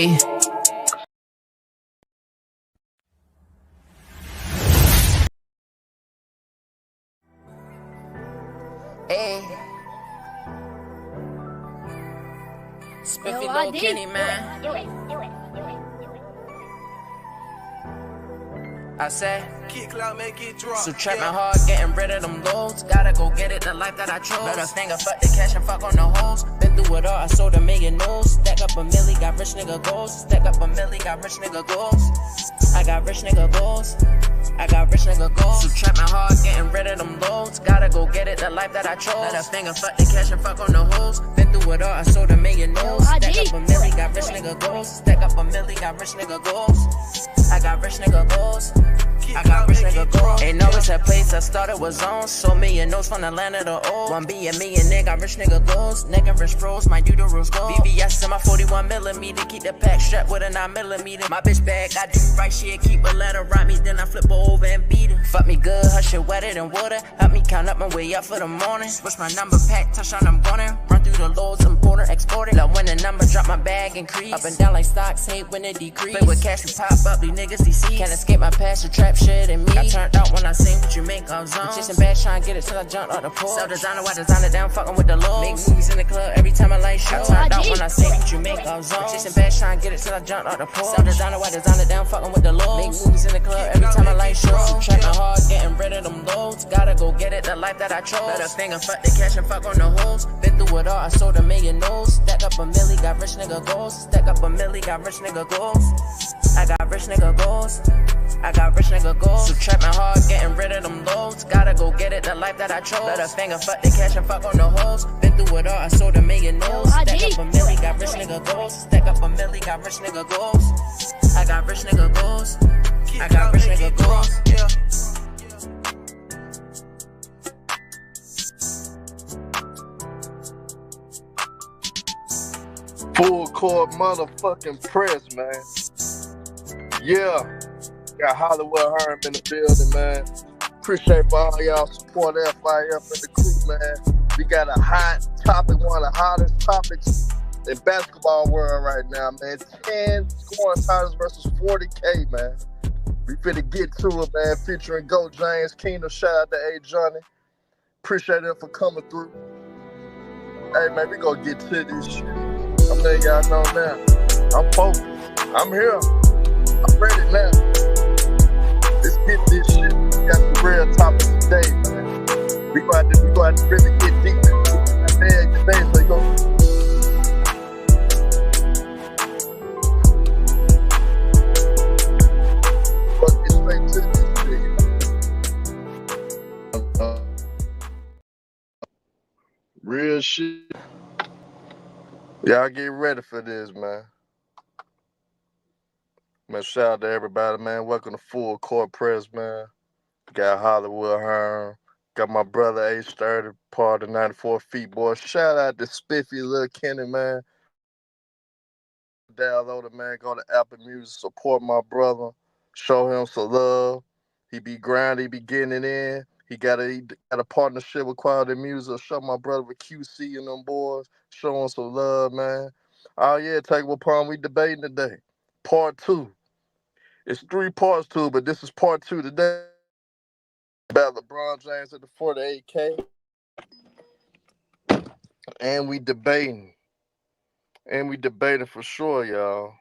Ayy. Ayy. Spiffy Lil Kenny, man. Do it. I say, Kick cloud, make it drop. so trapping hard, getting rid of them loads. Gotta go get it, the life that I chose. Better finger, fuck the cash and fuck on the hoes. Been through it all, I sold a million no's. Stack up a milli, got rich nigga goals. Stack up a milli, got rich nigga goals. I got rich nigga goals. I got rich nigga goals. So trapping hard, getting rid of them loads. Gotta go get it, the life that I chose. Better finger, fuck the cash and fuck on the hoes. Been through it all, I sold a million no's. Stack up a milli, got rich nigga goals. Stack up a milli, got rich nigga goals. I got rich nigga goals. I got rich nigga goals. Ain't always that place I started was on. So million notes from the land of the old. 1B a millionaire, got rich nigga goals. Nigga rich bros, my uterus gold. VVS in my 41mm, keep the pack strapped with a 9mm. My bitch bag, I do right shit, keep a letter right me, then I flip her over and beat her. Fuck me good, her shit wetter than water. Help me count up my way up for the morning. Switch my number pack, touchdown I'm gonna run through the loads, importer, exporter. Love when the number drop, my bag increase. Up and down like stocks, hate when it decrease. Play with cash, we pop up, these niggas DC. Can't escape my past, the trap shit and me. I turned out when I seen what you make on zones. Chasing bad, trying to get it till I jumped out the pool. Sell designer, why designer down, fucking with the lows. Make movies in the club every time I light show. I turned out when I seen what you make on zones. Chasing bad, trying to get it till I jumped out the pool. Sell designer, why designer down, fucking with the lows. Make movies in the club every time I light show. Trapping hard, getting rid of them loads. Gotta go get it, the life that I chose. Better finger, fuck the cash and fuck on the hoes. Been through it all, I sold a million no's. Stack up a milli, got rich nigga goals. Stack up a milli, got rich nigga goals. I got rich nigga goals. I got rich nigga goals. So trapping hard, getting rid of them loads. Gotta go get it, the life that I chose. Better finger, fuck the cash and fuck on the hoes. Been through it all, I sold a million no's. Stack up a milli, got rich nigga goals. Stack up a milli, got rich nigga goals. I got rich nigga goals. I got rich nigga goals. Full court motherfucking press, man. Yeah. Got Hollywood Herm in the building, man. Appreciate for all y'all support FYF and the crew, man. We got a hot topic, one of the hottest topics in basketball world right now, man. 10 scoring titles versus 40K, man. We finna get to it, man. Featuring Go James Kingdom. Shout out to Ajani. Appreciate them for coming through. Hey, man, we gonna get to this shit. I'm letting y'all know now. I'm focused. I'm here. I'm ready now. Let's get this shit. We got the real topics today, man. We got to really get deep into that bag today, so go. Let's get straight to this shit. Real shit. Y'all get ready for this, man. Man, shout out to everybody, man. Welcome to Full Court Press, man. Got Hollywood Herm. Got my brother H30, part of 94 Feet, boy. Shout out to Spiffy Lil Kenny, man. Download it, man. Go to Apple Music. Support my brother. Show him some love. He be grinding. He be getting it in. He got a partnership with Quality Music. Show my brother with QC and them boys. Show him some love, man. Oh, yeah, take what palm we debating today. Part 2. It's 3 parts to it, but this is part 2 today. About LeBron James at the 48K. And we debating. And we debating for sure, y'all.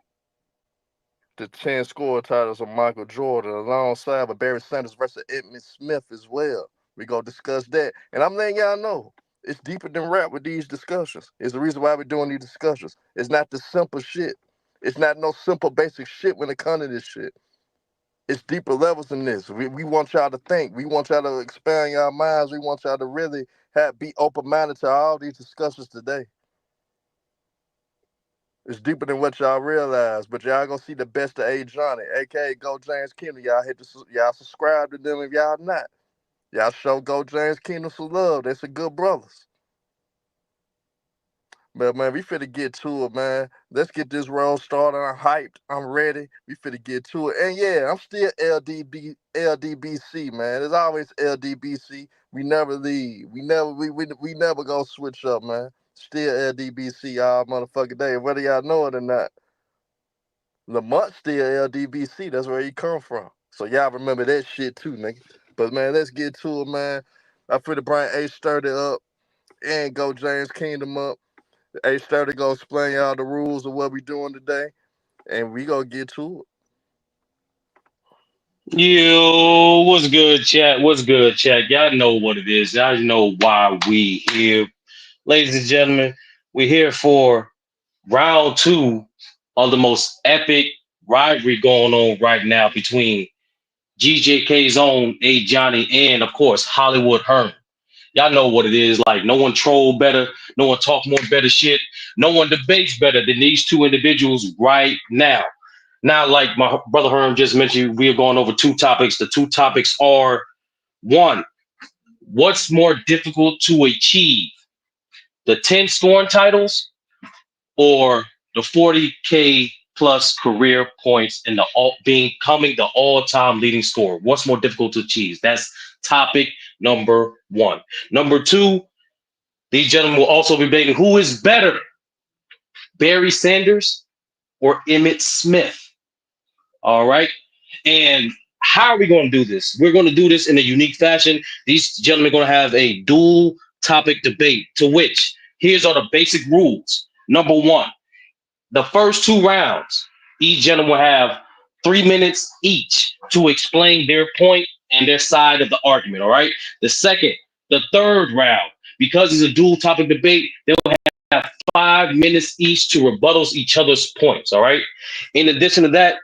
The 10 score titles of Michael Jordan alongside with Barry Sanders versus Emmitt Smith as well. We gonna discuss that. And I'm letting y'all know, it's deeper than rap with these discussions. It's the reason why we're doing these discussions. It's not the simple shit. It's not no simple basic shit when it comes to this shit. It's deeper levels than this. We want y'all to think. We want y'all to expand your minds. We want y'all to really be open-minded to all these discussions today. It's deeper than what y'all realize, but y'all gonna see the best of Ajani, aka Go James Kingdom. Y'all subscribe to them if y'all not. Y'all show Go James Kingdom some love. They're some good brothers. But man, we finna get to it, man. Let's get this roll started. I'm hyped. I'm ready. We finna get to it. And yeah, I'm still LDBC, man. It's always LDBC. We never leave. We never gonna switch up, man. Still LDBC all motherfucking day, whether y'all know it or not. Lamont still LDBC. That's where he come from. So y'all remember that shit too, nigga. But man, let's get to it, man. I feel to bring H30 up and go James Kingdom up. H30 gonna explain y'all the rules of what we doing today, and we gonna get to it. Yo, what's good, chat? What's good, chat? Y'all know what it is. Y'all know why we here. Ladies and gentlemen, we're here for round two of the most epic rivalry going on right now between GJK's own Ajani and, of course, Hollywood Herm. Y'all know what it is. Like, no one troll better, no one talk more better shit, no one debates better than these two individuals right now. Now, like my brother Herm just mentioned, we are going over two topics. The two topics are: one, what's more difficult to achieve, the 10 scoring titles or the 40K plus career points in the becoming the all-time leading scorer? What's more difficult to achieve? That's topic number one. Number two, these gentlemen will also be debating who is better, Barry Sanders or Emmitt Smith. All right. And how are we going to do this? We're going to do this in a unique fashion. These gentlemen are going to have a dual topic debate, to which here's all the basic rules. Number one, the first two rounds, each gentleman will have 3 minutes each to explain their point and their side of the argument. All right. The third round, because it's a dual topic debate, they'll have 5 minutes each to rebuttal each other's points. All right. In addition to that,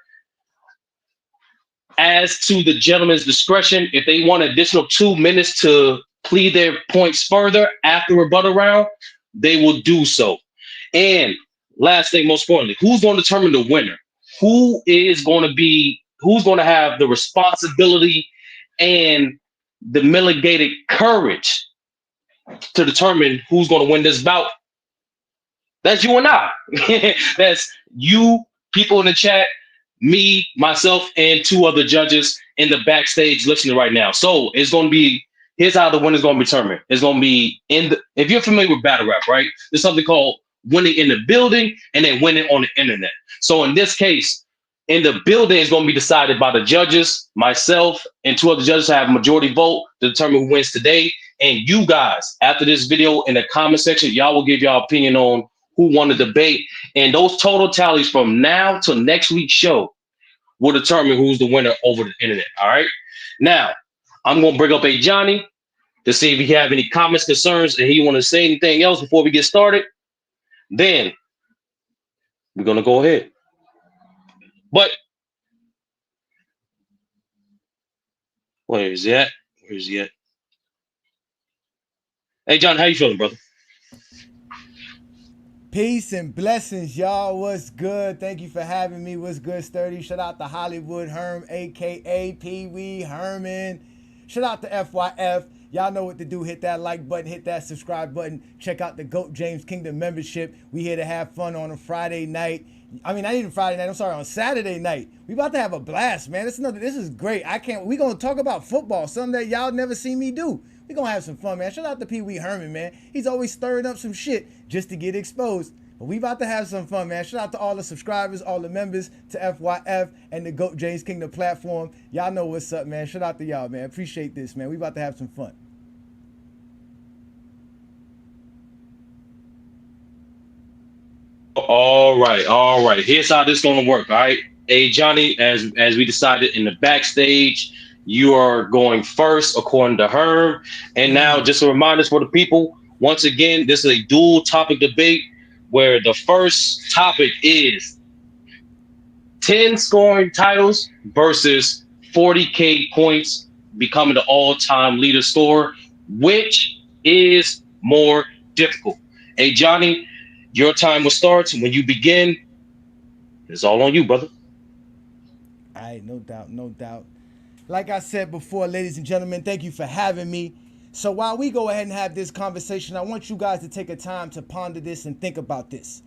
as to the gentleman's discretion, if they want additional 2 minutes to plead their points further after rebuttal round, they will do so. And last thing, most importantly, who's going to determine the winner? Who's going to have the responsibility and the mitigated courage to determine who's going to win this bout? That's you and I. That's you, people in the chat, me, myself, and two other judges in the backstage listening right now. So it's going to be, here's how the winner's going to be determined. It's going to be if you're familiar with battle rap, right? There's something called winning in the building and then winning on the internet. So in this case, in the building is going to be decided by the judges, myself, and two other judges have a majority vote to determine who wins today. And you guys, after this video in the comment section, y'all will give y'all opinion on who won the debate. And those total tallies from now to next week's show will determine who's the winner over the internet. All right. Now, I'm going to bring up Ajani to see if he have any comments, concerns, and he want to say anything else before we get started. Then we're going to go ahead. But where is he at? Where is he at? Hey, John, how you feeling, brother? Peace and blessings, y'all. What's good? Thank you for having me. What's good, Sturdy? Shout out to Hollywood Herm, a.k.a. Pee Wee Herman. Shout out to FYF. Y'all know what to do. Hit that like button. Hit that subscribe button. Check out the GOAT James Kingdom membership. We here to have fun on a Friday night. I mean, not even Friday night. I'm sorry, on Saturday night. We about to have a blast, man. This is great. We gonna talk about football, something that y'all never seen me do. We gonna have some fun, man. Shout out to Pee Wee Herman, man. He's always stirring up some shit just to get exposed. But we about to have some fun, man. Shout out to all the subscribers, all the members, to FYF and the GOAT James Kingdom platform. Y'all know what's up, man. Shout out to y'all, man. Appreciate this, man. We about to have some fun. All right. Here's how this gonna work. All right, hey Johnny, as we decided in the backstage, you are going first according to Herm. And now, just a reminder for the people. Once again, this is a dual topic debate where the first topic is 10 scoring titles versus 40K points, becoming the all-time leader scorer. Which is more difficult? Hey Johnny, your time will start when you begin. It's all on you, brother. All right, no doubt. Like I said before, ladies and gentlemen, thank you for having me. So while we go ahead and have this conversation, I want you guys to take a time to ponder this and think about this.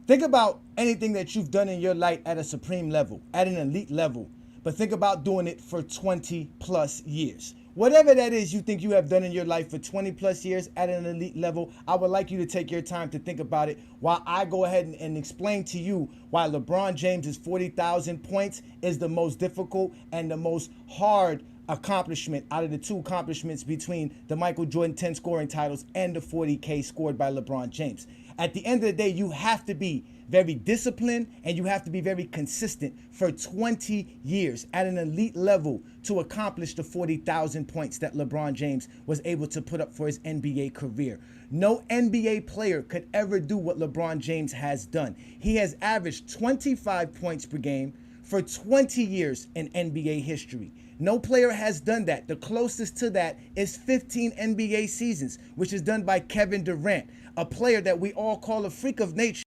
Think about anything that you've done in your life at a supreme level, at an elite level, but think about doing it for 20 plus years. Whatever that is you think you have done in your life for 20 plus years at an elite level, I would like you to take your time to think about it while I go ahead and explain to you why LeBron James's 40,000 points is the most difficult and the most hard accomplishment out of the two accomplishments between the Michael Jordan 10 scoring titles and the 40K scored by LeBron James. At the end of the day, you have to be very disciplined and you have to be very consistent for 20 years at an elite level to accomplish the 40,000 points that LeBron James was able to put up for his NBA career. No NBA player could ever do what LeBron James has done. He has averaged 25 points per game for 20 years in NBA history. No player has done that. The closest to that is 15 NBA seasons, which is done by Kevin Durant, a player that we all call a freak of nature.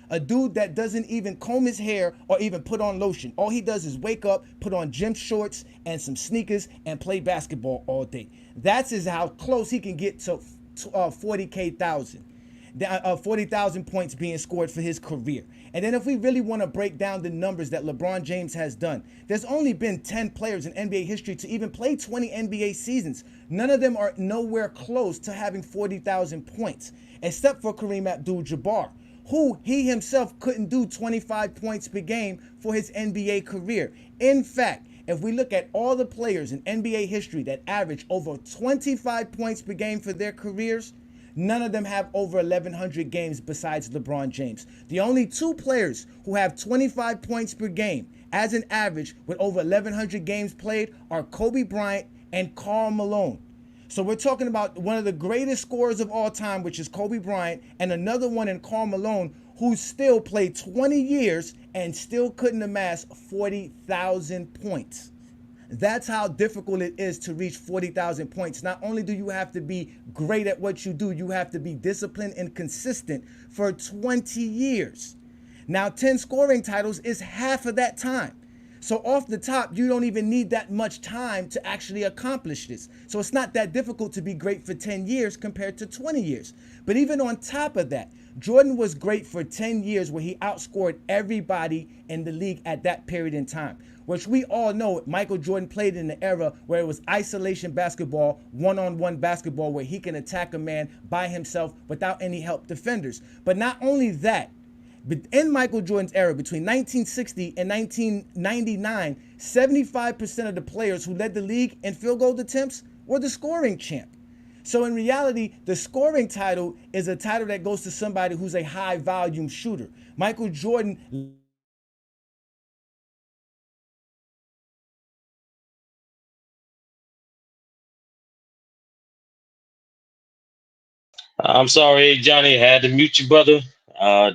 A dude that doesn't even comb his hair or even put on lotion. All he does is wake up, put on gym shorts and some sneakers and play basketball all day. That's how close he can get to 40,000 points being scored for his career. And then if we really want to break down the numbers that LeBron James has done, there's only been 10 players in NBA history to even play 20 NBA seasons. None of them are nowhere close to having 40,000 points, except for Kareem Abdul-Jabbar, who he himself couldn't do 25 points per game for his NBA career. In fact, if we look at all the players in NBA history that average over 25 points per game for their careers, none of them have over 1,100 games besides LeBron James. The only two players who have 25 points per game as an average with over 1,100 games played are Kobe Bryant and Karl Malone. So we're talking about one of the greatest scorers of all time, which is Kobe Bryant, and another one in Karl Malone, who still played 20 years and still couldn't amass 40,000 points. That's how difficult it is to reach 40,000 points. Not only do you have to be great at what you do, you have to be disciplined and consistent for 20 years. Now, 10 scoring titles is half of that time. So off the top, you don't even need that much time to actually accomplish this. So it's not that difficult to be great for 10 years compared to 20 years. But even on top of that, Jordan was great for 10 years where he outscored everybody in the league at that period in time, which we all know Michael Jordan played in the era where it was isolation basketball, one-on-one basketball, where he can attack a man by himself without any help defenders. But not only that, but in Michael Jordan's era, between 1960 and 1999, 75% of the players who led the league in field goal attempts were the scoring champ. So in reality, the scoring title is a title that goes to somebody who's a high volume shooter. Michael Jordan I'm sorry, Johnny, I had to mute you, brother.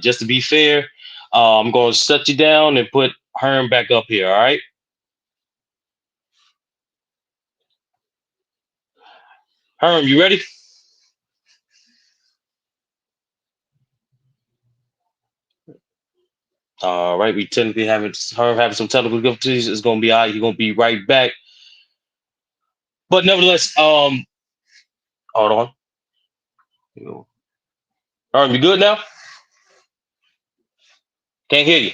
Just to be fair, I'm going to shut you down and put Herm back up here. All right. Herm, you ready? All right. We technically having Herm having some technical difficulties. It's going to be all right. He's going to be right back. But nevertheless, hold on. Herm, you good now? Can't hear you.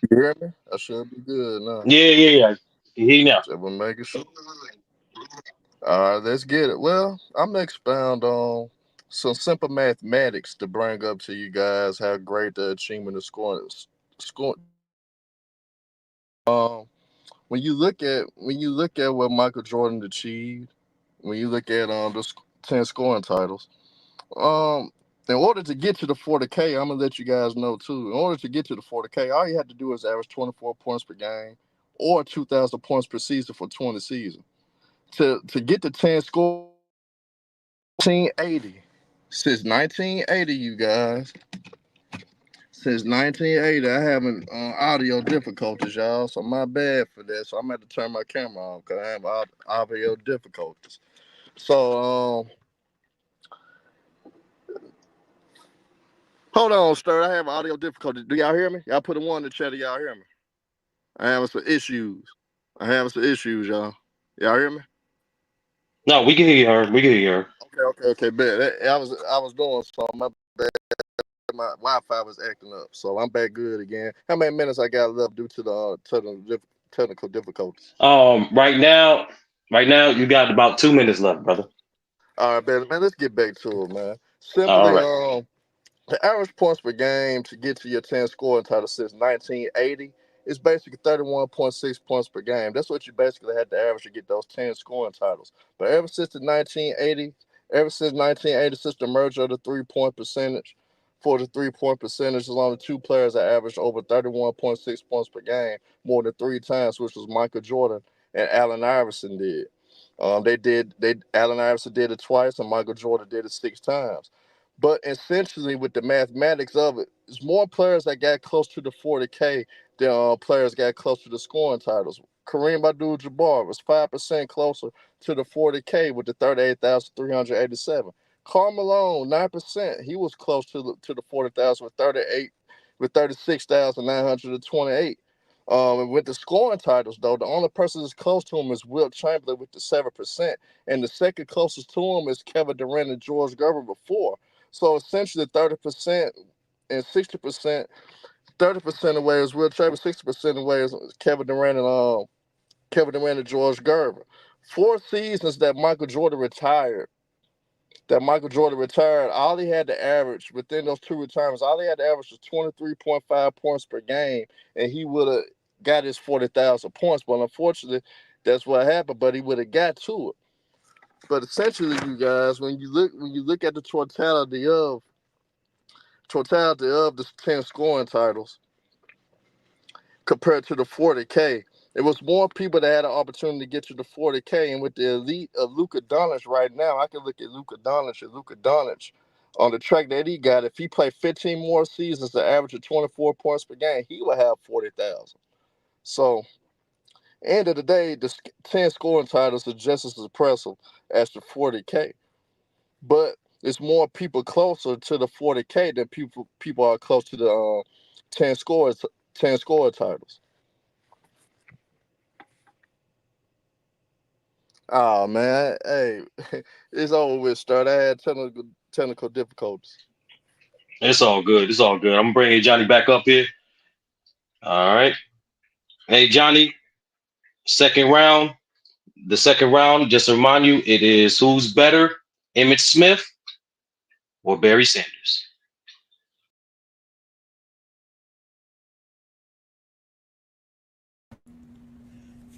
You hear me? I should be good now. Yeah. Can hear you now. So we're making sure. All right, let's get it. Well, I'm gonna expound on some simple mathematics to bring up to you guys how great the achievement of scoring is. Score. Um, when you look at what Michael Jordan achieved, when you look at the 10 scoring titles, um, in order to get to the 40K, I'm gonna let you guys know too. In order to get to the 40K, all you have to do is average 24 points per game or 2,000 points per season for 20 seasons. To get the 10 score 1980. Since 1980, you guys. Since 1980, I having audio difficulties, y'all. So my bad for that. So I'm gonna have to turn my camera on because I have audio difficulties. So hold on, Stir. I have audio difficulties. Do y'all hear me? Y'all put a one in the chat. Do y'all hear me? I having some issues. Y'all. Y'all hear me? No, we can hear you, Herm. We can hear you, Herm. Okay. Bet. I was doing something. My bad. My Wi-Fi was acting up, so I'm back good again. How many minutes I got left due to the technical difficulties. Right now, you got about 2 minutes left, brother. All right, man. Let's get back to it, man. All Simply, right. the average points per game to get to your 10 scoring title since 1980 is basically 31.6 points per game. That's what you basically had to average to get those 10 scoring titles. But ever since 1980, since the merger of the 3 point percentage, for the 3 point percentage, there's only two players that averaged over 31.6 points per game more than three times, which was Michael Jordan and Allen Iverson did. Allen Iverson did it twice, and Michael Jordan did it six times. But essentially, with the mathematics of it, it's more players that got close to the 40K than players got close to the scoring titles. Kareem Abdul-Jabbar was 5% closer to the 40K with the 38,387. Karl Malone, 9%. He was close to the 40,000 with 36,928. And with the scoring titles, though, the only person that's close to him is Wilt Chamberlain with the 7%, and the second closest to him is Kevin Durant and George Gervin before. So essentially, 30% and 60%, 30% away is Wilt Chamberlain, 60% away is Kevin Durant and George Gervin. 4 seasons that Michael Jordan retired, all he had to average within those two retirements, all he had to average was 23.5 points per game, and he would have got his 40,000 points. But unfortunately, that's what happened. But he would have got to it. But essentially, you guys, when you look at the totality of the 10 scoring titles compared to the 40K, it was more people that had an opportunity to get to the 40K. And with the elite of Luka Doncic right now, I can look at Luka Doncic on the track that he got. If he played 15 more seasons to average of 24 points per game, he would have 40,000. So, end of the day, the 10 scoring titles are just as impressive as the 40K. But it's more people closer to the 40K than people are close to the 10 scorer titles. Oh man, hey, it's over with. Start. I had technical difficulties. It's all good. It's all good. I'm bringing Johnny back up here. All right. Hey, Johnny, second round. The second round, just to remind you, it is who's better, Emmitt Smith or Barry Sanders?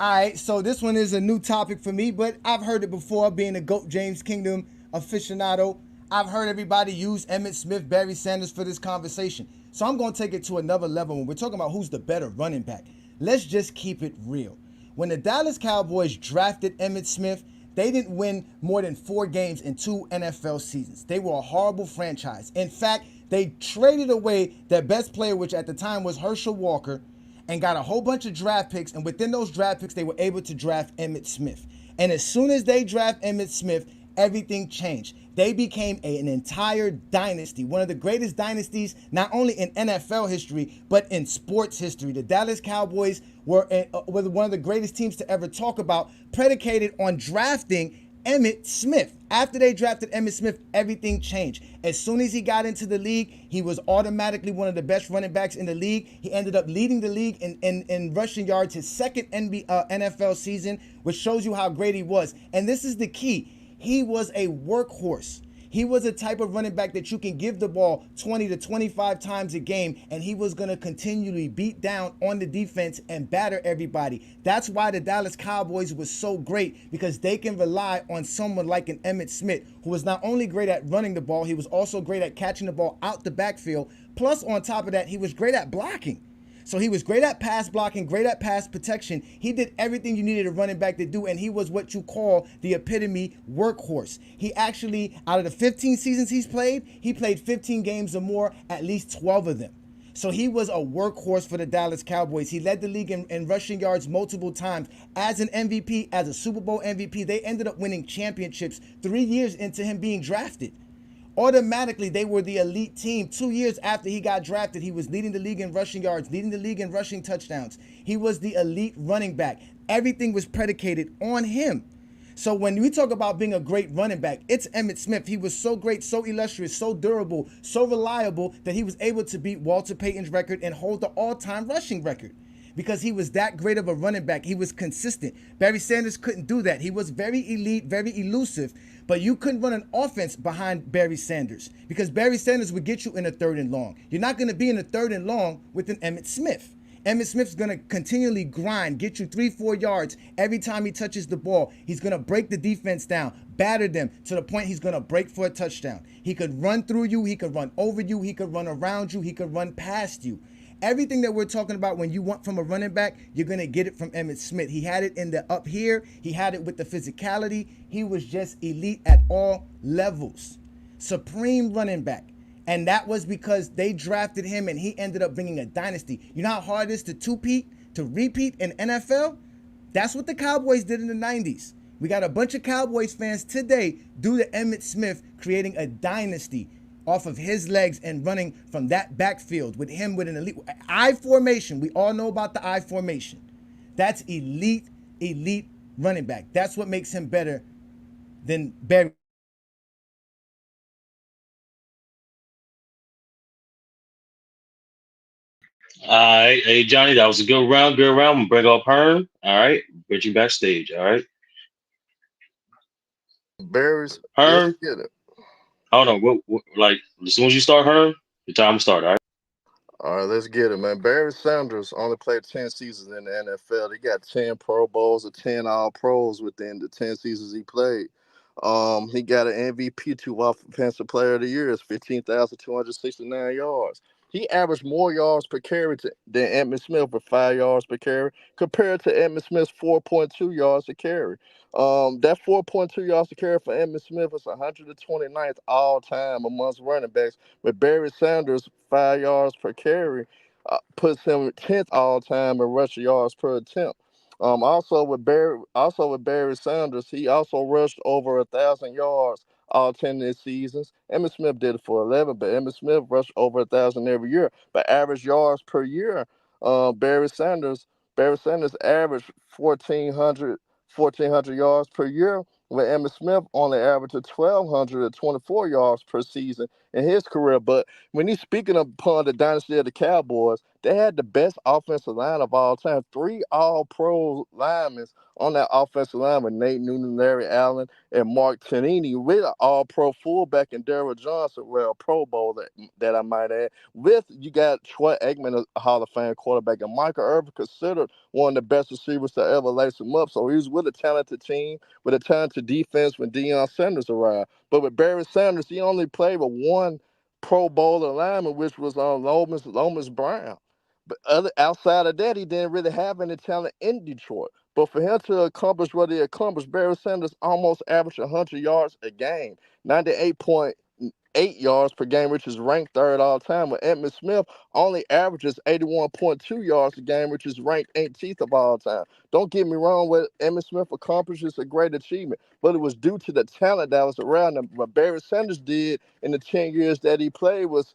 All right, so this one is a new topic for me, but I've heard it before. Being a GOAT James Kingdom aficionado, I've heard everybody use Emmitt Smith, Barry Sanders for this conversation. So I'm going to take it to another level when we're talking about who's the better running back. Let's just keep it real. When the Dallas Cowboys drafted Emmitt Smith, they didn't win more than 4 games in 2 NFL seasons. They were a horrible franchise. In fact, they traded away their best player, which at the time was Herschel Walker, and got a whole bunch of draft picks, and within those draft picks, they were able to draft Emmitt Smith. And as soon as they draft Emmitt Smith, everything changed. They became an entire dynasty, one of the greatest dynasties, not only in NFL history, but in sports history. The Dallas Cowboys were one of the greatest teams to ever talk about, predicated on drafting Emmitt Smith. After they drafted Emmitt Smith, everything changed. As soon as he got into the league, he was automatically one of the best running backs in the league. He ended up leading the league in rushing yards his second NFL season, which shows you how great he was. And this is the key. He was a workhorse. He was a type of running back that you can give the ball 20 to 25 times a game, and he was going to continually beat down on the defense and batter everybody. That's why the Dallas Cowboys was so great, because they can rely on someone like an Emmitt Smith, who was not only great at running the ball, he was also great at catching the ball out the backfield. Plus, on top of that, he was great at blocking. So he was great at pass blocking, great at pass protection. He did everything you needed a running back to do, and he was what you call the epitome workhorse. He actually, out of the 15 seasons he played 15 games or more, at least 12 of them. So he was a workhorse for the Dallas Cowboys. He led the league in rushing yards multiple times. As an MVP, as a Super Bowl MVP, they ended up winning championships 3 years into him being drafted. Automatically, they were the elite team. 2 years after he got drafted, he was leading the league in rushing yards, leading the league in rushing touchdowns. He was the elite running back. Everything was predicated on him. So when we talk about being a great running back, it's Emmitt Smith. He was so great, so illustrious, so durable, so reliable that he was able to beat Walter Payton's record and hold the all-time rushing record. because he was that great of a running back. He was consistent. Barry Sanders couldn't do that. He was very elite, very elusive, but you couldn't run an offense behind Barry Sanders because Barry Sanders would get you in a 3rd and long. You're not going to be in a 3rd and long with an Emmitt Smith. Emmitt Smith's going to continually grind, get you 3-4 yards every time he touches the ball. He's going to break the defense down, batter them to the point he's going to break for a touchdown. He could run through you, he could run over you, he could run around you, he could run past you. Everything that we're talking about when you want from a running back, you're going to get it from Emmitt Smith. He had it in the up here. He had it with the physicality. He was just elite at all levels. Supreme running back. And that was because they drafted him and he ended up bringing a dynasty. You know how hard it is to repeat in NFL? That's what the Cowboys did in the 90s. We got a bunch of Cowboys fans today due to Emmitt Smith creating a dynasty off of his legs and running from that backfield with him with an elite I formation. We all know about the I formation. That's elite running back. That's what makes him better than Barry. All right, hey Johnny, that was a good round. Good round. I'm gonna bring up Herm. All right, bring you backstage. All right, Barry's, let's Herm. get it. Hold on. Like as soon as you start, Herm, the time will start. All right. All right, let's get it, man. Barry Sanders only played 10 seasons in the NFL. He got 10 Pro Bowls or 10 All Pros within the 10 seasons he played. He got an MVP, 2 Offensive Player of the Year, 15,269 yards. He averaged more yards per carry than Emmitt Smith with 5 yards per carry, compared to Emmitt Smith's 4.2 yards a carry. That 4.2 yards a carry for Emmitt Smith is 129th all time amongst running backs, with Barry Sanders 5 yards per carry puts him 10th all time in rushing yards per attempt. Also with Barry Sanders, he also rushed over 1,000 yards all 10 of his seasons. Emmitt Smith did it for 11, but Emmitt Smith rushed over 1,000 every year. But average yards per year, uh, Barry Sanders Barry Sanders averaged 1,400 yards per year, with Emmitt Smith only averaged 1,224 yards per season in his career. But when he's speaking upon the dynasty of the Cowboys, they had the best offensive line of all time. 3 All-Pro linemen on that offensive line with Nate Noonan, Larry Allen, and Mark Tannini, with an All-Pro fullback and Daryl Johnson, well, Pro Bowl that I might add. With you got Troy Aikman, a Hall of Fame quarterback, and Michael Irvin, considered one of the best receivers to ever lace him up. So he was with a talented team, with a talented defense when Deion Sanders arrived. But with Barry Sanders, he only played with one Pro Bowler lineman, which was on Lomas Brown. But outside of that, he didn't really have any talent in Detroit. But for him to accomplish what he accomplished, Barry Sanders almost averaged 100 yards a game, 98.8 yards per game, which is ranked third all time. With Emmitt Smith only averages 81.2 yards a game, which is ranked 18th of all time. Don't get me wrong, what Emmitt Smith accomplished is a great achievement, but it was due to the talent that was around him. What Barry Sanders did in the 10 years that he played was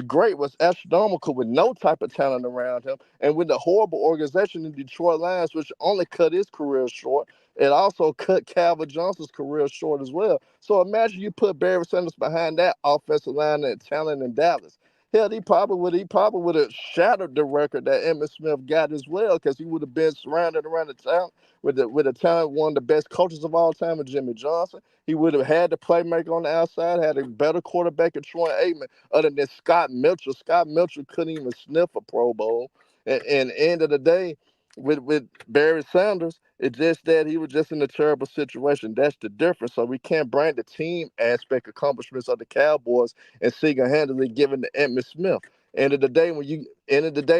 great, was astronomical, with no type of talent around him. And with the horrible organization in Detroit Lions, which only cut his career short, it also cut Calvin Johnson's career short as well. So imagine you put Barry Sanders behind that offensive line and talent in Dallas. Hell, he probably would have shattered the record that Emmitt Smith got as well, because he would have been surrounded around the town with a talent, one of the best coaches of all time, with Jimmy Johnson. He would have had the playmaker on the outside, had a better quarterback in Troy Aikman, other than Scott Mitchell. Scott Mitchell couldn't even sniff a Pro Bowl. And end of the day, with Barry Sanders, it's just that he was just in a terrible situation. That's the difference. So we can't bring the team aspect accomplishments of the Cowboys and single-handedly giving to Emmitt Smith. End of the day,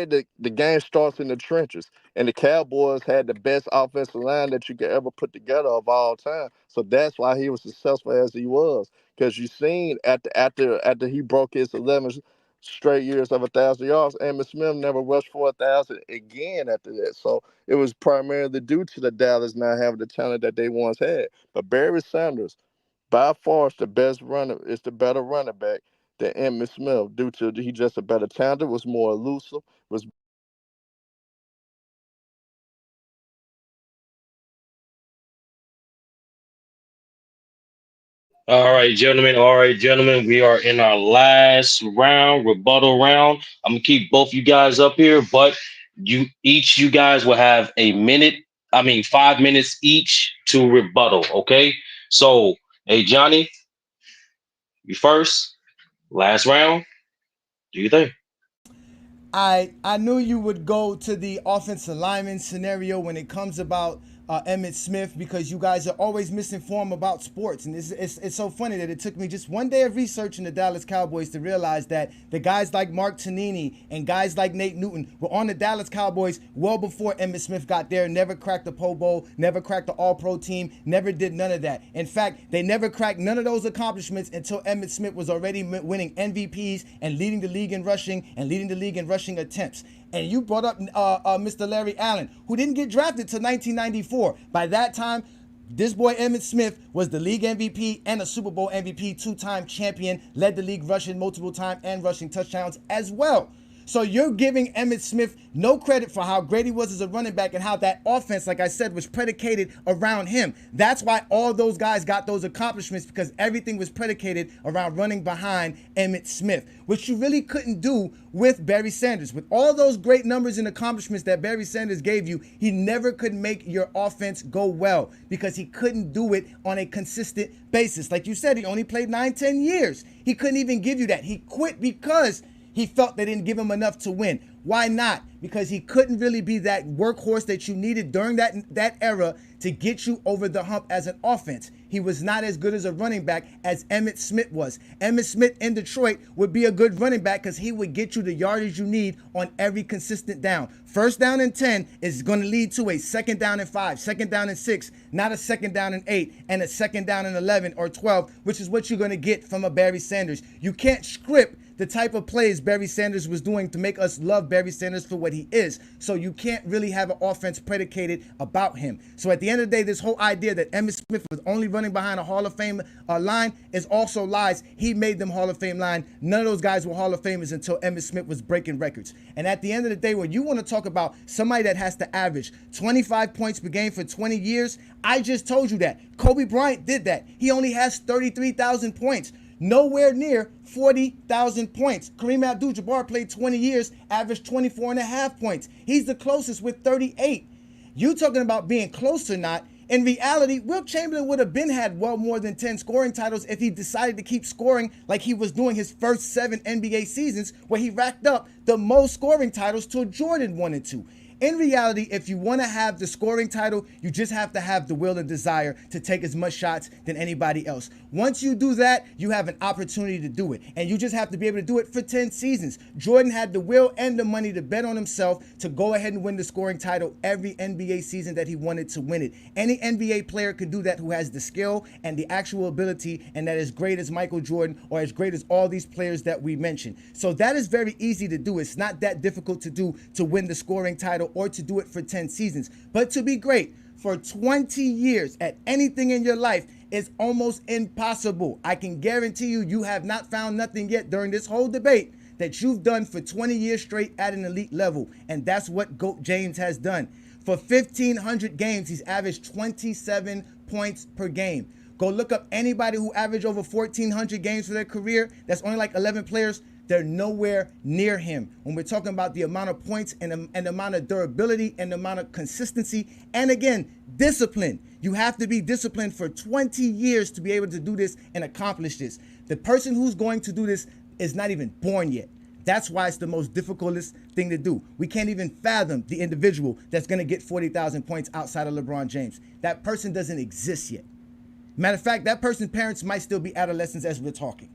the game starts in the trenches. And the Cowboys had the best offensive line that you could ever put together of all time. So that's why he was successful as he was. Because you seen after he broke his 11 straight years of 1,000 yards, Emmitt Smith never rushed for 1,000 again after that. So it was primarily due to the Dallas not having the talent that they once had. But Barry Sanders, by far, is the best runner. Is the better running back than Emmitt Smith, due to he just a better talent, was more elusive, was. All right, gentlemen. All right, gentlemen. We are in our last round, rebuttal round. I'm gonna keep both you guys up here, but You guys will have a minute. I mean, 5 minutes each to rebuttal. Okay. So, hey Johnny, you first. Last round. Do you think? I knew you would go to the offensive lineman scenario when it comes about Emmitt Smith, because you guys are always misinformed about sports, and it's so funny that it took me just one day of research in the Dallas Cowboys to realize that the guys like Mark Tannini and guys like Nate Newton were on the Dallas Cowboys well before Emmitt Smith got there. Never cracked the Pro Bowl, never cracked the All-Pro team, never did none of that. In fact, they never cracked none of those accomplishments until Emmitt Smith was already winning MVPs and leading the league in rushing and leading the league in rushing attempts. And you brought up Mr. Larry Allen, who didn't get drafted till 1994. By that time, this boy Emmitt Smith was the league MVP and a Super Bowl MVP, two-time champion, led the league rushing multiple times and rushing touchdowns as well. So you're giving Emmitt Smith no credit for how great he was as a running back and how that offense, like I said, was predicated around him. That's why all those guys got those accomplishments, because everything was predicated around running behind Emmitt Smith, which you really couldn't do with Barry Sanders. With all those great numbers and accomplishments that Barry Sanders gave you, he never could make your offense go well because he couldn't do it on a consistent basis. Like you said, he only played 9-10 years. He couldn't even give you that. He quit because he felt they didn't give him enough to win. Why not? Because he couldn't really be that workhorse that you needed during that era to get you over the hump as an offense. He was not as good as a running back as Emmitt Smith was. Emmitt Smith in Detroit would be a good running back because he would get you the yardage you need on every consistent down. First down and 10 is going to lead to a second down and 5, second down and 6, not a second down and 8, and a second down and 11 or 12, which is what you're going to get from a Barry Sanders. You can't script the type of plays Barry Sanders was doing to make us love Barry Sanders for what he is. So you can't really have an offense predicated about him. So at the end of the day, this whole idea that Emmitt Smith was only running behind a Hall of Fame line is also lies. He made them Hall of Fame line. None of those guys were Hall of Famers until Emmitt Smith was breaking records. And at the end of the day, when you want to talk about somebody that has to average 25 points per game for 20 years, I just told you that. Kobe Bryant did that. He only has 33,000 points. Nowhere near 40,000 points. Kareem Abdul-Jabbar played 20 years, averaged 24 and a half points. He's the closest with 38. You talking about being close or not. In reality, Wilt Chamberlain would have been had well more than 10 scoring titles if he decided to keep scoring like he was doing his first 7 NBA seasons, where he racked up the most scoring titles till Jordan wanted to. In reality, if you want to have the scoring title, you just have to have the will and desire to take as much shots than anybody else. Once you do that, you have an opportunity to do it. And you just have to be able to do it for 10 seasons. Jordan had the will and the money to bet on himself to go ahead and win the scoring title every NBA season that he wanted to win it. Any NBA player could do that who has the skill and the actual ability, and that is great as Michael Jordan or as great as all these players that we mentioned. So that is very easy to do. It's not that difficult to do to win the scoring title or to do it for 10 seasons. But to be great for 20 years at anything in your life is almost impossible. I can guarantee you, you have not found nothing yet during this whole debate that you've done for 20 years straight at an elite level. And that's what GOAT James has done. For 1,500 games, he's averaged 27 points per game. Go look up anybody who averaged over 1,400 games for their career. That's only like 11 players. They're nowhere near him when we're talking about the amount of points and the amount of durability and the amount of consistency. And again, discipline. You have to be disciplined for 20 years to be able to do this and accomplish this. The person who's going to do this is not even born yet. That's why it's the most difficultest thing to do. We can't even fathom the individual that's going to get 40,000 points outside of LeBron James. That person doesn't exist yet. Matter of fact, that person's parents might still be adolescents as we're talking.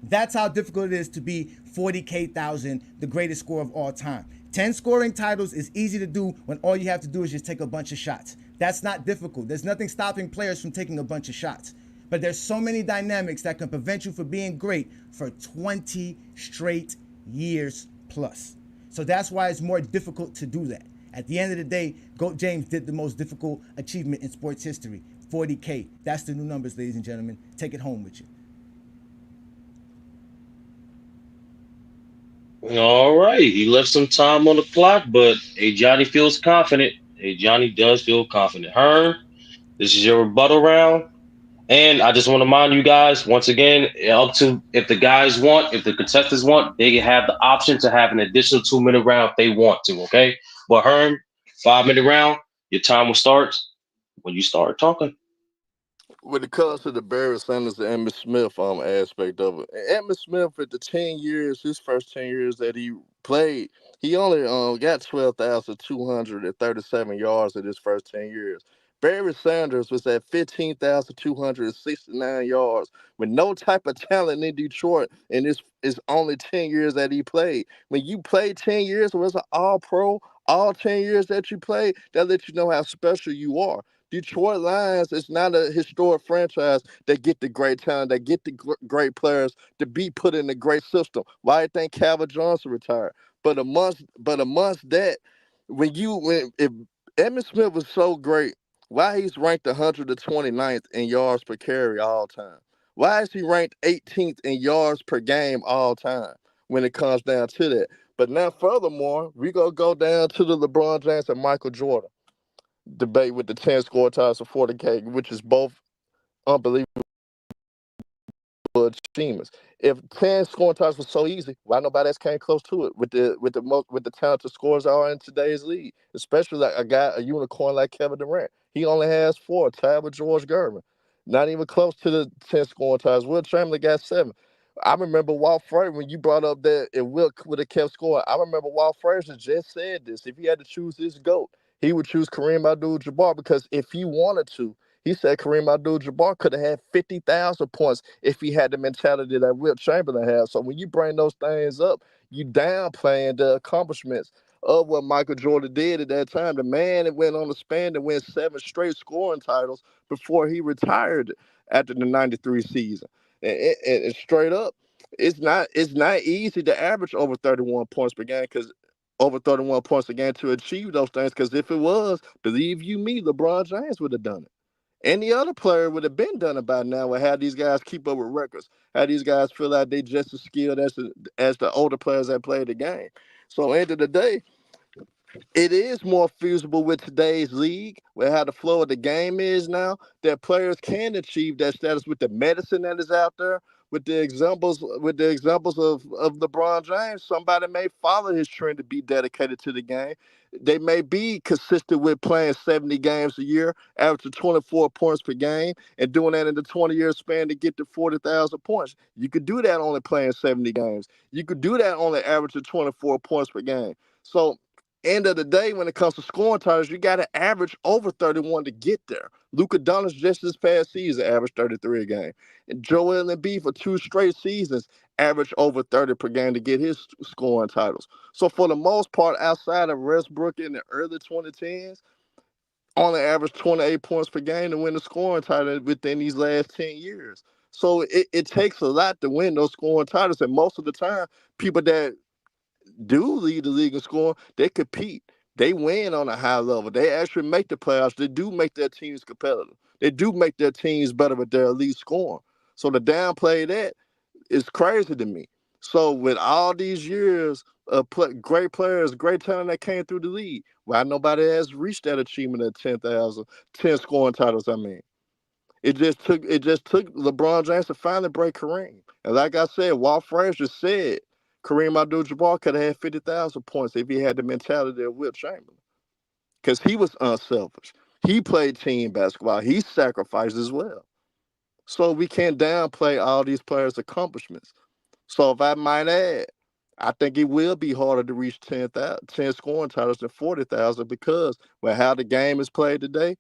That's how difficult it is to be 40,000, the greatest scorer of all time. 10 scoring titles is easy to do when all you have to do is just take a bunch of shots. That's not difficult. There's nothing stopping players from taking a bunch of shots. But there's so many dynamics that can prevent you from being great for 20 straight years plus. So that's why it's more difficult to do that. At the end of the day, GOAT James did the most difficult achievement in sports history, 40K. That's the new numbers, ladies and gentlemen. Take it home with you. All right. He left some time on the clock, but hey, Johnny feels confident. Hey, Johnny does feel confident. Herm, this is your rebuttal round. And I just want to remind you guys once again, up to if the guys want, if the contestants want, they can have the option to have an additional 2 minute round if they want to. Okay, but Herm, 5 minute round, your time will start when you start talking. When it comes to the Barry Sanders and Emmitt Smith aspect of it, Emmitt Smith at the 10 years, his first 10 years that he played, he only got 12,237 yards in his first 10 years. Barry Sanders was at 15,269 yards with no type of talent in Detroit, and it's only 10 years that he played. When you play 10 years, was an All Pro, all 10 years that you played, that lets you know how special you are. Detroit Lions is not a historic franchise that get the great talent, that get the great players to be put in a great system. Why I think Calvin Johnson retired? But amongst that, when if Emmitt Smith was so great, why he's ranked 129th in yards per carry all time? Why is he ranked 18th in yards per game all time when it comes down to that? But now, furthermore, we gonna go down to the LeBron James and Michael Jordan debate with the 10 score ties for 40K, which is both unbelievable achievements. If 10 scoring ties was so easy, why nobody else came close to it with the talented scores are in today's league, especially like a unicorn like Kevin Durant. He only has four, tied with George Gervin. Not even close to the 10 scoring ties. Will Chamberlain got seven. I remember Walt Frazier when you brought up that if Will would have kept scoring. I remember Walt Frazier just said this. If he had to choose his GOAT, he would choose Kareem Abdul-Jabbar because if he wanted to, he said Kareem Abdul-Jabbar could have had 50,000 points if he had the mentality that Will Chamberlain has. So when you bring those things up, you downplaying the accomplishments of what Michael Jordan did at that time. The man that went on the span to win 7 straight scoring titles before he retired after the '93 season. And straight up, it's not easy to average over 31 points per game because over 31 points a game to achieve those things. Because if it was, believe you me, LeBron James would have done it. Any other player would have been done it by now. Would have these guys keep up with records. How these guys feel like they just as skilled as the older players that play the game. So end of the day, it is more feasible with today's league, where how the flow of the game is now, that players can achieve that status with the medicine that is out there, with the examples of LeBron James. Somebody may follow his trend to be dedicated to the game. They may be consistent with playing 70 games a year, averaging 24 points per game, and doing that in the 20-year span to get to 40,000 points. You could do that only playing 70 games. You could do that only averaging 24 points per game. So end of the day, when it comes to scoring titles, you got to average over 31 to get there. Luka Doncic just this past season averaged 33 a game. And Joel Embiid for 2 straight seasons averaged over 30 per game to get his scoring titles. So for the most part, outside of Westbrook in the early 2010s, only averaged 28 points per game to win the scoring title within these last 10 years. So it takes a lot to win those scoring titles. And most of the time, people that do lead the league in scoring, they compete. They win on a high level. They actually make the playoffs. They do make their teams competitive. They do make their teams better with their elite scoring. So to downplay that is crazy to me. So with all these years of great players, great talent that came through the league, why nobody has reached that achievement of 10 scoring titles, I mean. It just took LeBron James to finally break Kareem. And like I said, Walt Frazier said Kareem Abdul-Jabbar could have had 50,000 points if he had the mentality of Will Chamberlain. Because he was unselfish. He played team basketball. He sacrificed as well. So we can't downplay all these players' accomplishments. So if I might add, I think it will be harder to reach 10 scoring titles than 40,000 because with how the game is played today,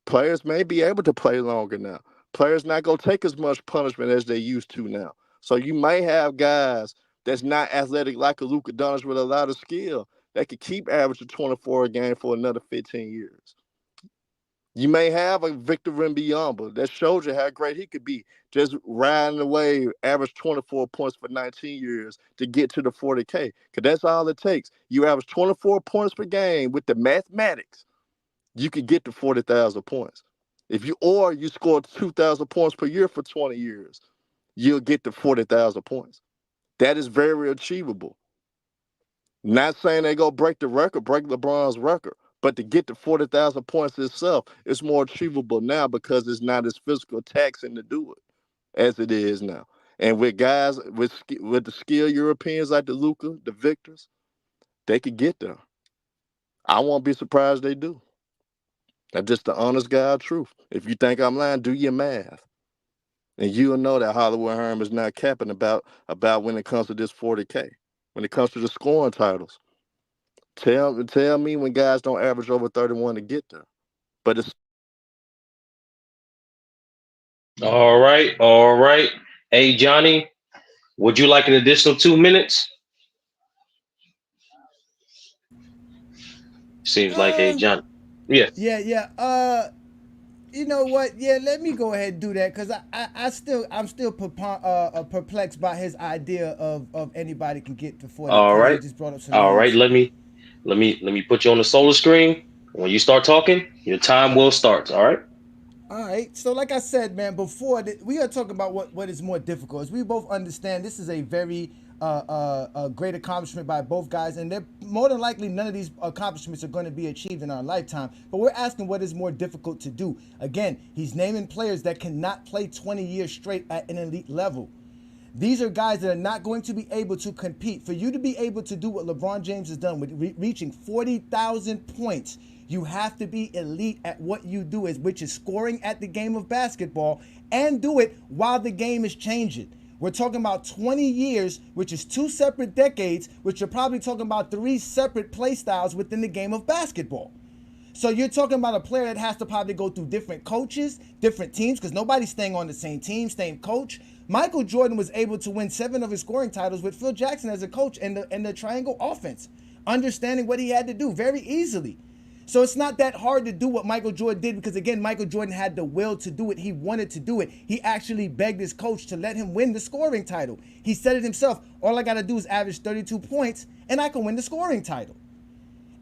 players may be able to play longer now. Players not gonna take as much punishment as they used to now. So you may have guys that's not athletic like a Luka Doncic with a lot of skill that could keep averaging 24 a game for another 15 years. You may have a Victor Wembanyama that shows you how great he could be, just riding away, average 24 points for 19 years to get to the 40K. Because that's all it takes. You average 24 points per game with the mathematics, you could get to 40,000 points. Or you score 2,000 points per year for 20 years, you'll get to 40,000 points. That is very achievable. Not saying they go break the record, break LeBron's record, But to get to 40,000 points itself, it's more achievable now because it's not as physical taxing to do it as it is now. And with guys with the skilled Europeans like the Luka, the Victors, they could get there. I won't be surprised they do. That's just the honest God truth. If you think I'm lying, do your math. And you'll know that Hollywood Herm is not capping about when it comes to this 40K. When it comes to the scoring titles. Tell me when guys don't average over 31 to get there. But it's All right, all right. Hey, Johnny, would you like an additional 2 minutes? Seems like a Uh, Johnny. Yeah. yeah, yeah. You know what? Yeah, let me go ahead and do that because I'm still perplexed by his idea of anybody can get to All 40K. He right. just brought up some All right. names. Let me put you on the solar screen. When you start talking, your time will start. All right. All right. So, like I said, man, we are talking about what is more difficult. As we both understand, this is a very great accomplishment by both guys, and they're more than likely none of these accomplishments are going to be achieved in our lifetime. But we're asking what is more difficult to do. Again, he's naming players that cannot play 20 years straight at an elite level. These are guys that are not going to be able to compete. For you to be able to do what LeBron James has done with reaching 40,000 points, you have to be elite at what you do, which is scoring at the game of basketball, and do it while the game is changing. We're talking about 20 years, which is 2 separate decades, which you're probably talking about 3 separate play styles within the game of basketball. So you're talking about a player that has to probably go through different coaches, different teams, because nobody's staying on the same team, same coach. Michael Jordan was able to win 7 of his scoring titles with Phil Jackson as a coach and the triangle offense, understanding what he had to do very easily. So it's not that hard to do what Michael Jordan did because, again, Michael Jordan had the will to do it. He wanted to do it. He actually begged his coach to let him win the scoring title. He said it himself. All I got to do is average 32 points and I can win the scoring title.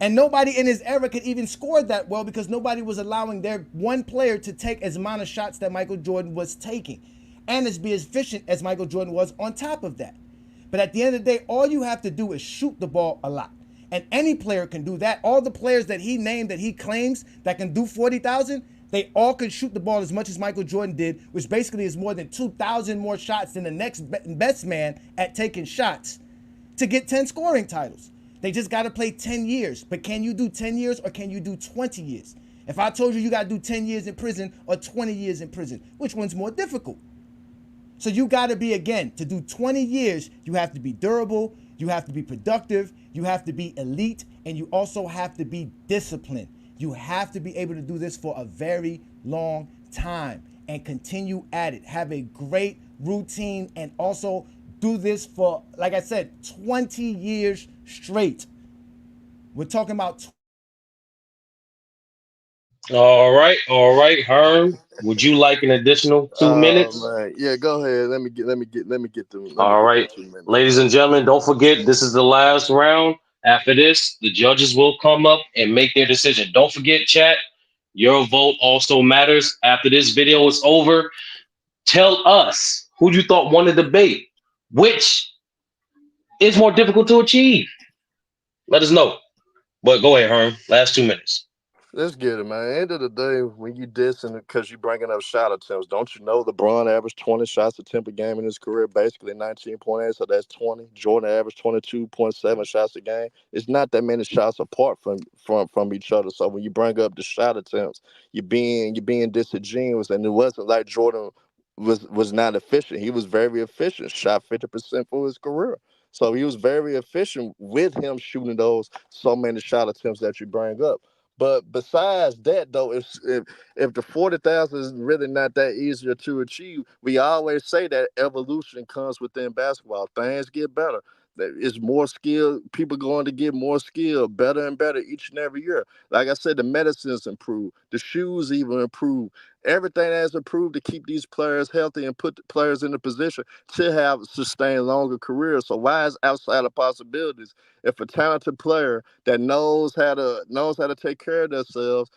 And nobody in his era could even score that well because nobody was allowing their one player to take as amount of shots that Michael Jordan was taking and as be as efficient as Michael Jordan was on top of that. But at the end of the day, all you have to do is shoot the ball a lot. And any player can do that. All the players that he named that he claims that can do 40,000, they all can shoot the ball as much as Michael Jordan did, which basically is more than 2,000 more shots than the next best man at taking shots to get 10 scoring titles. They just got to play 10 years. But can you do 10 years or can you do 20 years? If I told you got to do 10 years in prison or 20 years in prison, which one's more difficult? So you got to be, again, to do 20 years, you have to be durable, you have to be productive, you have to be elite, and you also have to be disciplined. You have to be able to do this for a very long time and continue at it. Have a great routine and also do this for, like I said, 20 years straight. We're talking about. All right, Herm. Would you like an additional two oh minutes? man, yeah. Go ahead. Let me All get them right, 2 minutes, ladies man. and gentlemen, don't forget this is the last round. After this, the judges will come up and make their decision. Don't forget, chat. Your vote also matters. After this video is over, tell us who you thought won the debate. Which is more difficult to achieve? Let us know. But go ahead, Herm. Last 2 minutes. Let's get it, man. End of the day, when you dissing because you bringing up shot attempts, don't you know LeBron averaged 20 shots attempt a game in his career, basically 19.8, so that's 20. Jordan averaged 22.7 shots a game. It's not that many shots apart from each other. So when you bring up the shot attempts, you're being disingenuous, and it wasn't like Jordan was not efficient. He was very efficient, shot 50% for his career. So he was very efficient with him shooting those so many shot attempts that you bring up. But besides that, though, if the 40,000 is really not that easier to achieve, we always say that evolution comes within basketball. Things get better. It's more skill. People going to get more skill, better and better each and every year. Like I said, the medicines improve, the shoes even improve. Everything has improved to keep these players healthy and put the players in a position to have sustained longer careers. So why is outside of possibilities if a talented player that knows how to take care of themselves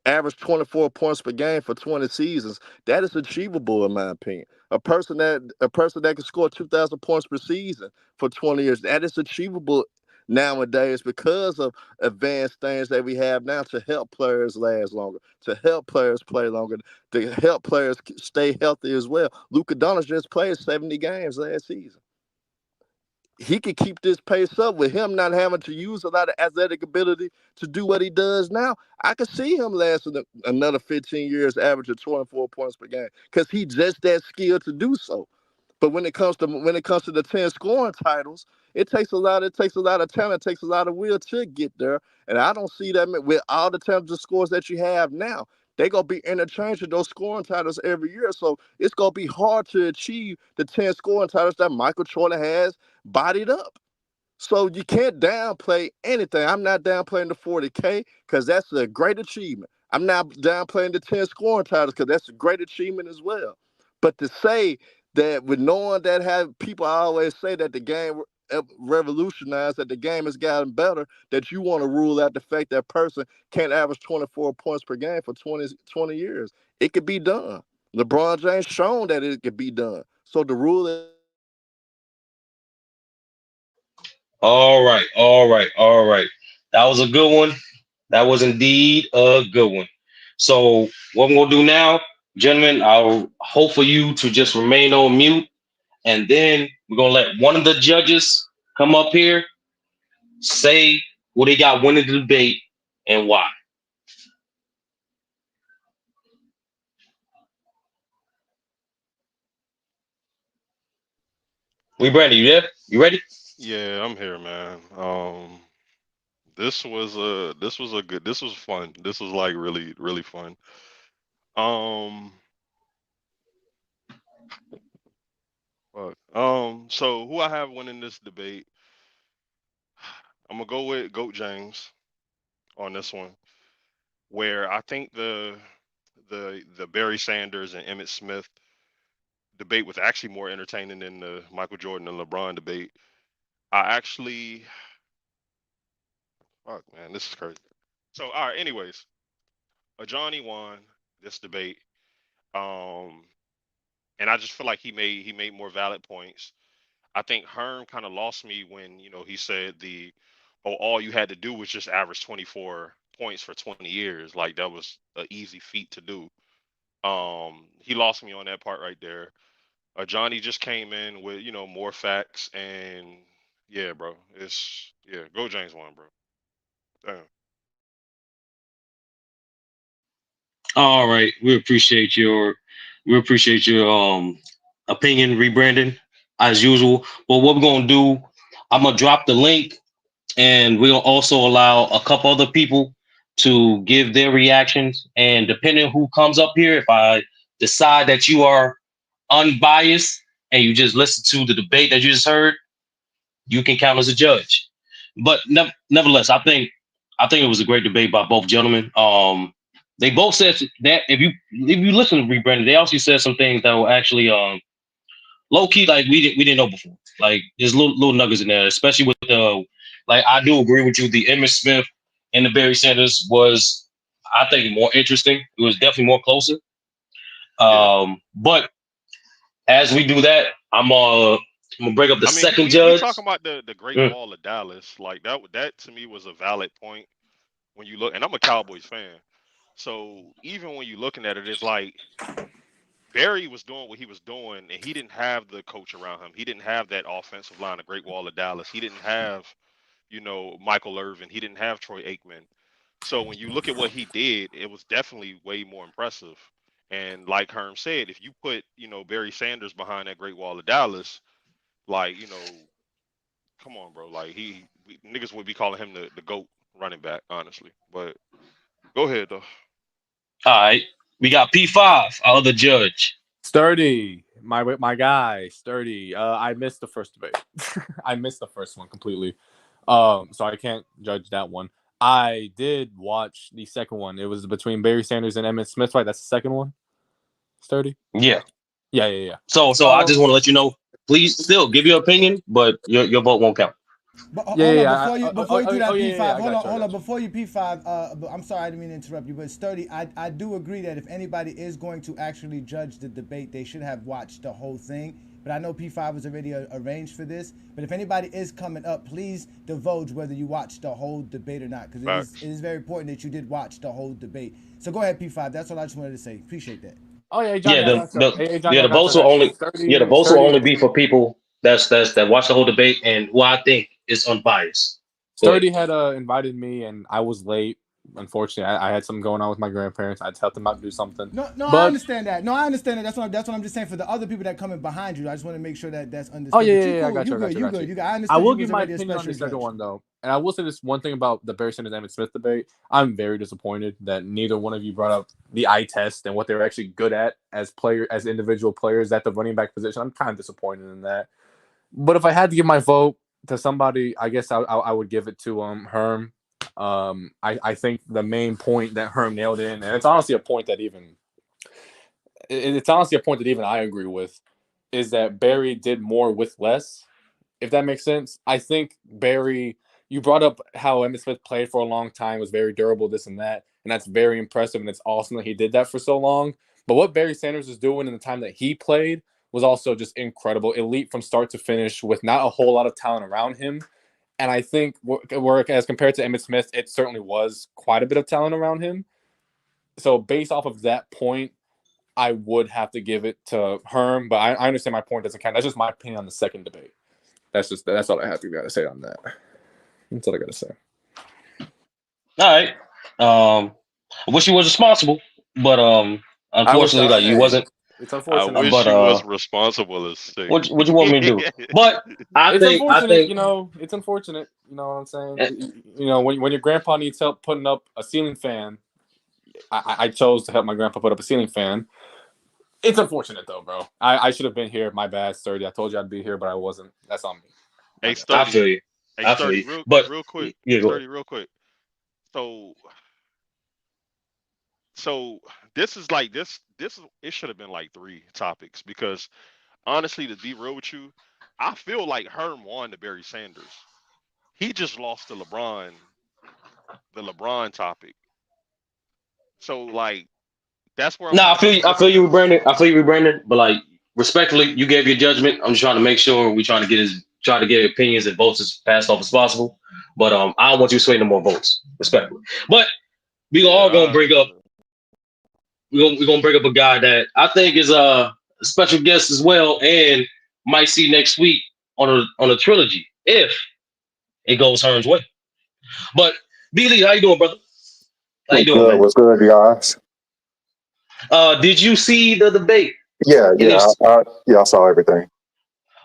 average 24 points per game for 20 seasons, that is achievable in my opinion. A person that can score 2,000 points per season for 20 years, that is achievable nowadays because of advanced things that we have now to help players last longer, to help players play longer, to help players stay healthy as well. Luka Doncic just played 70 games last season. He could keep this pace up with him not having to use a lot of athletic ability to do what he does now. I could see him lasting another 15 years, averaging 24 points per game, because he just that skilled to do so. But when it comes to the 10 scoring titles, it takes a lot of talent, it takes a lot of will to get there. And I don't see that with all the talented scores that you have now. They're gonna be interchanging those scoring titles every year. So it's gonna be hard to achieve the 10 scoring titles that Michael Jordan has bodied up. So you can't downplay anything. I'm not downplaying the 40K because that's a great achievement. I'm not downplaying the 10 scoring titles because that's a great achievement as well. But to say that with knowing that have people always say that the game revolutionized, that the game has gotten better, that you want to rule out the fact that person can't average 24 points per game for 20 years. It could be done. LeBron James shown that it could be done. So the rule is All right, all right, all right. That was a good one. That was indeed a good one. So what I'm gonna do now, gentlemen, I'll hope for you to just remain on mute, and then we're gonna let one of the judges come up here, say what they got winning the debate and why. We Brandon, you there? You ready? Yeah, I'm here, man. This was a good. This was fun. This was like really really fun. Um, so who I have winning this debate? I'm gonna go with Goat James on this one, where I think the Barry Sanders and Emmett Smith debate was actually more entertaining than the Michael Jordan and LeBron debate. I actually, fuck man, this is crazy. So all right, anyways, Ajani won this debate. Um, and I just feel like he made more valid points. I think Herm kind of lost me when he said all you had to do was just average 24 points for 20 years, like that was an easy feat to do. He lost me on that part right there. Johnny just came in with more facts, and yeah, bro, go James one, bro. Damn. All right, we appreciate your opinion, rebranding as usual. But what we're gonna do, I'm gonna drop the link, and we'll also allow a couple other people to give their reactions. And depending who comes up here, if I decide that you are unbiased and you just listen to the debate that you just heard, you can count as a judge. But nevertheless, I think it was a great debate by both gentlemen. They both said that if you listen to rebranding, they also said some things that were actually low key, like we didn't know before. Like there's little nuggets in there, especially with the like I do agree with you. The Emmitt Smith and the Barry Sanders was, I think, more interesting. It was definitely more closer. Yeah. But as we do that, I'm gonna break up the I mean, second we judge. talking about the Great Mm. Wall of Dallas, like that to me was a valid point when you look, and I'm a Cowboys fan. So even when you're looking at it, it's like Barry was doing what he was doing, and he didn't have the coach around him. He didn't have that offensive line, the Great Wall of Dallas. He didn't have, Michael Irvin. He didn't have Troy Aikman. So when you look at what he did, it was definitely way more impressive. And like Herm said, if you put, Barry Sanders behind that Great Wall of Dallas, like, come on, bro. Like niggas would be calling him the GOAT running back, honestly. But go ahead though. All right, we got P5, our other judge. Sturdy, my guy, Sturdy. I missed the first debate. I missed the first one completely. So I can't judge that one. I did watch the second one. It was between Barry Sanders and Emmitt Smith, right? That's the second one. Sturdy. Yeah. Yeah. So I just want to let you know, please still give your opinion, but your vote won't count. But Yeah. hold on, before you do that P5, I got hold you. on, before you P5, I'm sorry, I didn't mean to interrupt you, but Sturdy, I do agree that if anybody is going to actually judge the debate, they should have watched the whole thing but I know P5 was already arranged for this. But if anybody is coming up, please divulge whether you watched the whole debate or not, because it is very important that you did watch the whole debate. So go ahead, P5. That's all I just wanted to say. Appreciate that. Oh yeah, Johnny, I got you. Hey, Johnny, the I got votes you. will only the votes will only Sturdy, be for people that watch the whole debate and who I think is unbiased. Sturdy had invited me, and I was late. Unfortunately, I had something going on with my grandparents. I had to help them out do something. No, but, I understand that. No, I understand that. That's what I'm just saying for the other people that coming behind you. I just want to make sure that that's understood. Oh yeah, cool. I got you. You good. I understand. I will give my opinion on the second one though, and I will say this one thing about the Barry Sanders Emmitt Smith debate. I'm very disappointed that neither one of you brought up the eye test and what they were actually good at as individual players at the running back position. I'm kind of disappointed in that. But if I had to give my vote to somebody, I guess I would give it to Herm. I think the main point that Herm nailed in, and it's honestly a point that even I agree with, is that Barry did more with less, if that makes sense. I think Barry, you brought up how Emmitt Smith played for a long time, was very durable, this and that, and that's very impressive, and it's awesome that he did that for so long. But what Barry Sanders was doing in the time that he played was also just incredible, elite from start to finish with not a whole lot of talent around him. And I think as compared to Emmitt Smith, it certainly was quite a bit of talent around him. So based off of that point, I would have to give it to Herm, but I understand my point doesn't count. That's just my opinion on the second debate. That's all I have to say on that. That's all I got to say. All right. I wish you was responsible, but unfortunately, like you wasn't. It's unfortunate. I wish you was responsible as sick. What you want me to do? But I think it's unfortunate. You know what I'm saying? When your grandpa needs help putting up a ceiling fan, I chose to help my grandpa put up a ceiling fan. It's unfortunate though, bro. I should have been here. My bad, Sturdy. I told you I'd be here, but I wasn't. That's on me. Hey, Sturdy. I feel you. Hey, Sturdy, real quick. Yeah, Sturdy, real quick. So this is like this. It should have been like 3 topics because honestly, to be real with you, I feel like Herm won to Barry Sanders. He just lost to LeBron. The LeBron topic. So like. That's where I feel you with Brandon. But like respectfully, you gave your judgment. I'm just trying to make sure we try to get opinions and votes as passed off as possible. But I don't want you to sway no more votes, respectfully. But we're gonna bring up a guy that I think is a special guest as well, and might see next week on a trilogy if it goes Herm's way. But B Lee, how you doing, brother? How you doing, man? What's good, guys? Did you see the debate? Yeah, I saw everything.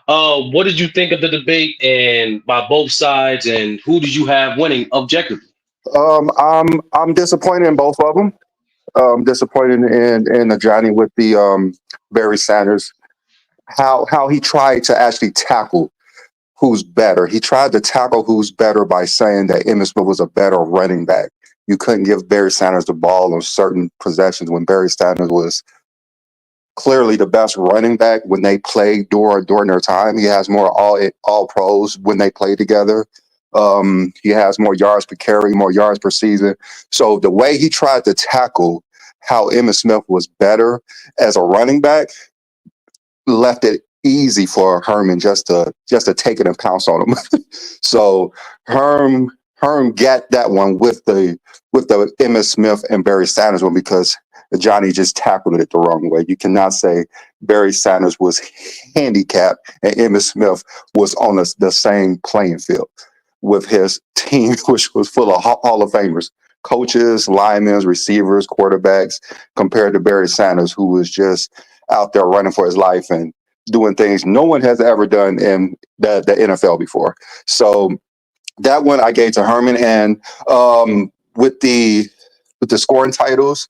What did you think of the debate and by both sides, and who did you have winning objectively? I'm disappointed in both of them. Disappointed in Ajani with the Barry Sanders. How he tried to actually tackle who's better. He tried to tackle who's better by saying that Emmitt Smith was a better running back. You couldn't give Barry Sanders the ball on certain possessions when Barry Sanders was clearly the best running back when they played during their time. He has more all pros when they play together. He has more yards per carry, more yards per season. So the way he tried to tackle how Emmitt Smith was better as a running back left it easy for Herman just to take it and pounce on him. So Herm got that one with the Emmitt Smith and Barry Sanders one because Johnny just tackled it the wrong way. You cannot say Barry Sanders was handicapped and Emmitt Smith was on the same playing field with his team, which was full of Hall of Famers, coaches, linemen, receivers, quarterbacks, compared to Barry Sanders, who was just out there running for his life and doing things no one has ever done in the NFL before. So that one I gave to Herman, and with the scoring titles,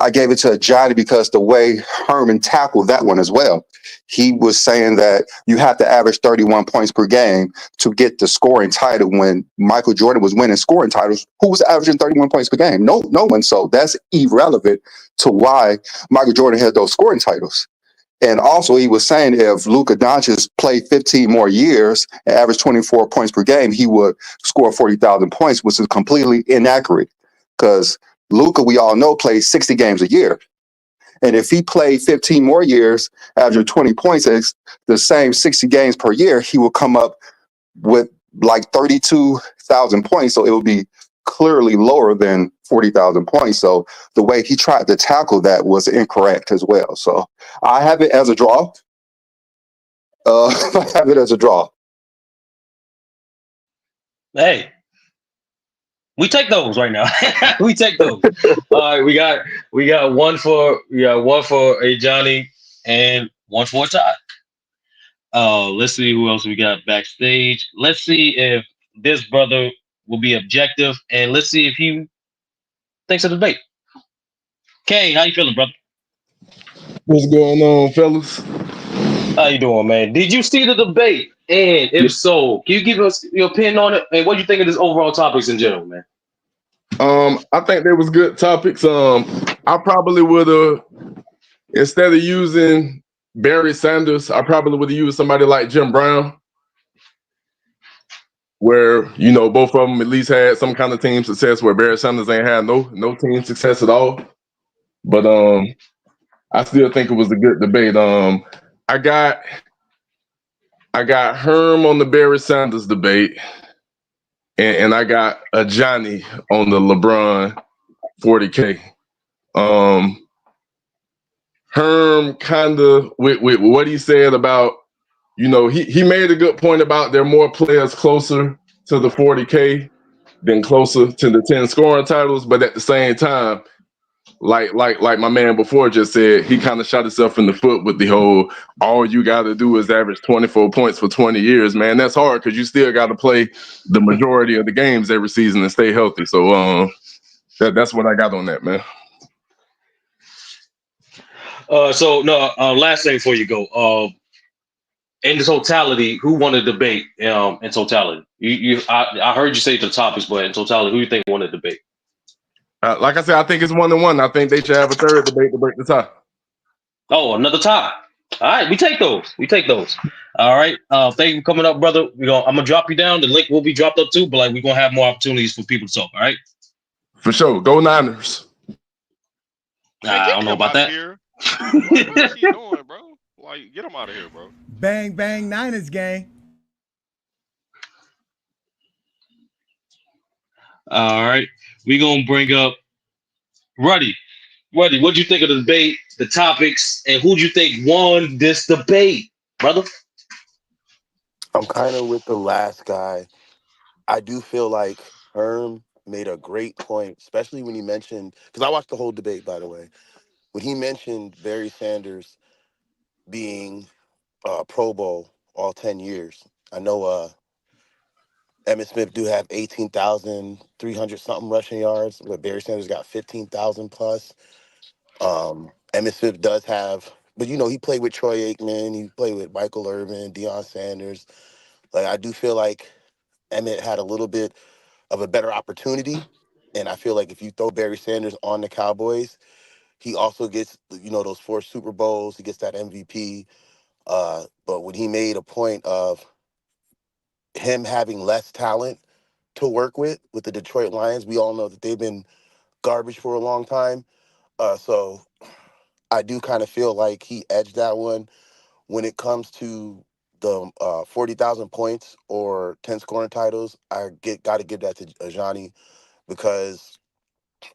I gave it to Johnny because the way Herman tackled that one as well. He was saying that you have to average 31 points per game to get the scoring title. When Michael Jordan was winning scoring titles, who was averaging 31 points per game? No one. So that's irrelevant to why Michael Jordan had those scoring titles. And also, he was saying if Luka Doncic played 15 more years and averaged 24 points per game, he would score 40,000 points, which is completely inaccurate because Luka, we all know, plays 60 games a year. And if he played 15 more years, averaging 20 points, it's the same 60 games per year, he will come up with like 32,000 points. So it will be clearly lower than 40,000 points. So the way he tried to tackle that was incorrect as well. So I have it as a draw. I have it as a draw. Hey, we take those right now. We take those. All right, we got one for a Johnny and one for a Todd. Let's see who else we got backstage. Let's see if this brother will be objective, and let's see if he thinks of the debate. Kane, how you feeling, brother? What's going on, fellas? How you doing, man? Did you see the debate? And if so, can you give us your opinion on it? And what do you think of this overall topics in general, man? I think there was good topics. I probably would have, instead of using Barry Sanders, I probably would have used somebody like Jim Brown, where both of them at least had some kind of team success. Where Barry Sanders ain't had no team success at all. But I still think it was a good debate. I got Herm on the Barry Sanders debate, and I got Ajani on the LeBron 40K. Herm kind of with what he said about, he made a good point about there are more players closer to the 40K than closer to the 10 scoring titles, but at the same time, like my man before just said, he kind of shot himself in the foot with the whole all you got to do is average 24 points for 20 years. Man, that's hard because you still got to play the majority of the games every season and stay healthy. So that's what I got on that, man. Last thing before you go. In the totality, who won the debate? In totality, I heard you say the topics, but in totality, who you think won the debate? Like I said, I think it's 1-1. I think they should have a third debate to break the tie. Oh, another tie. All right, we take those. All right. Thank you for coming up, brother. I'm gonna drop you down. The link will be dropped up too, but we're gonna have more opportunities for people to talk. All right. For sure. Go Niners. I don't know about that. Here. What is he doing, bro? Get him out of here, bro. Bang, bang, Niners gang. All right. We're going to bring up Ruddy. Ruddy, what do you think of the debate, the topics, and who do you think won this debate, brother? I'm kind of with the last guy. I do feel like Herm made a great point, especially when he mentioned, because I watched the whole debate, by the way, when he mentioned Barry Sanders being Pro Bowl all 10 years. I know Emmitt Smith do have 18,300 something rushing yards, but Barry Sanders got 15,000 plus. Emmitt Smith does have, but he played with Troy Aikman, he played with Michael Irvin, Deion Sanders. I do feel like Emmitt had a little bit of a better opportunity. And I feel like if you throw Barry Sanders on the Cowboys, he also gets, those 4 Super Bowls. He gets that MVP. But when he made a point of him having less talent to work with the Detroit Lions, we all know that they've been garbage for a long time. So I do kind of feel like he edged that one. When it comes to the 40,000 points or 10 scoring titles, got to give that to Ajani, because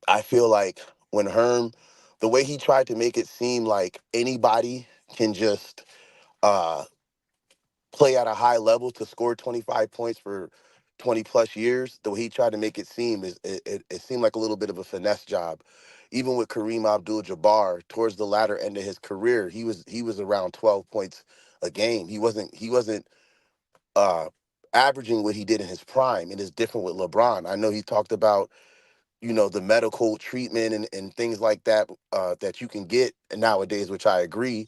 I feel like when Herm, the way he tried to make it seem like anybody can just play at a high level to score 25 points for 20 plus years, the way he tried to make it seem is it seemed like a little bit of a finesse job. Even with Kareem Abdul-Jabbar, towards the latter end of his career, he was around 12 points a game. He wasn't uh, averaging what he did in his prime. It is different with LeBron. I know he talked about the medical treatment and things like that that you can get nowadays, which I agree.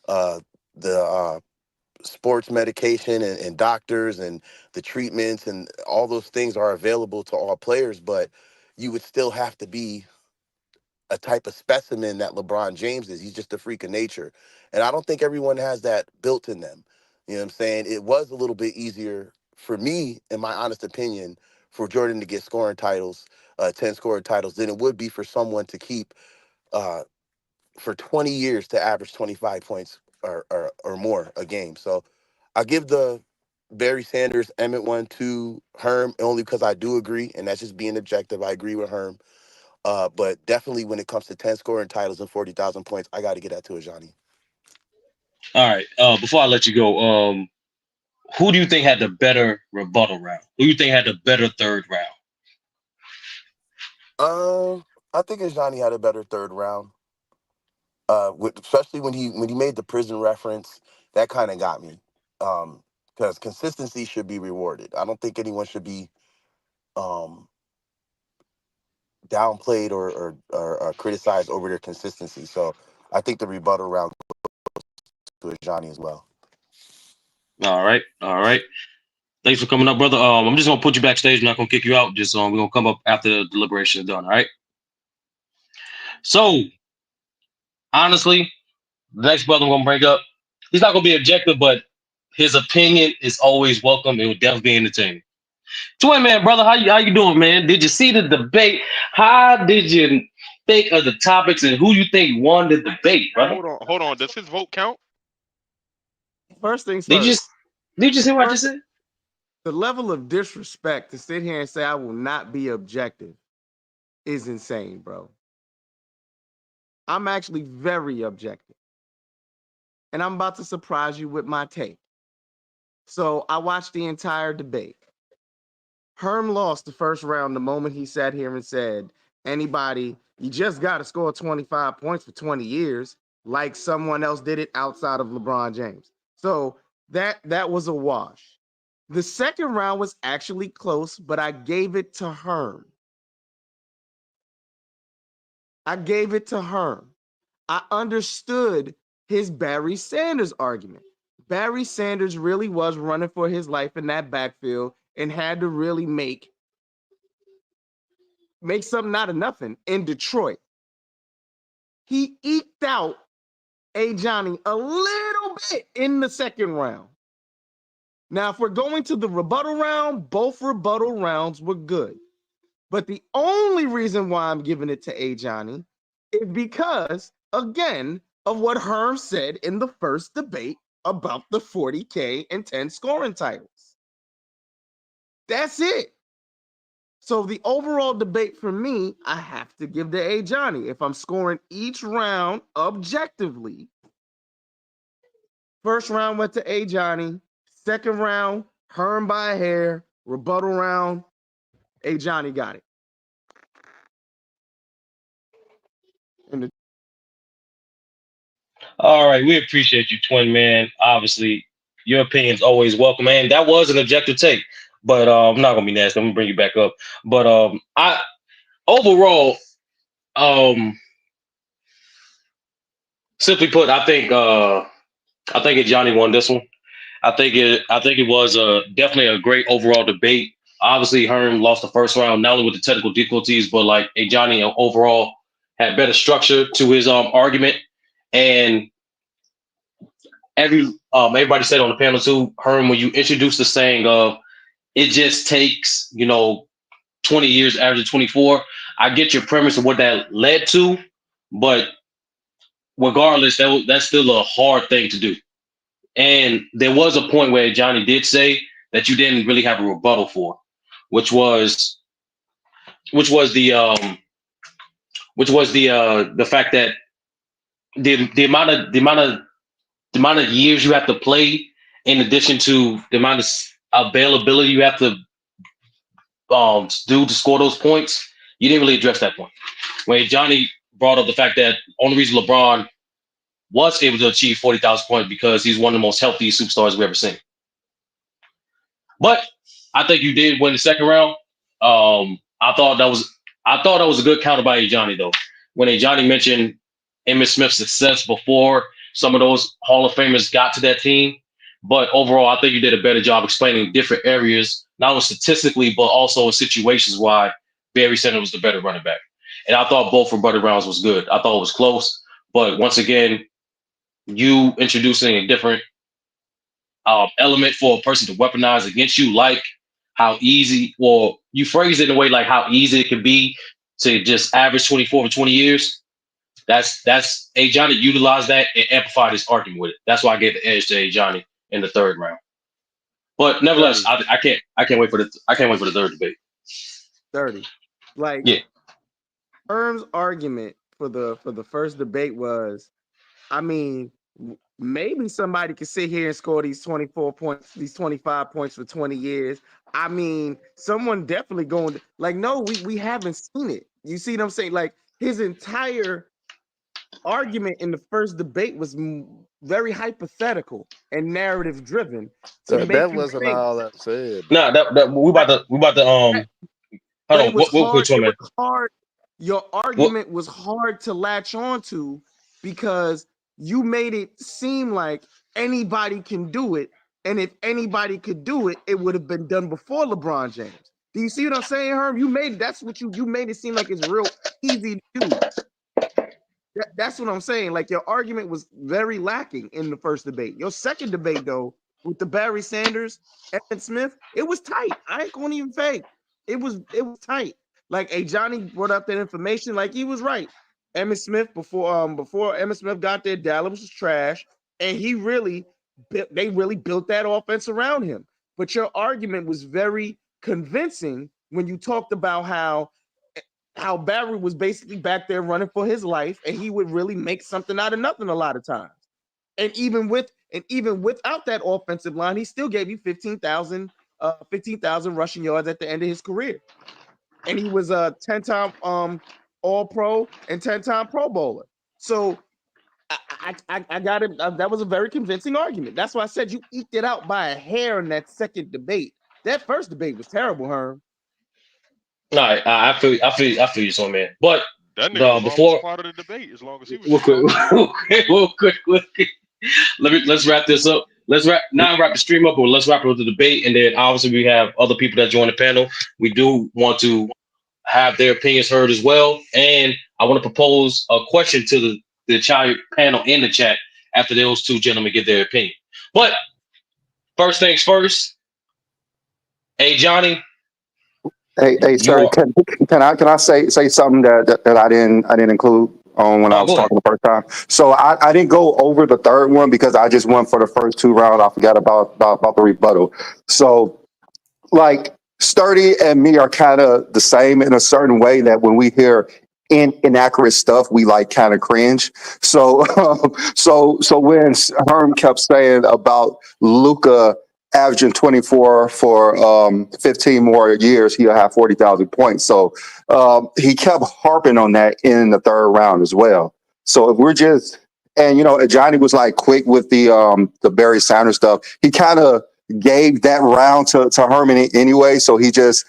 The sports medication and doctors and the treatments and all those things are available to all players, but you would still have to be a type of specimen that LeBron James is. He's just a freak of nature. And I don't think everyone has that built in them. You know what I'm saying? It was a little bit easier for me, in my honest opinion, for Jordan to get scoring titles, 10 scoring titles, than it would be for someone to keep uh, for 20 years to average 25 points or more a game. So I give the Barry Sanders Emmett one to Herm only because I do agree, and that's just being objective. I agree with Herm. But definitely when it comes to 10 scoring titles and 40,000 points, I got to get that to Ajani. All right. Before I let you go, who do you think had the better rebuttal round? Who do you think had the better third round? I think Ajani had a better third round. Especially when he made the prison reference, that kind of got me. Because consistency should be rewarded. I don't think anyone should be downplayed or criticized over their consistency. So I think the rebuttal round goes to Ajani as well. All right. All right. Thanks for coming up, brother. I'm just gonna put you backstage. I'm not gonna kick you out. Just we're gonna come up after the deliberation is done. All right. So honestly, the next brother I'm gonna bring up, he's not gonna be objective, but his opinion is always welcome. It would definitely be entertaining. Twin man, brother, how you doing, man? Did you see the debate? How did you think of the topics and who you think won the debate, brother? Hold on. Does his vote count? First things Did you first. see what I just said? The level of disrespect to sit here and say I will not be objective is insane, bro. I'm actually very objective. And I'm about to surprise you with my take. So I watched the entire debate. Herm lost the first round the moment he sat here and said, anybody, you just got to score 25 points for 20 years, like someone else did it outside of LeBron James. So that was a wash. The second round was actually close, but I gave it to Herm. I understood his Barry Sanders argument. Barry Sanders really was running for his life in that backfield and had to really make something out of nothing in Detroit. He eked out Ajani a little bit in the second round. Now, if we're going to the rebuttal round, both rebuttal rounds were good. But the only reason why I'm giving it to Ajani is because, again, of what Herm said in the first debate about the 40K and 10 scoring titles. That's it. So the overall debate for me, I have to give to Ajani. If I'm scoring each round objectively, first round went to Ajani, second round, Herm by a hair, rebuttal round, Ajani got it. All right, we appreciate you, twin man. Obviously, your opinion's always welcome, man. That was an objective take, but I'm not gonna be nasty. I'm gonna bring you back up. But I overall, simply put, I think Johnny won this one. I think it was definitely a great overall debate. Obviously, Herm lost the first round, not only with the technical difficulties, but like Johnny overall had better structure to his argument. And everybody said on the panel too, Herm, when you introduced the saying of it just takes 20 years average 24, I get your premise of what that led to, but regardless, that's still a hard thing to do. And there was a point where Johnny did say that you didn't really have a rebuttal for, which was the fact that the amount of years you have to play, in addition to the amount of availability you have to do to score those points, you didn't really address that point. When Johnny brought up the fact that only reason LeBron was able to achieve 40,000 points because he's one of the most healthy superstars we've ever seen. But I think you did win the second round. I thought that was a good counter by Ajani though. When Ajani mentioned Emmitt Smith's success before some of those Hall of Famers got to that team. But overall, I think you did a better job explaining different areas, not only statistically, but also in situations why Barry Sanders was the better running back. And I thought both rebuttal rounds was good. I thought it was close. But once again, you introducing a different element for a person to weaponize against you, like how easy, or you phrase it in a way like how easy it can be to just average 24 for 20 years. That's Ajani utilized that and amplified his argument with it. That's why I gave the edge to Ajani in the third round. But nevertheless, 30. I can't wait for the third debate. 30. Like Yeah. Herm's argument for the first debate was, I mean, maybe somebody could sit here and score these 24 points, these 25 points for 20 years. I mean, someone definitely going to, like, no, we haven't seen it. You see what I'm saying? Like, his entire argument in the first debate was very hypothetical and narrative driven to make That you wasn't think all that said, Nah, bro. that we about to that, hold but on. What quick one, it man? was hard. Your What argument was hard to latch on to because you made it seem like anybody can do it. And if anybody could do it, it would have been done before LeBron James. Do you see what I'm saying, Herm? You made you made it seem like it's real easy to do. That's what I'm saying. Like your argument was very lacking in the first debate. Your second debate, though, with the Barry Sanders, Evan Smith, it was tight. I ain't gonna even fake. It was tight. Like Johnny brought up that information. Like he was right. Emmitt Smith before Emmitt Smith got there, Dallas was trash, and they really built that offense around him. But your argument was very convincing when you talked about how Barry was basically back there running for his life, and he would really make something out of nothing a lot of times. And even without that offensive line, he still gave you 15,000 rushing yards at the end of his career. And he was a 10-time All-Pro and 10-time Pro Bowler. So I got it. That was a very convincing argument. That's why I said you eked it out by a hair in that second debate. That first debate was terrible, Herm. No, I feel you, so man. But That nigga was almost before part of the debate as long as he was real just talking. quick. Let's wrap this up. Let's wrap the stream up, but let's wrap up the debate, and then obviously we have other people that join the panel. We do want to have their opinions heard as well, and I want to propose a question to the entire panel in the chat after those two gentlemen give their opinion. But first things first, hey Johnny, Hey, you sir, are. can I say something that I didn't include on when I Oh, was go ahead. talking the first time? So I didn't go over the third one because I just went for the first two rounds. I forgot about the rebuttal. So like Sturdy and me are kind of the same in a certain way that when we hear inaccurate stuff, we like kind of cringe. So so when Herm kept saying about Luca averaging 24 for 15 more years, he'll have 40,000 points. So he kept harping on that in the third round as well. So if we're just and Johnny was like quick with the Barry Sanders stuff. He kind of gave that round to Herman anyway. So he just,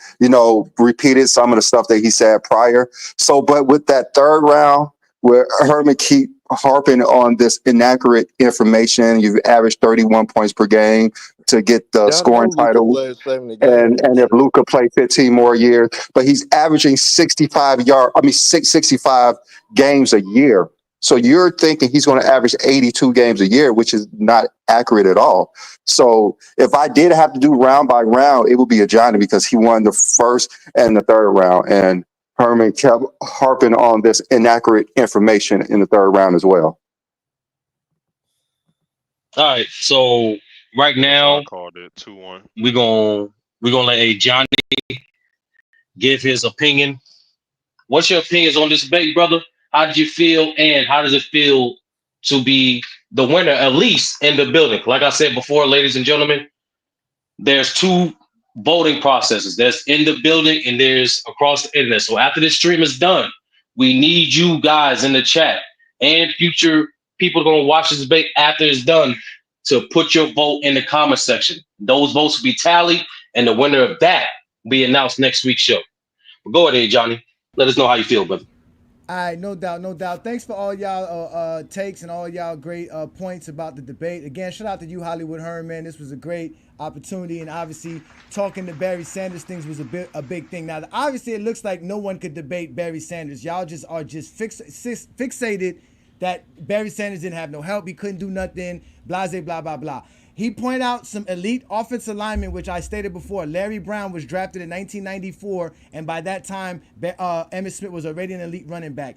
repeated some of the stuff that he said prior. So, but with that third round where Herman keep harping on this inaccurate information, you've averaged 31 points per game to get the Y'all know scoring Luca title. played 70 games And this if year. Luca played 15 more years, but he's averaging 65 games a year. So you're thinking he's going to average 82 games a year, which is not accurate at all. So if I did have to do round by round, it would be Ajani because he won the first and the third round. And Herman kept harping on this inaccurate information in the third round as well. All right, so right That's why I now called it 2-1. we're gonna let a Johnny give his opinion. What's your opinions on this debate, brother? How did you feel, and how does it feel to be the winner, at least in the building? Like I said before, ladies and gentlemen, there's two voting processes. There's in the building and there's across the internet. So after this stream is done, we need you guys in the chat and future people going to watch this debate after it's done to put your vote in the comment section. Those votes will be tallied, and the winner of that will be announced next week's show. But go ahead, Johnny. Let us know how you feel, brother. All right, no doubt. Thanks for all y'all takes and all y'all great points about the debate. Again, shout out to you, Hollywood Herm, man. This was a great opportunity, and obviously talking to Barry Sanders things was a big thing. Now, obviously, it looks like no one could debate Barry Sanders. Y'all just are fixated that Barry Sanders didn't have no help. He couldn't do nothing. Blase, blah blah blah. He pointed out some elite offensive linemen, which I stated before. Larry Brown was drafted in 1994, and by that time, Emmitt Smith was already an elite running back.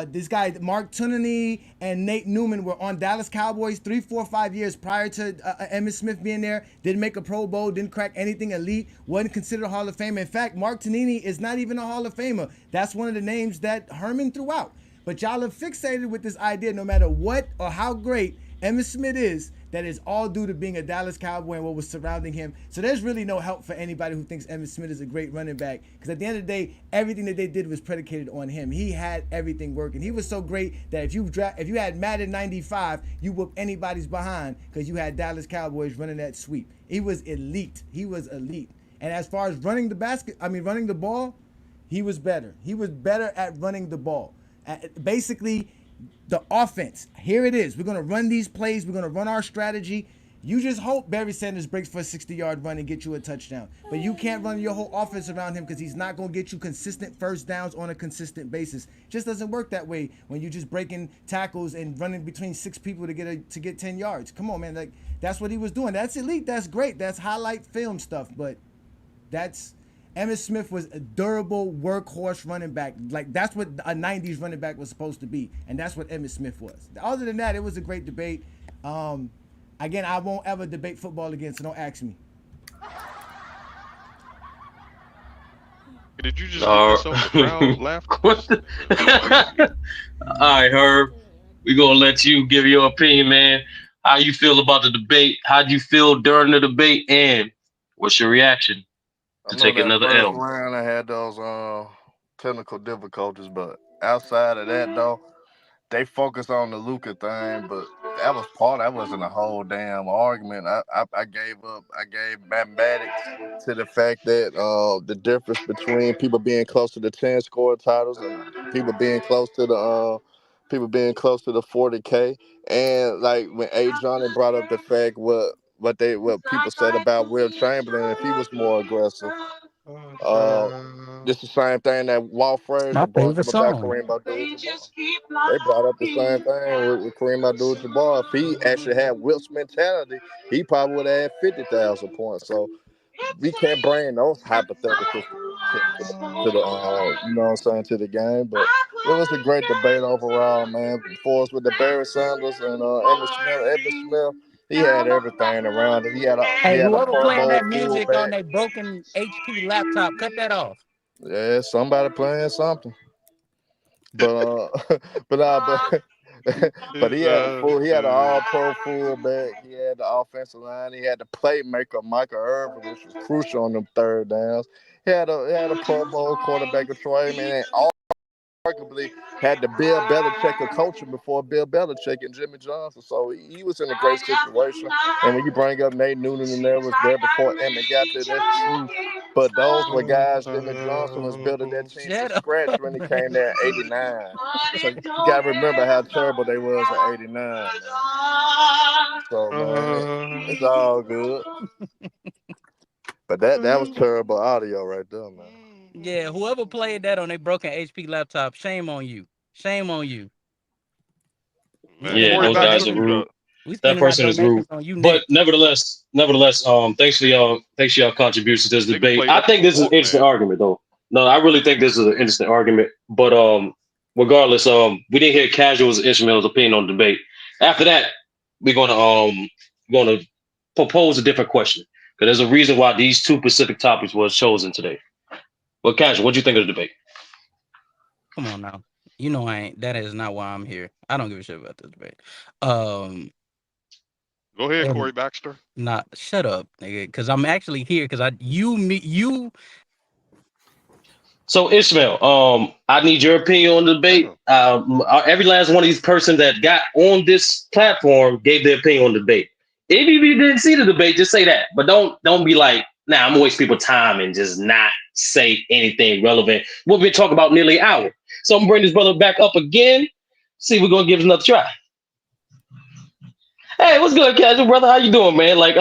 This guy, Mark Tunney and Nate Newman, were on Dallas Cowboys 3, 4, 5 years prior to Emmitt Smith being there. Didn't make a Pro Bowl, didn't crack anything elite, wasn't considered a Hall of Famer. In fact, Mark Tunney is not even a Hall of Famer. That's one of the names that Herman threw out. But y'all are fixated with this idea, no matter what or how great Emmitt Smith is, that is all due to being a Dallas Cowboy and what was surrounding him. So there's really no help for anybody who thinks Emmitt Smith is a great running back, because at the end of the day, everything that they did was predicated on him. He had everything working. He was so great that if you had Madden 95, you whooped anybody's behind because you had Dallas Cowboys running that sweep. He was elite. He was elite. And as far as running the ball, he was better. He was better at running the ball. Basically, the offense, here it is. We're going to run these plays. We're going to run our strategy. You just hope Barry Sanders breaks for a 60-yard run and get you a touchdown. But you can't run your whole offense around him because he's not going to get you consistent first downs on a consistent basis. It just doesn't work that way when you're just breaking tackles and running between 6 people to get 10 yards. Come on, man. Like, that's what he was doing. That's elite. That's great. That's highlight film stuff. But Emmitt Smith was a durable workhorse running back. Like, that's what a 90s running back was supposed to be. And that's what Emmitt Smith was. Other than that, it was a great debate. Again, I won't ever debate football again, so don't ask me. Did you just give yourself a crowd laughter? All right, Herb. We're going to let you give your opinion, man. How you feel about the debate? How did you feel during the debate? And what's your reaction to take another first L? round, I had those technical difficulties, but outside of that, though, they focused on the Luka thing, but that wasn't a whole damn argument. I gave mathematics to the fact that the difference between people being close to the 10 score titles and people being close to the 40K, and like when A. Johnny brought up the fact what people said about Will Chamberlain, if he was more aggressive. This is the same thing that Walt Frazier brought up about Kareem Abdul-Jabbar. They brought up the same thing with Kareem Abdul-Jabbar. If he actually had Wilt's mentality, he probably would have had 50,000 points. So we can't bring those hypotheticals to the you know what I'm saying, to the game. But it was a great debate overall, man. For us with the Barry Sanders and Emmitt Smith, he had everything around him. He had a Whoever Pro playing Bowl that music on fullback. that broken HP laptop, cut that off. Yeah, somebody playing something. But but he had an all-pro fullback. He had the offensive line. He had the playmaker Michael Irvin, which was crucial on them third downs. He had a Pro Bowl quarterback of Troy, and arguably had the Bill Belichick of coaching before Bill Belichick and Jimmy Johnson. So he was in a great situation. And when you bring up Nate Noonan and there was there before Emmett got there, that's true. But those were guys Jimmy Johnson was building that team from scratch when he came there in 89. So you got to remember how terrible they was in 89. Man. So, man, it's all good. But that was terrible audio right there, man. Yeah, whoever played that on a broken HP laptop, shame on you. Shame on you. Yeah, those guys are rude. That person is rude. But nevertheless, thanks for y'all contributions to this debate. I think this is an interesting argument, though. No, I really think this is an interesting argument. But regardless, we didn't hear Casual's Ishmael's opinion on the debate. After that, we're gonna propose a different question, because there's a reason why these two specific topics was chosen today. Well, Casual, what do you think of the debate? Come on now. You know that is not why I'm here. I don't give a shit about this debate. Go ahead, Corey Baxter. Nah, shut up, nigga. Because I'm actually here because you. So Ishmael, I need your opinion on the debate. Every last one of these persons that got on this platform gave their opinion on the debate. If you didn't see the debate, just say that. But don't be like, nah, I'm gonna waste people's time and just not say anything relevant. We've been talking about nearly an hour. So I'm gonna bring this brother back up again. See, we're gonna give it another try. Hey, what's good, Casual brother? How you doing, man? Like,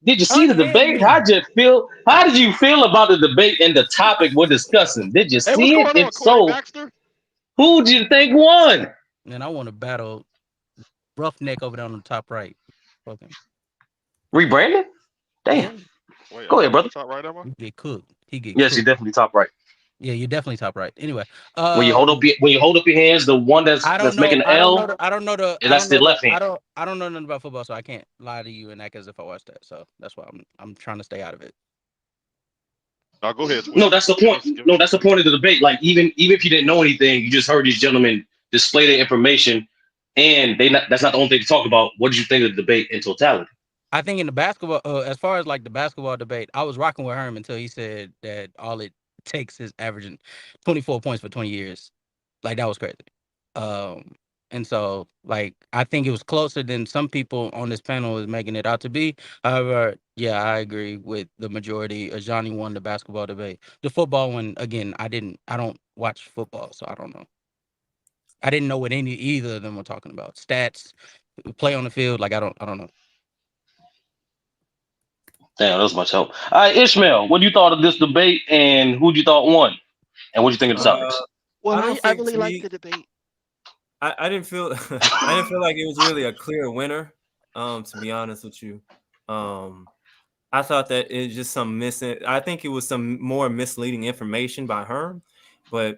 did you see the debate? How did you feel about the debate and the topic we're discussing? Did you see it? If so, who do you think won? Man, I want to battle Roughneck over there on the top right. Okay. Rebranded? Damn. Wait, Go ahead, am I brother. top right, am I? You get cooked. He get Yes, cooked. you're definitely top right. Yeah, you're definitely top right. Anyway, When you hold up your hands, the one that's I don't making know. the L, that's the left hand. I don't know nothing about football, so I can't lie to you and act as if I watched that. So that's why I'm trying to stay out of it. Now go ahead, No, Swizz. that's the point. No, that's the point of the debate. Like even if you didn't know anything, you just heard these gentlemen display their information, and that's not the only thing to talk about. What did you think of the debate in totality? I think in the basketball, as far as like the basketball debate, I was rocking with Herm until he said that all it takes is averaging 24 points for 20 years. Like that was crazy. And so like I think it was closer than some people on this panel is making it out to be. However, yeah, I agree with the majority. Ajani won the basketball debate. The football one, again, I don't watch football, so I don't know. I didn't know what either of them were talking about. Stats, play on the field, like I don't know. Damn, that was much help. All right, Ishmael, what you thought of this debate, and who you thought won, and what you think of the topics? Well, I don't I think really to like me, the debate. I didn't feel I didn't feel like it was really a clear winner. To be honest with you, I thought that it was just some missing. I think it was some more misleading information by Herm, but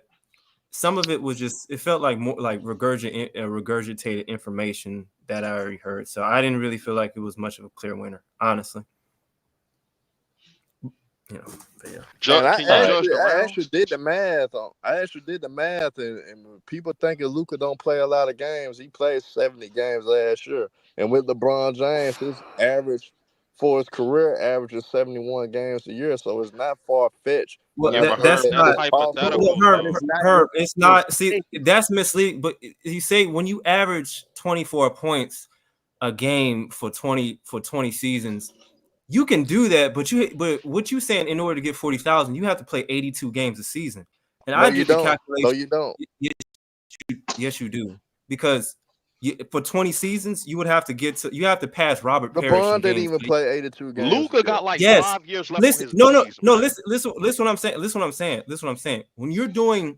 some of it was just. It felt like more like regurgitated information that I already heard. So I didn't really feel like it was much of a clear winner, honestly. Yeah, but yeah. And Can you judge the I rounds? actually did the math and people thinking Luka don't play a lot of games. He played 70 games last year, and with LeBron James, his average for his career average is 71 games a year. So it's not far fetched. Well, Yeah, but that's Herm, that's not. hypothetical Herm, though. Herm, it's not. See, that's misleading. But you say when you average 24 points a game for 20 seasons, you can do that. But what you saying? In order to get 40,000, you have to play 82 games a season. And No, I you did the don't. calculation. No, you don't. Yes, you do. Because for 20 seasons, you have to pass Robert Parrish in LeBron didn't games. even play 82 games. Luka got like Yes. 5 years left Listen, on his no. man. Listen what I'm saying. Listen what I'm saying. When you're doing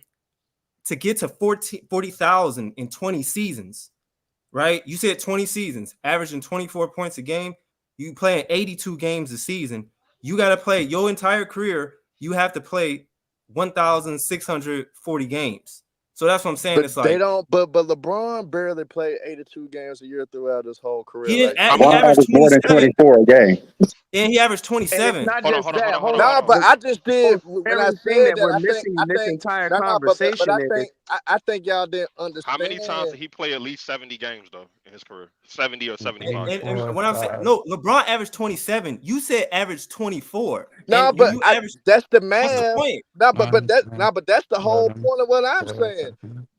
to get to 40,000 in 20 seasons, right? You said 20 seasons, averaging 24 points a game. You playing 82 games a season. You got to play your entire career. You have to play 1,640 games. So that's what I'm saying. But It's like they don't. But LeBron barely played 82 games a year throughout his whole career. he didn't. Like, He averaged more than 27, 24 a game. and he averaged And it's 27. not Hold on, just hold on, that. hold on, hold Hold on, on. hold nah, on. but I just did The when I very thing said that that. we're I missing think this entire no, but conversation I is think I think y'all didn't How understand. many times did he play at least 70 games though in his career? 70 or 75 games. And when I'm saying no, LeBron averaged 27. You said average 24. No, And when but you average, that's the what's the math. point? No, but that's the whole point of what I'm saying.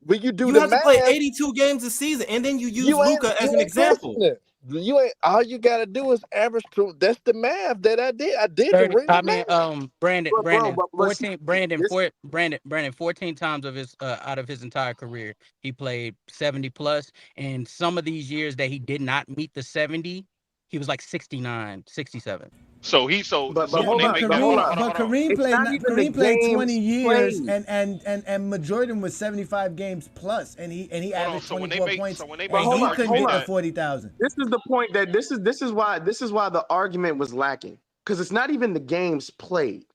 When you do You the have to play math, 82 games a season, and then you use you ain't Luka as an example. listening. You ain't all you gotta do is average to. That's the math that I did. I did the 30, real I math. mean, Brandon, but see, 14 times of his out of his entire career, he played 70 plus. And some of these years that he did not meet the 70, he was like 69, 67. So but so when hold they up, make but that hold hold on, up. hold on, hold on. It's not even the Kareem played 20 games years played. and majority was 75 games plus, and he Hold on. averaged So when they 24 make points, so when they But make and the hold he up, couldn't hold argument get the up. that 40,000. This is the point that this is why the argument was lacking, because it's not even the games played.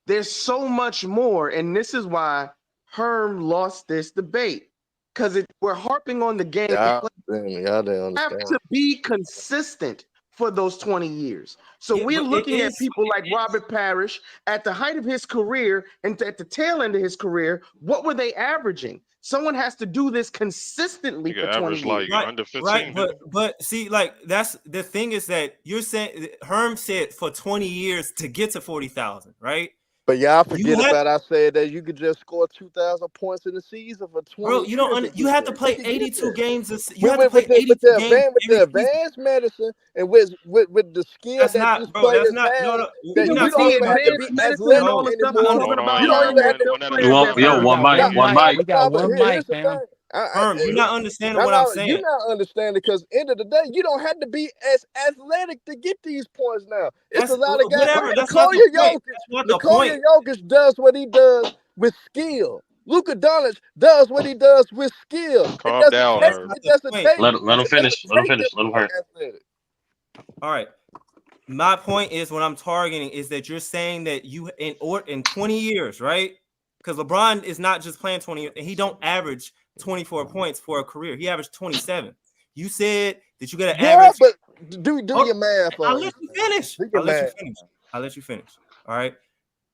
There's so much more, and this is why Herm lost this debate, because we're harping on the game. Y'all didn't Have understand. to be consistent for those 20 years. So Yeah, we're but looking at people like Robert Parrish at the height of his career and at the tail end of his career. What were they averaging? Someone has to do this consistently nigga for 20 averaged like years. under 15. right. But see, like that's the thing is that you're saying Herm said for 20 years to get to 40,000, right? But y'all You forget have, about I said that you could just score 2,000 points in the season for 20 bro. years. You don't. and You get have to there. play You can get 82 there. games. You have to With play 82 games with every the season. advanced medicine and with the skill That's that these not, bro. That's players not. No, have, no. that You're Even you not with don't the saying even have to advanced be medicine and athletic all no. the stuff we're anymore. talking about, You don't Herm, even there's have to. still one at a players time, that bro. We got one mic. We got But one here's mic, the fam. thing. Herm, you're not understanding what I'm saying. You're not understanding because end of the day, you don't have to be as athletic to get these points now. It's a That's lot of guys. whatever. That's not the Nikola point. Jokic, That's not the Nikola point. Jokic does what he does with skill. Luka Doncic does what he does with skill. Calm down, That's Herb. not the point. Let him finish. Let him finish. Let him them hear. athletic. All right. My point is, what I'm targeting is that you're saying that you in 20 years, right? Because LeBron is not just playing 20, and he don't average 24 points for a career. He averaged 27. You said that you got to Yeah, average. but do your math. I'll let you finish. Do your math. I'll let you finish. All right.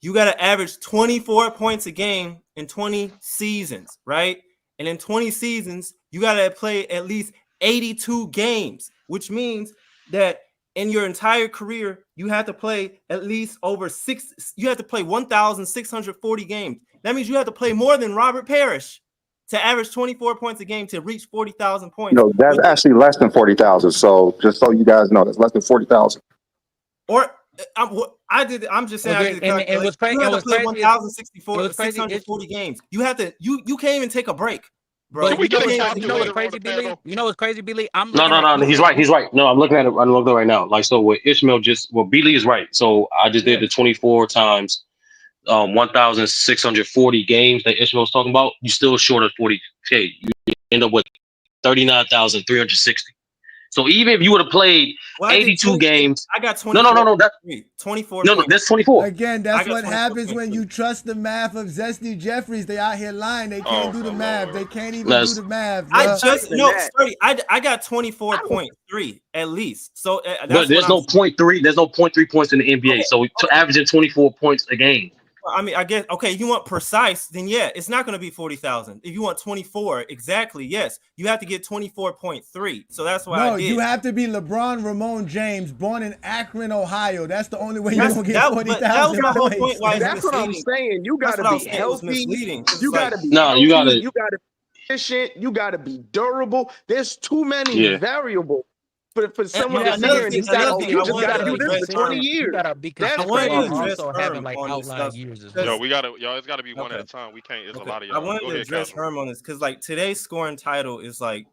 You got to average 24 points a game in 20 seasons, right? And in 20 seasons, you got to play at least 82 games, which means that in your entire career, you have to play at least you have to play 1,640 games. That means you have to play more than Robert Parrish to average 24 points a game to reach 40,000 points. No, that's actually less than 40,000. So just so you guys know, that's less than 40,000. Or I did. I'm just saying. Okay, I did the calculation. and what's crazy? You have to play 1,064, 640 games. You have to. You can't even take a break, bro. But you know what's later crazy, on the Billy? panel? You know what's crazy, Billy? I'm No, looking no, no. He's right. He's right. No, I'm looking at it. I'm looking at it right now. Like, so what Ishmael Beasley is right. So I just did the 24 times 1,640 games that Ishmael's talking about. You still short of 40K. You end up with 39,360. So even if you would have played 82 games, I got 24. No. That's 24. No, that's 24. Again, that's what happens when you trust the math of Zesty Jeffries. They out here lying. They can't do the math. They can't even do the math. I just I got 24.3 at least. So but there's no 0.3. There's no 0.3 points in the NBA. So averaging 24 points a game. I mean, I guess, okay, if you want precise, then yeah, it's not going to be 40,000. If you want 24, exactly, yes, you have to get 24.3. So that's why I did. You have to be LeBron Ramon James, born in Akron, Ohio. That's the only way you're going to get 40,000 That was my whole point. That's what I'm saying. You got to be healthy. You got to be healthy. You got to be efficient. You got to be durable. There's too many variables. For someone to sit here and decide, you just got to do this for 20 years. That's crazy. Also having like outlier years as well. Y'all, it's got to be one at a time. We can't. It's a lot of y'all. I wanted to address Herm on this because like today's scoring title is like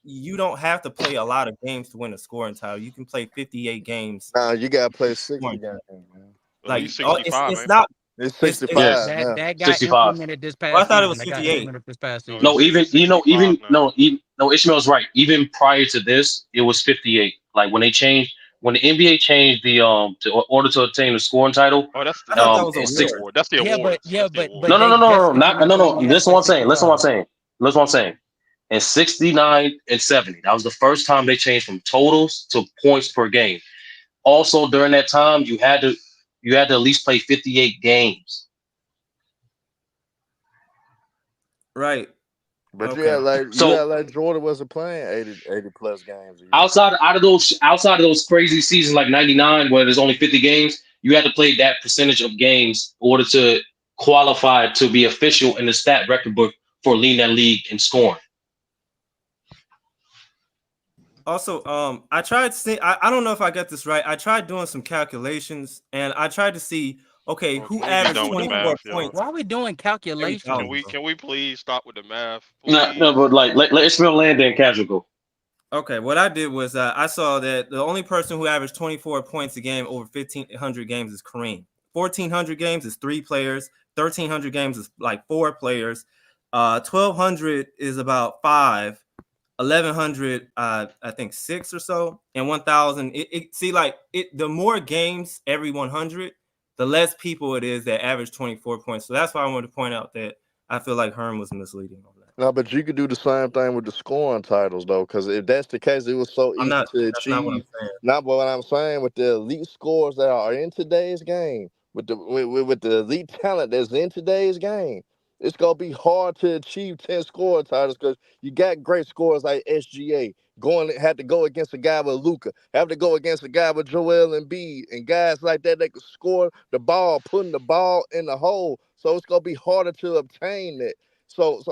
you don't have to play a lot of games to win a scoring title. You can play 58 games. Nah, you got to play 60 games, man. Like 65, it's not. It's 65. That guy 65. implemented this past. I thought it was 58. No, Ishmael's right. Even prior to this, it was 58. Like when the NBA changed the to order to obtain the scoring title. Oh, that's the award. That's the award. No. Listen what I'm saying. In 69 and 70, that was the first time they changed from totals to points per game. Also, during that time, you had to at least play 58 games. Right. But you had like Jordan wasn't playing 80 plus games. Outside of those crazy seasons like 99 where there's only 50 games, you had to play that percentage of games in order to qualify to be official in the stat record book for leading that league in scoring. Also, I tried to see. I don't know if I got this right. I tried doing some calculations, and I tried to see. Okay, who averaged 24 points? Why are we doing calculations? Can we please stop with the math? No, but like let Ishmael land there and casual go. Okay, what I did was I saw that the only person who averaged 24 points a game over 1,500 games is Kareem. 1,400 games is 3 players. 1,300 games is like 4 players. 1,200 is about 5. 1,100, I think 6 or so, and 1,000. The more games every 100, the less people it is that average 24 points. So that's why I wanted to point out that I feel like Herm was misleading on that. No, but you could do the same thing with the scoring titles though, because if that's the case, it was so easy to achieve. Not what I'm saying. Not what I'm saying with the elite scores that are in today's game, with the elite talent that's in today's game. It's going to be hard to achieve 10 scoring titles because you got great scorers like SGA. Had to go against a guy with Luka. Have to go against a guy with Joel Embiid and guys like that that can score the ball, putting the ball in the hole. So it's going to be harder to obtain that. So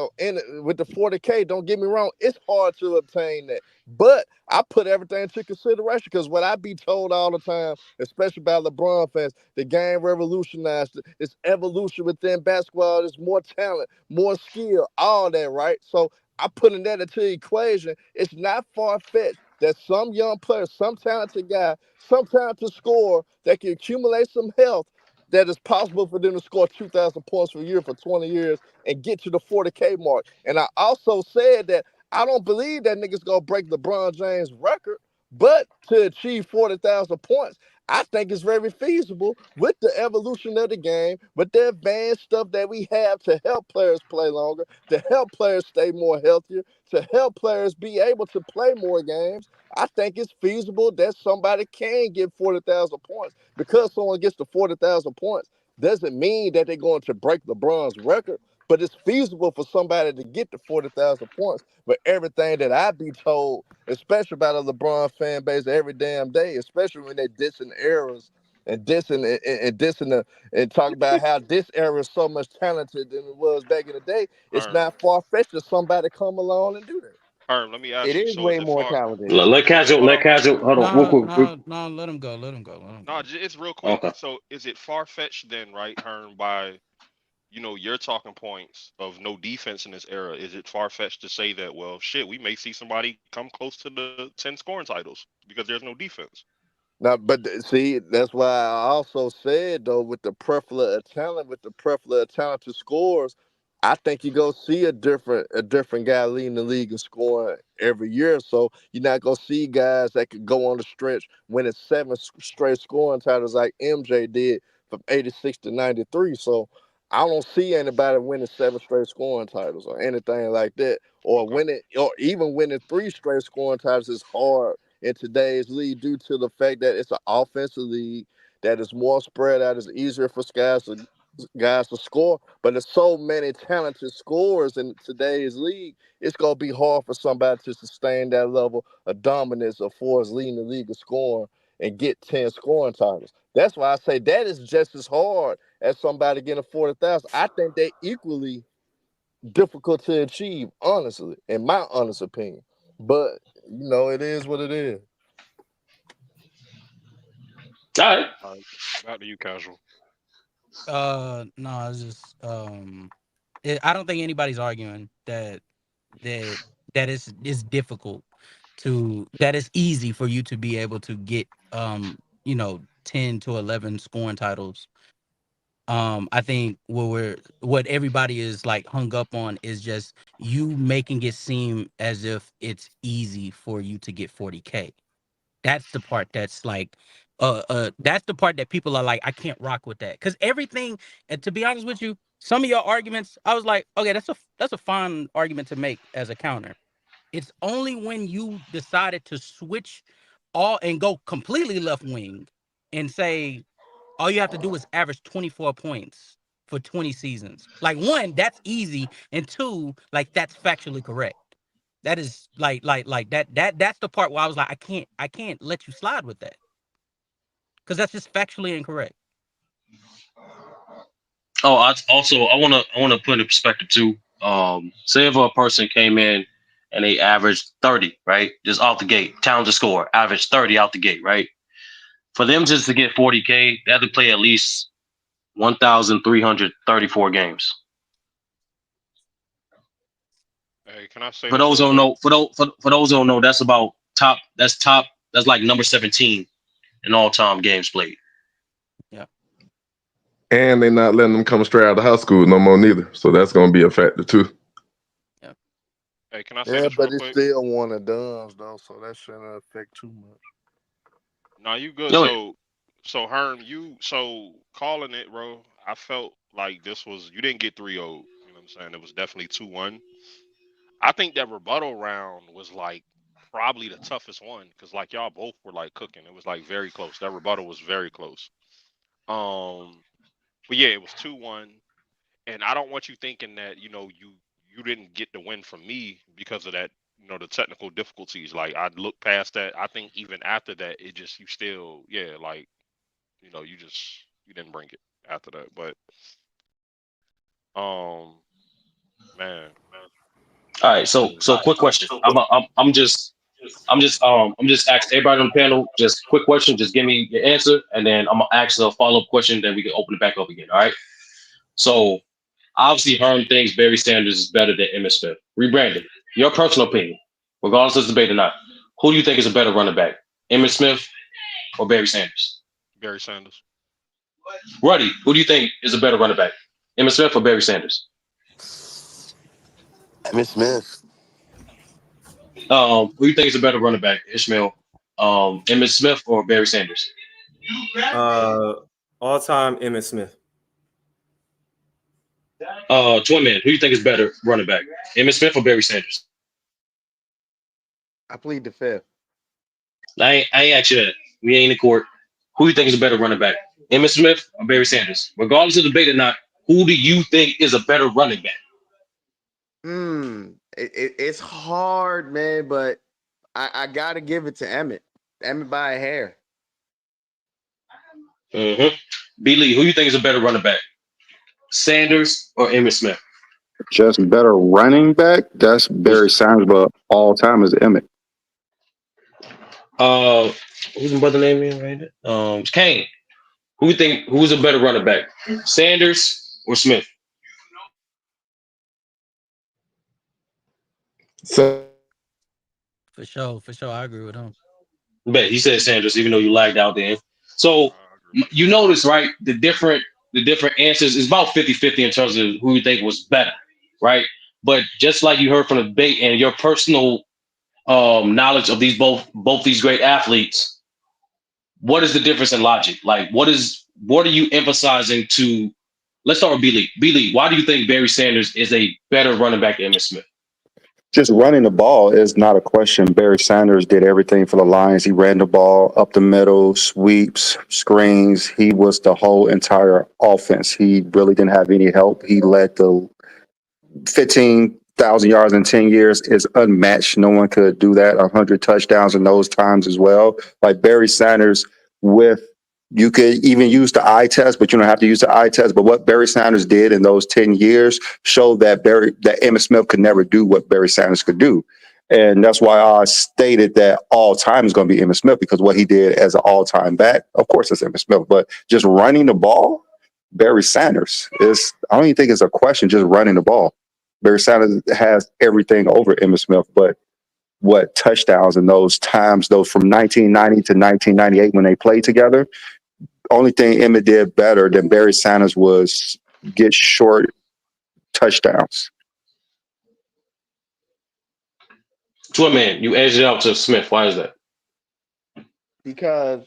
with the 40K, don't get me wrong, it's hard to obtain that. But I put everything into consideration because what I be told all the time, especially by LeBron fans, the game revolutionized. It's evolution within basketball. There's more talent, more skill, all that, right? So I put in that into the equation. It's not far-fetched that some young player, some talented guy, some talented scorer that can accumulate some health, that it's possible for them to score 2,000 points per year for 20 years and get to the 40K mark. And I also said that I don't believe that nigga's going to break LeBron James' record, but to achieve 40,000 points, I think it's very feasible with the evolution of the game, with the advanced stuff that we have to help players play longer, to help players stay more healthier, to help players be able to play more games. I think it's feasible that somebody can get 40,000 points. Because someone gets to 40,000 points doesn't mean that they're going to break LeBron's record, but it's feasible for somebody to get to 40,000 points. But everything that I be told, especially about a LeBron fan base every damn day, especially when they dissing eras and and talk about how this era is so much talented than it was back in the day. It's Herm, not far fetched that somebody come along and do that. Herm, let me It ask you. is So way is it more far? talented. Let So casual, hold let on. casual. Hold on, real No, quick. no, no. Let him go. Let him go. Let him No, go. it's real quick. Okay. So is it far fetched then, right, Herm, by your talking points of no defense in this era? Is it far fetched to say that, well, shit, we may see somebody come close to the 10 scoring titles because there's no defense? Now, but see, that's why I also said though, with the plethora of talent, with the plethora of talented scores, I think you go see a different guy leading the league and scoring every year. So you're not gonna see guys that could go on the stretch winning seven straight scoring titles like MJ did from '86 to '93. So I don't see anybody winning seven straight scoring titles or anything like that, or Okay. winning, or even winning three straight scoring titles is hard in today's league due to the fact that it's an offensive league that is more spread out. It's easier for guys to score, but there's so many talented scorers in today's league. It's gonna be hard for somebody to sustain that level of dominance of force leading the league of scoring and get 10 scoring titles. That's why I say that is just as hard as somebody getting 40,000. I think they equally difficult to achieve, honestly, in my honest opinion. But it is what it is. All right. All right. Back to you, casual. No, it's just I don't think anybody's arguing that that is difficult that is easy for you to be able to get 10 to 11 scoring titles. I think what everybody is like hung up on is just you making it seem as if it's easy for you to get 40K. That's the part that's like that's the part that people are like, I can't rock with that. Cause everything, and to be honest with you, some of your arguments, I was like, okay, that's a fine argument to make as a counter. It's only when you decided to switch all and go completely left wing and say all you have to do is average 24 points for 20 seasons. Like, one, that's easy, and two, like, that's factually correct. That is like that's the part where I was like, I can't let you slide with that because that's just factually incorrect. Oh, I wanna put in perspective too. Say if a person came in and they averaged 30, right, just off the gate, talented score, average 30 out the gate, right. For them just to get 40K, they have to play at least 1,334 games. Hey, can I say For this those real who don't quick? know, for those who don't know, that's about top. That's top. That's like number 17 in all time games played. Yeah. And they're not letting them come straight out of high school no more neither. So that's gonna be a factor too. Yeah. Hey, can I say Yeah, this real but it's quick? still one of duns though, so that shouldn't affect too much. No, you good. No, So Herm, calling it, bro. I felt like this was you didn't get 3-0. You know what I'm saying? It was definitely 2-1. I think that rebuttal round was like probably the toughest one because like y'all both were like cooking. It was like very close. That rebuttal was very close. Um, but yeah, it was 2-1, and I don't want you thinking that you didn't get the win from me because of that. The technical difficulties. Like I look past that. I think even after that, it just you still like you didn't bring it after that. But um man, all right. So quick question. I'm just asking everybody on the panel. Just quick question. Just give me your answer, and then I'm gonna ask a follow up question. Then we can open it back up again. All right. So obviously, Herm thinks Barry Sanders is better than Emmitt Smith. Rebranded. Your personal opinion, regardless of debate or not, who do you think is a better running back, Emmitt Smith or Barry Sanders? Barry Sanders. Ruddy, who do you think is a better running back, Emmitt Smith or Barry Sanders? Emmitt Smith. Who do you think is a better running back, Ishmael? Emmitt Smith or Barry Sanders? All time Emmitt Smith. Twin Man, who you think is better running back? Emmitt Smith or Barry Sanders? I plead the fifth. I ain't asked you that. We ain't in court. Who you think is a better running back? Emmitt Smith or Barry Sanders? Regardless of debate or not, who do you think is a better running back? It's hard, man, but I gotta give it to Emmitt. Emmitt by a hair. Mm-hmm. B. Lee, who you think is a better running back? Sanders or Emmitt Smith? Just better running back. That's Barry Sanders, but all time is Emmett. Who's my brother name in right there? Kane. Who's a better running back? Sanders or Smith? So For sure. I agree with him. Bet he said Sanders, even though you lagged out there. So you notice, right? The different answers is about 50-50 in terms of who you think was better, right? But just like you heard from the debate and your personal knowledge of these both these great athletes, what is the difference in logic? Like, what are you emphasizing to? Let's start with B. Lee. B. Lee, why do you think Barry Sanders is a better running back than Emmitt Smith? Just running the ball is not a question. Barry Sanders did everything for the Lions. He ran the ball up the middle, sweeps, screens. He was the whole entire offense. He really didn't have any help. He led the 15,000 yards in 10 years is unmatched. No one could do that. 100 touchdowns in those times as well. Like Barry Sanders you could even use the eye test, but you don't have to use the eye test. But what Barry Sanders did in those 10 years showed that Emmitt Smith could never do what Barry Sanders could do. And that's why I stated that all time is going to be Emmitt Smith, because what he did as an all-time back, of course, it's Emmitt Smith. But just running the ball, Barry Sanders I don't even think it's a question, just running the ball. Barry Sanders has everything over Emmitt Smith, but what touchdowns in those times, those from 1990 to 1998 when they played together, only thing Emmitt did better than Barry Sanders was get short touchdowns. Twin Man, you edged it out to Smith. Why is that? Because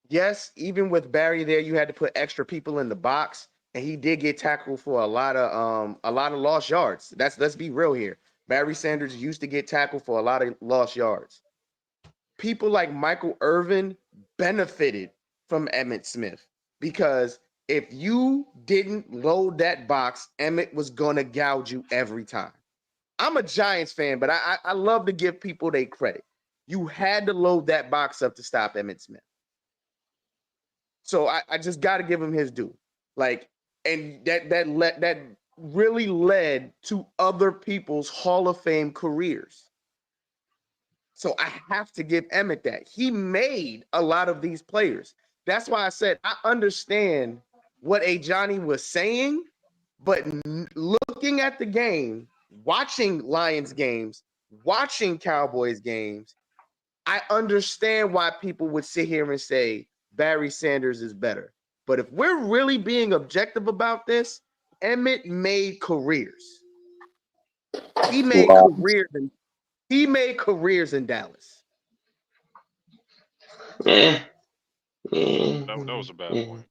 yes, even with Barry there, you had to put extra people in the box, and he did get tackled for a lot of lost yards. Let's be real here. Barry Sanders used to get tackled for a lot of lost yards. People like Michael Irvin benefited from Emmitt Smith, because if you didn't load that box, Emmitt was gonna gouge you every time. I'm a Giants fan, but I love to give people their credit. You had to load that box up to stop Emmitt Smith. So I just got to give him his due. Like, and that really led to other people's Hall of Fame careers. So I have to give Emmitt that. He made a lot of these players. That's why I said I understand what Ajani was saying, but looking at the game, watching Lions games, watching Cowboys games, I understand why people would sit here and say Barry Sanders is better. But if we're really being objective about this, Emmitt made careers. He made careers in Dallas. That was a bad point.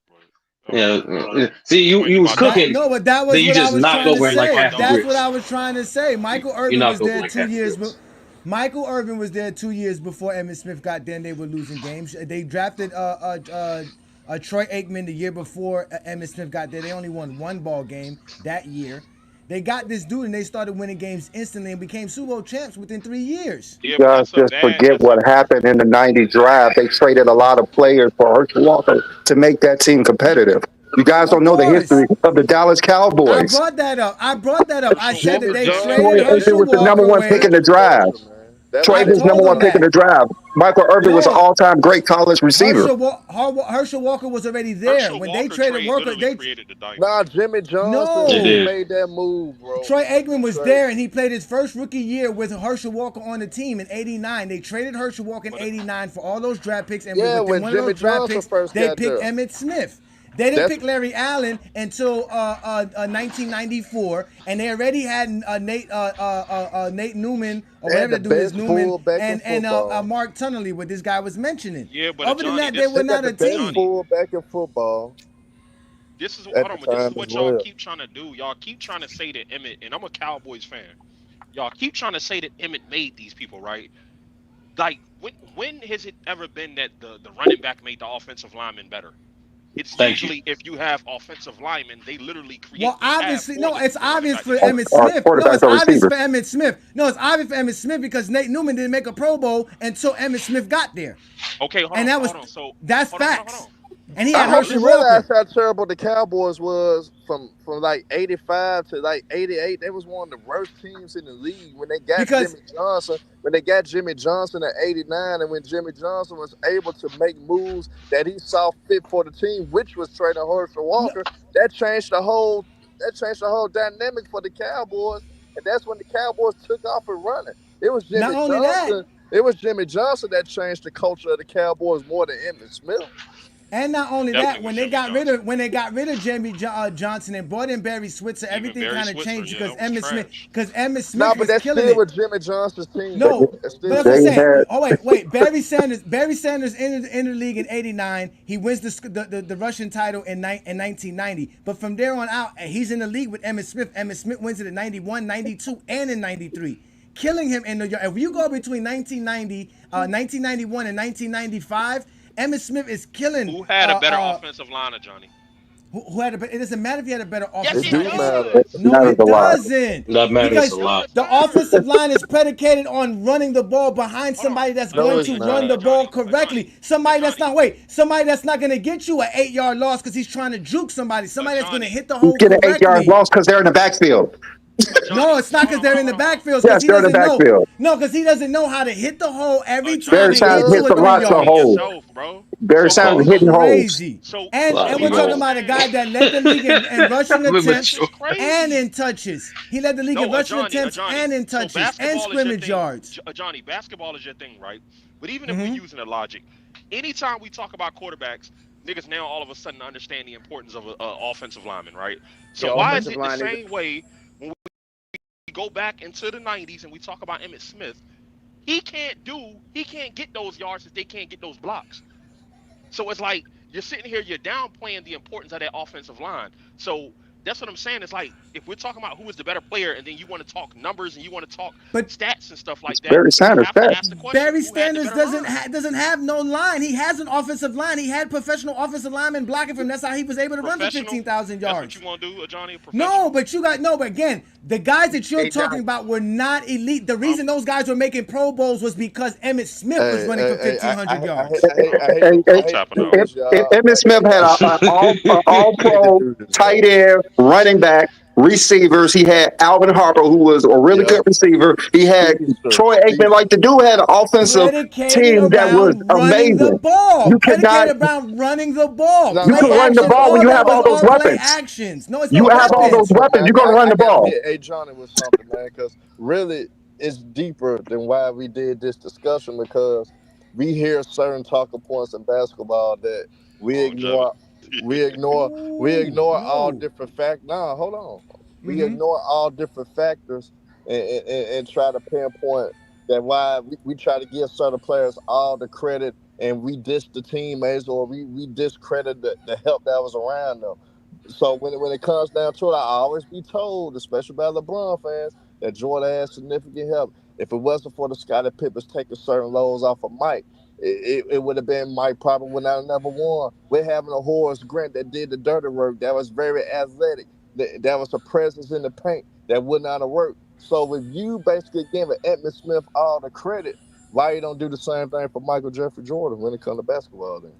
Yeah. See, you was cooking. No, but that was then you what I just was knocked trying to over it like say. half the That's bricks. what I was trying to say. Michael Irvin knocked was over there like 2 half the years. bricks. Michael Irvin was there 2 years before Emmitt Smith got there, and they were losing games. They drafted Troy Aikman the year before Emmitt Smith got there. They only won one ball game that year. They got this dude, and they started winning games instantly and became Super Bowl champs within 3 years. You guys just forget what happened in the '90 draft. They traded a lot of players for Herschel Walker to make that team competitive. You guys don't know the history of the Dallas Cowboys. I brought that up. I said that they Troy traded Aikman Herschel was the number Walker one away. pick in the draft. Troy I was number told one him pick in the that. draft. Michael Irvin was an all-time great college receiver. Herschel Walker was already there when they traded Walker. Jimmy Johnson No. made that move, bro. Troy Aikman was there, and he played his first rookie year with Herschel Walker on the team in '89. They traded Herschel Walker in '89 for all those draft picks, and Yeah, within when one Jimmy of those draft Johnson picks, first they got picked there. Emmitt Smith. They didn't That's pick Larry Allen until 1994, and they already had Nate Newman or they had whatever the the dude is, best Newman, fullback in and football. Mark Tunnelly, what this guy was mentioning. Yeah, but Other than Ajani, that, they were They got not the a best team. fullback in football this is at hold the on, but this is time as what y'all well. keep trying to do. Y'all keep trying to say that Emmett, and I'm a Cowboys fan. Y'all keep trying to say that Emmett made these people, right? Like when has it ever been that the running back made the offensive lineman better? It's Thank you. usually if you have offensive linemen, they literally Well, create the path obviously, for no, it's the running obvious back to for make Emmitt plays. Or Smith. No, quarterback it's or obvious receiver. for Emmitt Smith. No, it's obvious for Emmitt Smith because Nate Newman didn't make a Pro Bowl until Emmitt Smith got there. Okay, hold And on, that was hold on. So that's hold on, hold on, facts. hold And he I had on. Hold on, hope you Herschel listen. realize Walker. how terrible the Cowboys was from like 85 to like 88. They was one of the worst teams in the league when they got Because Jimmy Johnson. When they got Jimmy Johnson at 89, and when Jimmy Johnson was able to make moves that he saw fit for the team, which was trading Herschel no, Walker, that changed the whole dynamic for the Cowboys, and that's when the Cowboys took off and running. It was not Jimmy only that, Johnson. It was Jimmy Johnson that changed the culture of the Cowboys more than Emmitt Smith. and not only that, Definitely was Jimmy Johnson. when they got rid of Jimmy Johnson and brought in Barry Switzer, Even everything Barry kind of Switzer, changed yeah, because that was trash. Emmitt No, Smith but was that's killing still it. with Jimmy Johnson's team, No, though. That's but still that's what I'm They Jimmy. saying. had Oh wait. Barry Sanders entered the league in '89. He wins the Russian title in 1990. But from there on out, he's in the league with Emmitt Smith. Emmitt Smith wins it in '91, '92, and in '93, killing him in the yard. If you go between 1991, and 1995, Emmitt Smith is killing. Who had a better offensive line, Johnny? Who had a? It doesn't matter if he had a better Yes, offensive It it line. do matter. it does. No, matters it a lot. doesn't. That matters a Because It lot. does the matter. offensive line is predicated on running the ball behind Hold on. somebody that's No, going it's to not. run the ball Ajani, correctly. Somebody that's Ajani, not going to get you an 8-yard loss because he's trying to juke somebody. Somebody that's going to Ajani, hit the You hole get an 8 yard correctly. loss because they're in the backfield. No, Ajani. it's not Hold because on, hold they're on, in the hold on, hold on. backfields because Yes, he they're in the doesn't know. backfield. No, because he doesn't know how to hit the hole every time Barry Ajani, and get Sanders to hits a a you 3 lot to repeating yards. hold. yourself, bro. Barry So Sanders hold That's hitting on. holes. crazy. So A And lot of we're talking emo. about a guy man, that led the league in rushing I'm attempts immature. it's and in crazy. touches. He led the league in No, rushing Ajani, attempts Ajani. and in So touches and basketball is your scrimmage thing. yards. Ajani, basketball is your thing, right? But even if we're using the logic, anytime we talk about quarterbacks, niggas now all of a sudden understand the importance of an offensive lineman, right? So Your why is offensive it the line is same way when we go back into the 90s and we talk about Emmitt Smith? He can't get those yards if they can't get those blocks. So it's like you're sitting here, you're downplaying the importance of that offensive line. So that's what I'm saying. It's like if we're talking about who is the better player, and then you want to talk numbers and you want to talk But stats and stuff It's like that, Barry you Sanders have to stats. ask the question: Barry who had the Sanders better line? doesn't have no line. He has an offensive line. He had professional offensive linemen blocking for him. That's how he was able to run for Professional. 15,000 That's what you yards. want to do, Johnny? No, Professional. but but again, the guys that you're Hey, talking Johnny. about were not elite. The I'm reason those guys were making Pro Bowls was because Emmitt Smith was Hey, running for hey, hey, 1,500 I yards. hate, I hate, And, I and, I'm hate tapping to out. do this, y'all. Emmitt Smith had an all I hate to pro do this, tight though. end, running back, receivers. He had Alvin Harper, who was a really Yep. good receiver. He had Troy Aikman. Speedster. Like the dude had an offensive Predicated team that was around running the amazing. ball. You could not, Predicated around running the ball. No, you no, Play could no, run the action. no. ball when All you that have was all those all play weapons. actions. No, it's You no have all those weapons. weapons. I, You're going to run I the gotta ball. hit Johnny with something, man, because really it's deeper than why we did this discussion, because we hear certain talking points in basketball that we Longevity. ignore. We ignore all Ooh. different factors. Nah, hold on. We Mm-hmm. ignore all different factors and try to pinpoint that why we try to give certain players all the credit, and we diss the teammates, or we discredit the help that was around them. So when it comes down to it, I always be told, especially by LeBron fans, that Jordan had significant help. If it wasn't for the Scottie Pippens taking certain lows off of Mike, it would have been Mike probably would not have never won. We're having a Horace Grant that did the dirty work, that was very athletic, that was a presence in the paint that would not have worked. So if you basically giving Edmund Smith all the credit, why you don't do the same thing for Michael Jeffrey Jordan when it comes to basketball then?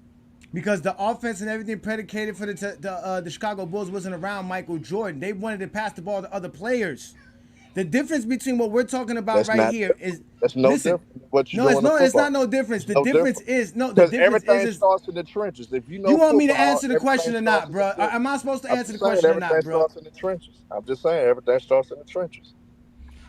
Because the offense and everything predicated for the Chicago Bulls wasn't around Michael Jordan. They wanted to pass the ball to other players. The difference between what we're talking about That's right not here is, that's no listen, different than what you're no, it's doing in no, it's not football. no difference. It's The no difference different. is no, the Because difference everything is starts in the trenches. If you you know want me to football, answer the everything question or starts not, in the bro? trenches. Am I supposed to I'm answer the just saying question or everything not, bro? starts in the trenches. I'm just saying everything starts in the trenches.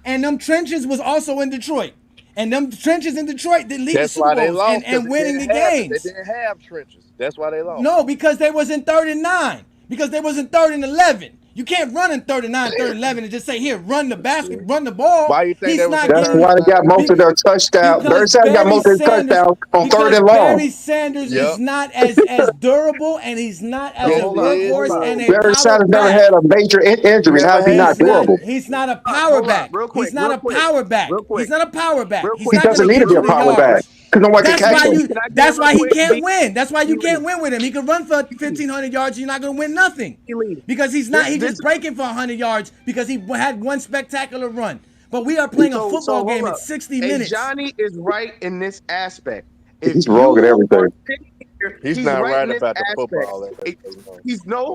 And them trenches was also in Detroit. And them trenches in Detroit didn't lead to That's Super why they Bowls lost. and winning the games. They didn't have trenches. That's why they lost. No, because they was in 3rd and 9. Because they was in 3rd and 11. You can't run in 3rd and 9, 3rd and 11, and just say, here, run the basket, run the ball. Why you think He's they was not in That's getting why they got most of their touchdowns. Barry because Sanders got Barry most of his Sanders, touchdowns on 3rd and Barry long. Sanders Yep. is not as durable, and he's not as Yes, a he is. workhorse and a Barry power Sanders never back. had a major injury. How is he not durable? He's not a power Hold on, back. real quick, He's not real a quick, power back. real quick. He's not a power back. Real He's quick. not He doesn't going need to be get a you the power back yards. because no one can That's catch why him. you. Can I get That's real why he quick? can't win. That's why you can't win with him. He can run for 1,500 yards. You're not going to win nothing because he's not. He's just breaking for 100 yards because he had one spectacular run. But we are playing a football game at 60 minutes. Johnny is right in this aspect. If He's wrong at you everything. are sitting here, He's not right right in this about the aspect. football.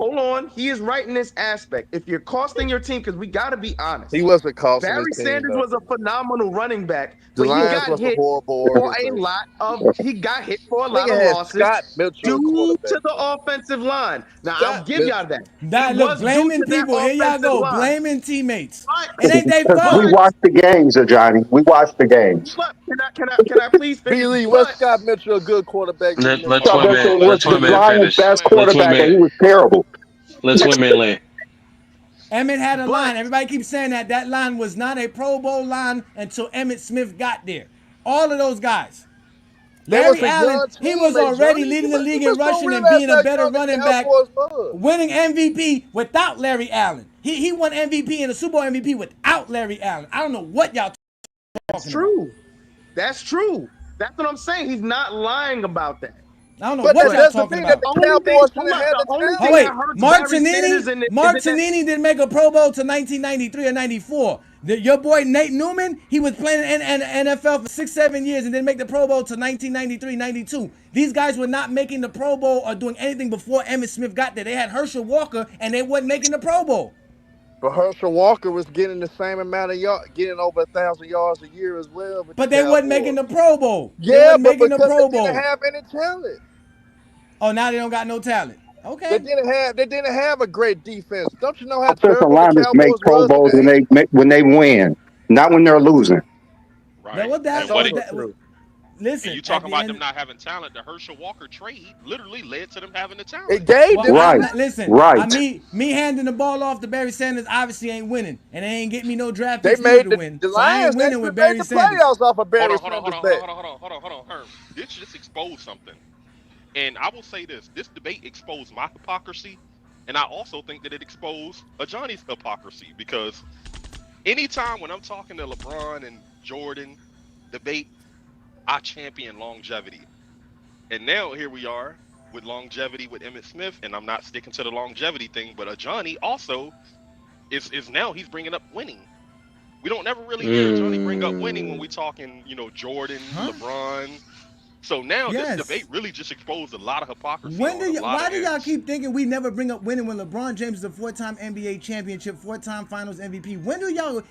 Hold on. He is right in this aspect. If you're costing your team, because we got to be honest. He wasn't costing Barry his team. Sanders was a phenomenal running back, The but he Lions got was a hit horrible for a organization. lot of. He got hit for a lot Nigga of had losses Scott Mitchell due quarterback. to the offensive line. Now Scott I'll give y'all that. That It look, was due blaming to that people. Here y'all offensive go, line. blaming teammates. But- It ain't their Because fault. we watched the games, Johnny. We watched the games. But can I please finish? B. Lee, But- was Scott Mitchell a good quarterback? Let Scott Mitchell was the Lions' best quarterback, and he was terrible. Let's women land. Emmett had a line. Everybody keeps saying that. That line was not a Pro Bowl line until Emmitt Smith got there. All of those guys. Larry Allen, he was already leading the league in rushing and being a better running back, winning MVP without Larry Allen. He won MVP and a Super Bowl MVP without Larry Allen. I don't know what y'all That's true. That's true. That's what I'm saying. He's not lying about that. I don't know what y'all talking about. Oh wait, Mark Tanini didn't make a Pro Bowl to 1993 or 94. Your boy Nate Newman, he was playing in NFL for 6-7 years and didn't make the Pro Bowl to 1993, 92. These guys were not making the Pro Bowl or doing anything before Emmitt Smith got there. They had Herschel Walker and they wasn't making the Pro Bowl. But Herschel Walker was getting the same amount of yards, getting over 1,000 yards a year as well. But they wasn't making the Pro Bowl. Yeah, but because they didn't have any talent. Oh, now they don't got no talent. Okay. They didn't have a great defense. Don't you know how Offensive terrible linemen the make Cowboys Pro was Bowls today? when they win, not when they're losing. Right. Listen, and you talking about them not having talent. The Herschel Walker trade literally led to them having the talent. It gave them Me handing the ball off to Barry Sanders obviously ain't winning, and they ain't getting me no draft they picks made to win. The so I ain't winning with Barry Sanders. Playoffs off of Barry hold on, Herm. This just exposed something, and I will say this: this debate exposed my hypocrisy, and I also think that it exposed Ajani's hypocrisy because anytime when I'm talking to LeBron and Jordan debate, I champion longevity. And now here we are with longevity with Emmitt Smith, and I'm not sticking to the longevity thing, but Ajani also is now he's bringing up winning. We don't ever really hear Ajani bring up winning when we talking, Jordan, LeBron. So now this debate really just exposed a lot of hypocrisy. Why do y'all keep thinking we never bring up winning when LeBron James is a 4-time NBA championship, 4-time Finals MVP? When do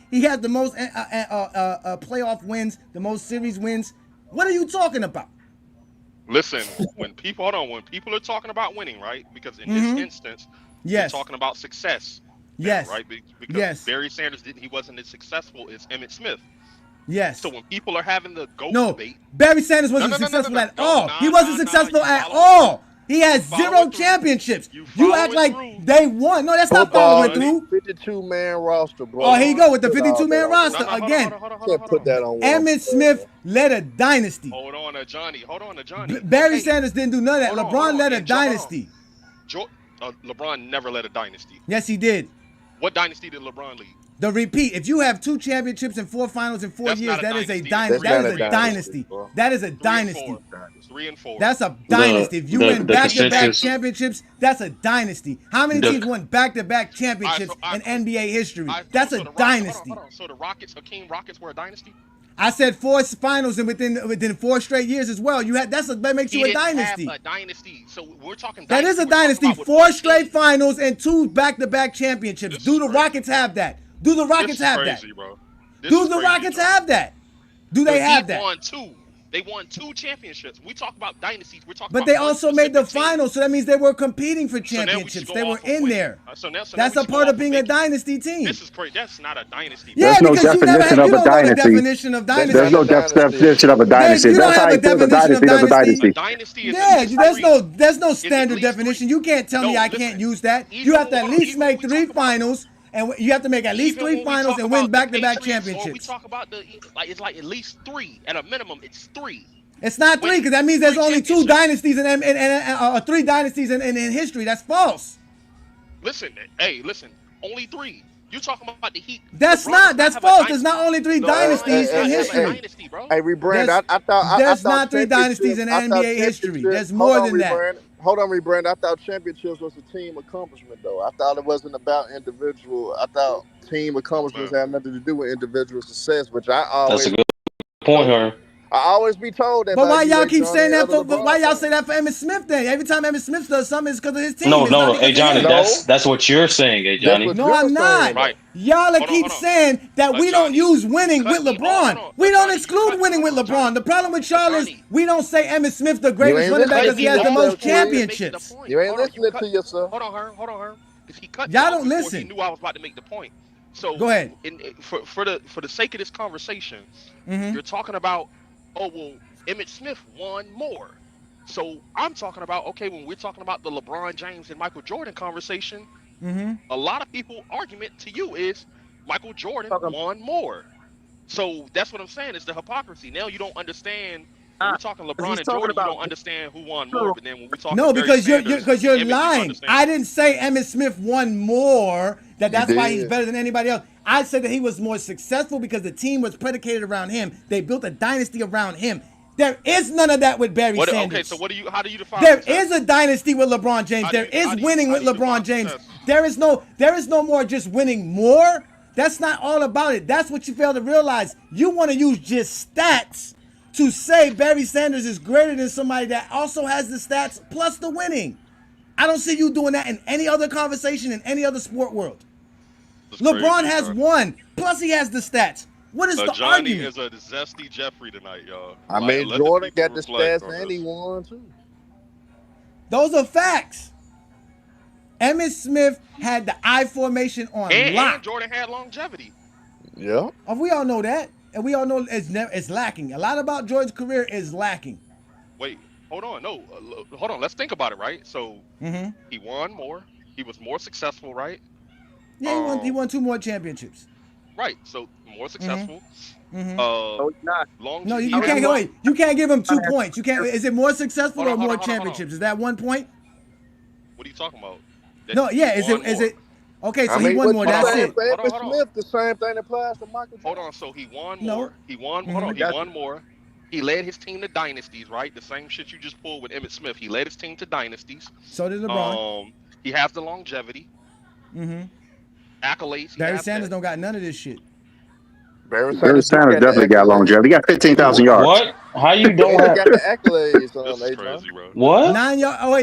he has the most playoff wins, the most series wins? What are you talking about? Listen, when people are talking about winning, right? Because in this instance, they're talking about success. Yes. Right? Because Barry Sanders he wasn't as successful as Emmitt Smith. Yes. So when people are having the GOAT debate, Barry Sanders wasn't successful at all. He wasn't successful at all. He has 0 championships. You act like they won. No, that's not following through. 52-man roster, bro. Oh, here you go with the 52-man roster again. Can't put that on. Emmitt Smith led a dynasty. Hold on, Johnny. Barry Sanders didn't do none of that. LeBron led a dynasty. LeBron never led a dynasty. Yes, he did. What dynasty did LeBron lead? The repeat. If you have 2 championships and 4 finals in 4 years, that is a dynasty. That is a dynasty. That is a dynasty. 3 and 4. That's a dynasty. If you win back-to-back championships, that's a dynasty. How many teams won back-to-back championships in NBA history? That's a dynasty. So the Hakeem Rockets were a dynasty? I said 4 finals and within 4 straight years as well. That makes you a dynasty. Have a dynasty. So we're talking. That is a dynasty. 4 straight finals and 2 back-to-back championships. Do the Rockets have that? Do the Rockets have that? Bro. Do the Rockets have that? Do they have that? Won 2. They won 2 championships. When we talk about dynasties, we're talking But about they one also made the specific team. finals, so that means they were competing for So now we should championships. go They were off of in winning. there. So now That's we a should go part off of being a making. dynasty team. This is crazy. That's not a dynasty. Yeah, There's no because you never definition had, of you a don't know the dynasty. definition of That's dynasty. There's not no a dynasty. definition of a dynasty. You don't That's how have a you feel the definition of dynasty. That's a dynasty. A dynasty. dynasty is Yeah, at least there's no at standard least definition. 3. You can't tell me No, I listen. can't use that. You Even have to at when- least even when make we 3 talk about- finals, and you have to make at least Even 3 when we finals talk and win about the back-to-back Patriots, or we championships. talk about it's like at least 3 at a minimum. It's 3. It's not 3 because that means there's only 2 dynasties and 3 dynasties in history. That's false. Listen, only 3. You talking about the Heat? That's false. There's not only 3 dynasties in history. Dynasty, bro. Hey, Rebrand, I thought there's I thought not 3 dynasties in NBA history. There's more than that. Hold on, Rebrand. I thought championships was a team accomplishment, though. I thought it wasn't about individual. I thought team accomplishments had nothing to do with individual success, which I always. That's a good point, Herm. I always be told that. But why y'all keep Johnny saying that? other But LeBron why y'all fans. say that for Emmitt Smith? Then every time Emmitt Smith does something, it's because of his team. No, It's not no, because hey of Johnny, him. that's what you're saying, hey Johnny. That's what No, you're I'm saying. not. Right. Y'all Hold on, keep hold on. saying that we don't Johnny, use winning cut with me. LeBron. Hold on. We don't Johnny, exclude winning with hold on, LeBron. The problem with y'all is Johnny. we don't say Emmitt Smith the greatest ain't running back listening because he has to the most yourself, Quiz. championships. You ain't listening to yourself. Hold on, Herm. Because he cut me Y'all off don't before listen. He knew I was about to make the point. So Go ahead. For the sake of this conversation, you're talking about, Emmitt Smith won more. So I'm talking about, okay, when we're talking about the LeBron James and Michael Jordan conversation, a lot of people argument to you is Michael Jordan won more. So that's what I'm saying. It's the hypocrisy. Now you don't understand. When we're talking LeBron and Jordan, you don't understand who won more. But then when we talk, No, because you're Emmett, lying. understand. I didn't say Emmitt Smith won more. That's why he's did. better than anybody else. I said that he was more successful because the team was predicated around him. They built a dynasty around him. There is none of that with Barry Sanders. Okay, so how do you define There success? is a dynasty with LeBron James. How do There you- is how do you- winning how with do you LeBron define James. success? There is no more just winning more. That's not all about it. That's what you fail to realize. You want to use just stats to say Barry Sanders is greater than somebody that also has the stats plus the winning. I don't see you doing that in any other conversation in any other sport world. It's LeBron crazy, has bro. won, plus he has the stats. What is the Johnny argument? is a zesty Jeffrey tonight, y'all. I Like, mean, let the Jordan people got the reflect stats on and this. he won too. Those are facts. Emmitt Smith had the I formation on And lock. Jordan had longevity. Yeah. Oh, we all know that, and we all know it's lacking. A lot about Jordan's career is lacking. Wait, hold on. No, hold on. Let's think about it, right? So he won more. He was more successful, right? Yeah, he won 2 more championships. Right. So more successful. No, he's not. No, you Longevity. can't go. Wait, you can't give him 2 points. You can't. Is it more successful Hold on, or more hold on, hold on. championships? Is that 1 point? What are you talking about? That No, yeah. he Is won it? Is more. it? Okay, so I he mean, won what more. you That's saying it. for Hold on, Emmitt hold on. Smith, the same thing applies to Michael Hold Jordan. on. So he won No. more. He won. Hold on. He won more. He led his team to dynasties, right? The same shit you just pulled with Emmitt Smith. He led his team to dynasties. So did LeBron. He has the longevity. Accolades. Barry Sanders don't got none of this shit. Barry Barry Sanders Sanders definitely got longevity. He got 15,000 yards. What? How you don't He have got the accolades This on is A-John. crazy, bro. what?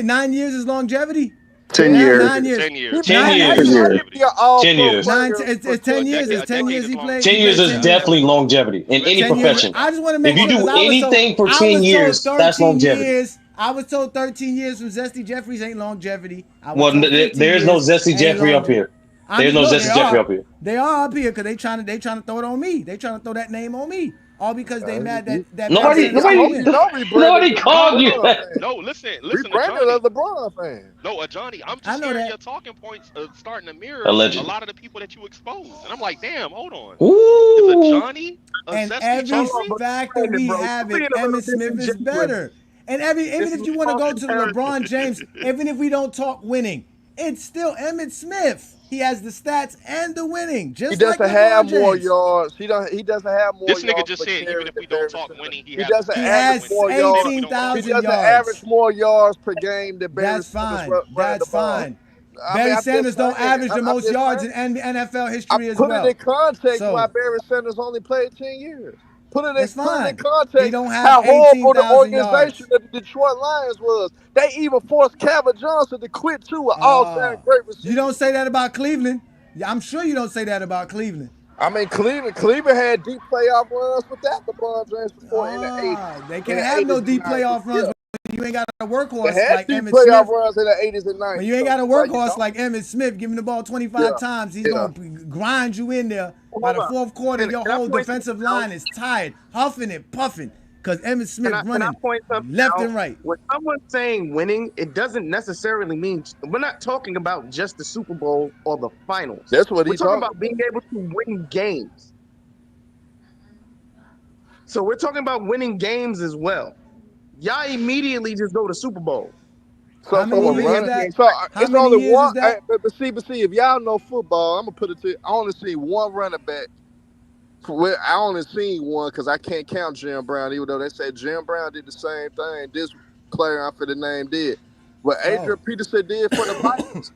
9 years is longevity. 10 Yeah, years. 9 years. 10 years. 10 years. How you be an all-pro 10 years. Nine. player It's for 10 years. decade- It's 10 a years he decade played. 10 he years played is 10 definitely longevity in any 10 years. profession. I just want to make If you sure, do 'cause I was anything told- for I 10 was years, told that's 13 longevity. years. I was told 13 years from Zesty Jeffries ain't longevity. I was Well, told 15 there's no years Zesty ain't Jeffrey up longevity. here. I'm There's just- no look, Zesty Jeffrey up here. They are up here because they trying to throw it on me. They trying to throw that name on me. All because they mad that Nobody, Barry Sanders nobody, win. nobody called you that. No, listen, Rebranded Ajani. as a LeBron fan. No, Ajani, I'm I just know hearing that. your talking points starting to mirror Allegedly. a lot of the people that you exposed. And I'm like, damn, hold on. Ooh. Is Ajani a And zesty every Jeffrey? fact that we have it, Emmitt Smith is better. And even if you want to go to the LeBron James, even if we don't talk winning, it's still Emmitt Smith. He has the stats and the winning, just He like doesn't LeBron have more James. yards. He doesn't have more This nigga yards just per said carry even if than we don't Barry talk Sanders. winning, he He has doesn't He average has more yards. He 18,000 doesn't yards. average more yards per game than Barry That's Sanders fine. running That's the ball. fine. I mean, Barry I'm just Sanders don't saying. average the I'm most just yards saying. in NFL I history as put well. it in context So- why Barry Sanders only played 10 years. Put it It's in fine. context He don't have how horrible the 18,000 organization yards. that the Detroit Lions was. They even forced Calvin Johnson to quit too, an all-time great receiver. You don't say that about Cleveland. I'm sure you don't say that about Cleveland. I mean, Cleveland had deep playoff runs without LeBron James before in the 80s. They In can't the have 80s no and deep 90s. playoff runs Yeah. when you ain't got a They workhorse had like deep Emmitt playoff Smith. runs in the 80s and When 90s. you ain't got a Why you workhorse don't? like Emmitt Smith, giving the ball 25 Yeah. times, he's Yeah. gonna grind you in there. By Hold the up. fourth quarter, your Can I whole point defensive something out? line is tired, huffing and puffing, because Emmitt Smith Can I running point something left out? and right. When someone's saying winning, it doesn't necessarily mean we're not talking about just the Super Bowl or the finals. That's what We're he's talking talking about being about. able to win games. So we're talking about winning games as well. Y'all immediately just go to Super Bowl. How So many a years is running. that? So How it's many only years one. is that? But see, if y'all know football, I'm gonna put it to. I only see one running back. I only seen one because I can't count Jim Brown, even though they said Jim Brown did the same thing. This player I for the name did. What Oh, Adrian Peterson did for the Vikings.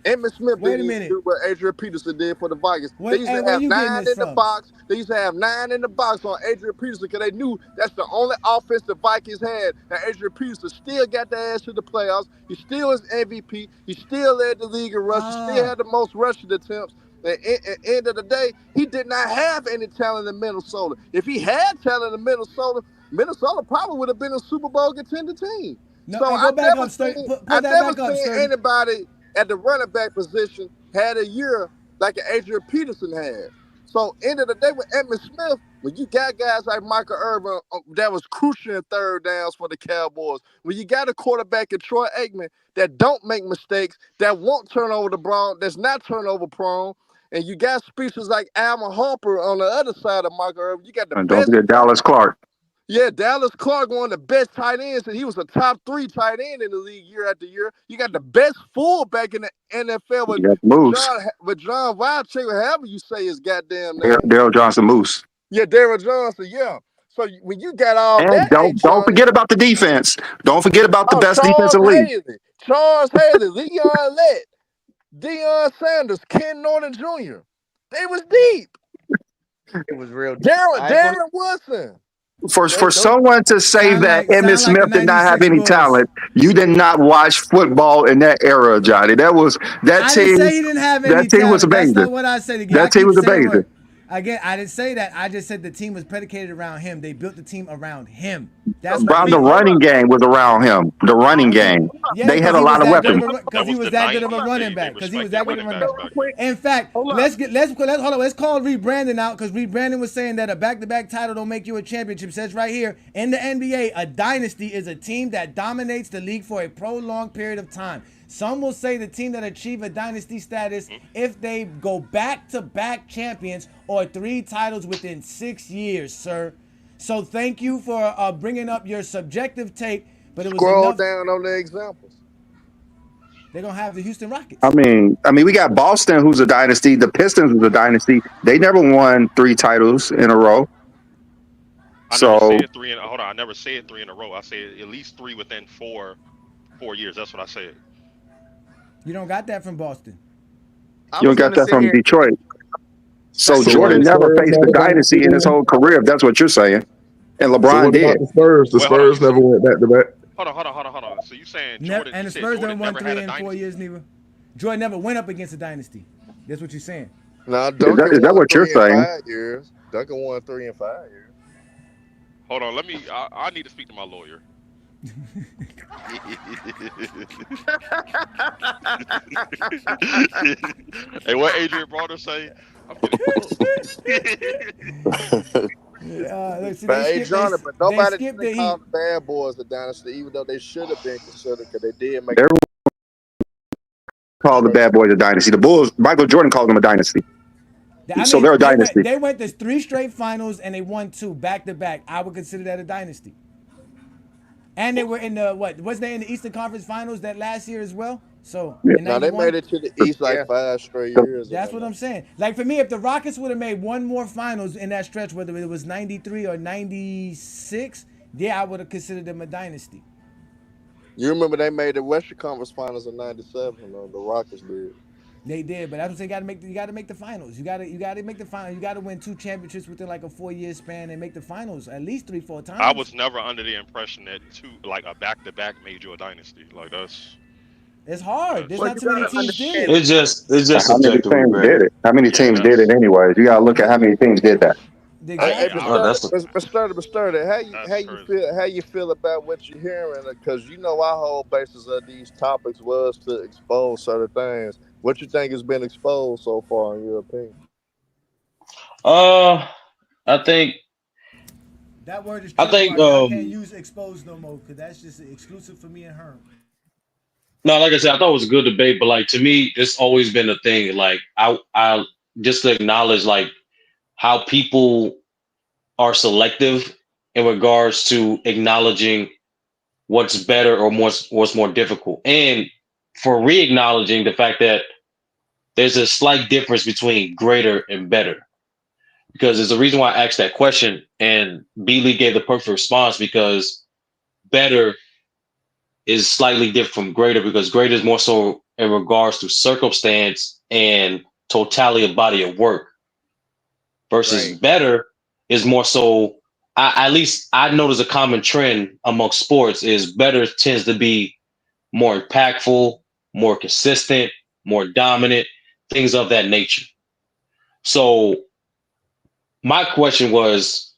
Emmitt Smith wait didn't a used to minute. do what Adrian Peterson did for the Vikings. They used Hey, to where have you getting 9 this in the from? box. They used to have 9 in the box on Adrian Peterson because they knew that's the only offense the Vikings had. And Adrian Peterson still got their ass to the playoffs. He still is MVP. He still led the league in rushes. Still Ah, had the most rushing attempts. At the end of the day, he did not have any talent in Minnesota. If he had talent in Minnesota, Minnesota probably would have been a Super Bowl contender team. no, So hey, go back up, Sturdy. I Put that never back up, seen Sturdy. anybody at the running back position had a year like Adrian Peterson had. So end of the day with Emmitt Smith, when you got guys like Michael Irvin that was crucial in third downs for the Cowboys, when you got a quarterback in Troy Aikman that don't make mistakes, that won't turn over the ball, that's not turnover prone, and you got speeches like Alma Harper on the other side of Michael Irvin, you got the And don't best forget Dallas Clark. yeah, Dallas Clark, one of the best tight ends, and he was a top 3 tight end in the league year after year. You got the best fullback in the NFL You got Moose, with John Wycheck, however you say his goddamn name. Daryl Johnson Moose. Yeah, Darryl Johnson. Yeah. So when you got all And that, don't Johnny. forget about the defense. Don't forget about the Oh, best defense in the league. Charles Haley, Leon Lett, Deion Sanders, Ken Norton Jr. They was deep. It was real. Darren Woodson. For Those someone to say that Emmitt Sound like the Smith did not have '96 any Bulls. talent, you did not watch football in that era, Johnny. That I didn't say he didn't have any team was talent. That's amazing. not what I said. Again, I That team keep was saying amazing. what. Again, I didn't say that. I just said the team was predicated around him. They built the team around him. That's what Around it the was. running game was around him. The running game. Yeah, They had because a he was lot of that good weapons. of a because That he was was the that good of a 90s. running back. Because he was that good of a running backs back. back then. In fact, Hold up. let's hold on. Let's call Reed Brandon out because Reed Brandon was saying that a back-to-back title don't make you a championship. Says right here in the NBA, a dynasty is a team that dominates the league for a prolonged period of time. Some will say the team that achieve a dynasty status if they go back-to-back champions or 3 titles within 6 years, sir. So thank you for bringing up your subjective take, but it was scroll enough. down on the examples. They're gonna have the Houston Rockets. I mean, we got Boston, who's a dynasty. The Pistons was a dynasty. They never won 3 titles in a row. I never So said 3 in. Hold on, I never said 3 in a row. I said at least 3 within 4 years. That's what I said. You don't got that from Boston. you don't got that from Detroit. So So Jordan the never Spurs faced not a a dynasty dynasty in his then? whole career, if that's what you're saying. And So LeBron what did. about the Spurs? The Wait, hold on, Spurs never went back to back. Hold on. So you saying Jordan? And You the said Spurs Jordan never won never had 3 a in 4 dynasty? years, neither. Jordan never went up against a dynasty. That's what you're saying. Now Is Duncan that won what you're 3 in saying? 5 years. Duncan won 3 in 5 years. Hold on, let me. I need to speak to my lawyer. Hey, what Adrian Broder say? I'm getting close. Look, see, But hey, Johnny, but they nobody skipped didn't the call Heat. the Bad Boys a dynasty, even though they should have been considered because they did make Everyone called the Bad Boys a dynasty. The Bulls, Michael Jordan called them a dynasty. I So mean, they're a dynasty. they went to 3 straight finals and they won 2 back to back. I would consider that a dynasty. And they were in the wasn't they in the Eastern Conference Finals that last year as well? So Yeah. in Now they 91. made it to the East like 5 straight years. That's what I'm saying. Like for me, if the Rockets would have made one more finals in that stretch, whether it was 93 or 96, yeah, I would have considered them a dynasty. You remember they made the Western Conference Finals in '97? The Rockets did. They did, but that's what I'm saying. You got to make the finals. You got to make the finals. You got to win 2 championships within like a 4-year span and make the finals at least 3-4 times. I was never under the impression that a back-to-back made you a dynasty. Like that's. It's hard. There's Well, not you too many gotta teams did understand. it. It's just How many subjectively, teams Greg. did it? How many Yeah, teams did it that's anyways? You gotta look at how many teams did that. Hey, Exactly. I That's a, Mr. Sturdy, how that's you crazy. feel? How you feel about what you're hearing? Because you know our whole basis of these topics was to expose certain things. What you think has been exposed so far, in your opinion? uh, I think That word is I think trademarked. I can't use exposed no more because that's just exclusive for me and Herm. no, like I said, I thought it was a good debate, but like to me, it's always been a thing. Like I just to acknowledge like how people are selective in regards to acknowledging what's better or what's more difficult, and for re-acknowledging the fact that there's a slight difference between greater and better. Because there's a reason why I asked that question, and B Lee gave the perfect response because better is slightly different from greater because greater is more so in regards to circumstance and totality of body of work versus Right. better is more so at least I notice a common trend amongst sports is better tends to be more impactful, more consistent, more dominant, things of that nature. So my question was,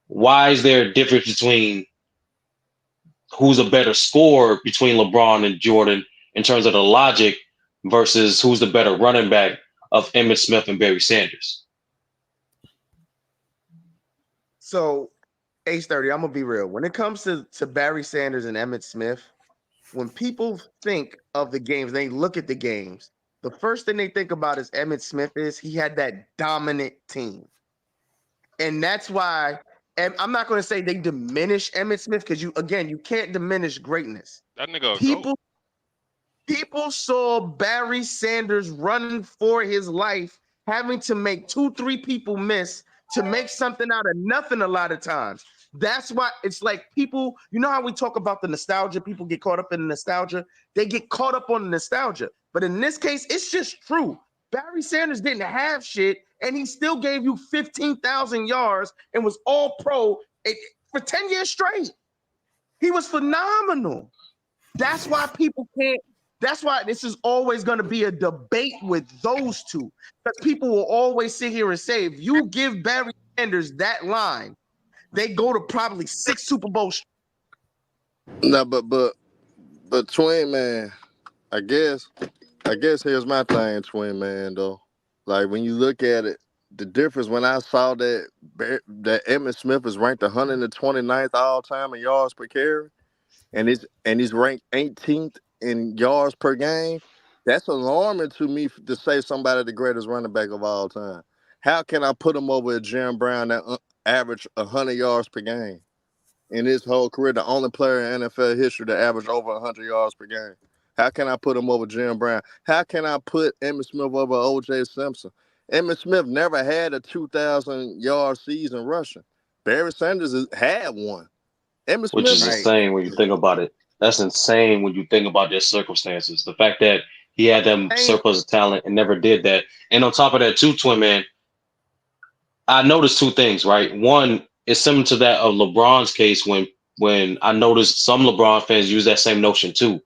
why is there a difference between who's a better scorer between LeBron and Jordan in terms of the logic versus who's the better running back of Emmitt Smith and Barry Sanders? So, Ace 30, I'm gonna be real. When it comes to Barry Sanders and Emmitt Smith, when people think of the games, they look at the games. The first thing they think about is Emmitt Smith is he had that dominant team. And that's why, and I'm not going to say they diminish Emmitt Smith because you can't diminish greatness. That nigga a goat. People saw Barry Sanders running for his life, having to make 2-3 people miss to make something out of nothing a lot of times. That's why it's like people, you know how we talk about the nostalgia, people get caught up in the nostalgia. They get caught up on the nostalgia. But in this case, it's just true. Barry Sanders didn't have shit, and he still gave you 15,000 yards and was all pro for 10 years straight. He was phenomenal. That's why people can't. That's why this is always going to be a debate with those two. Because people will always sit here and say, if you give Barry Sanders that line, they go to probably 6 Super Bowls. No, but Twin Man, I guess here's my thing, Twin Man. Though, like when you look at it, the difference when I saw that Emmitt Smith is ranked 129th all time in yards per carry, and he's ranked 18th in yards per game. That's alarming to me to say somebody the greatest running back of all time. How can I put him over Jim Brown that averaged 100 yards per game in his whole career? The only player in NFL history to average over 100 yards per game. How can I put him over Jim Brown? How can I put Emmitt Smith over O.J. Simpson? Emmitt Smith never had a 2,000-yard season rushing. Barry Sanders had one. Emmitt Which Smith is Right. insane when you think about it. That's insane when you think about their circumstances. The fact that he had them surplus of talent and never did that. And on top of that, too, Twin Man, I noticed two things, right? One is similar to that of LeBron's case when I noticed some LeBron fans use that same notion too.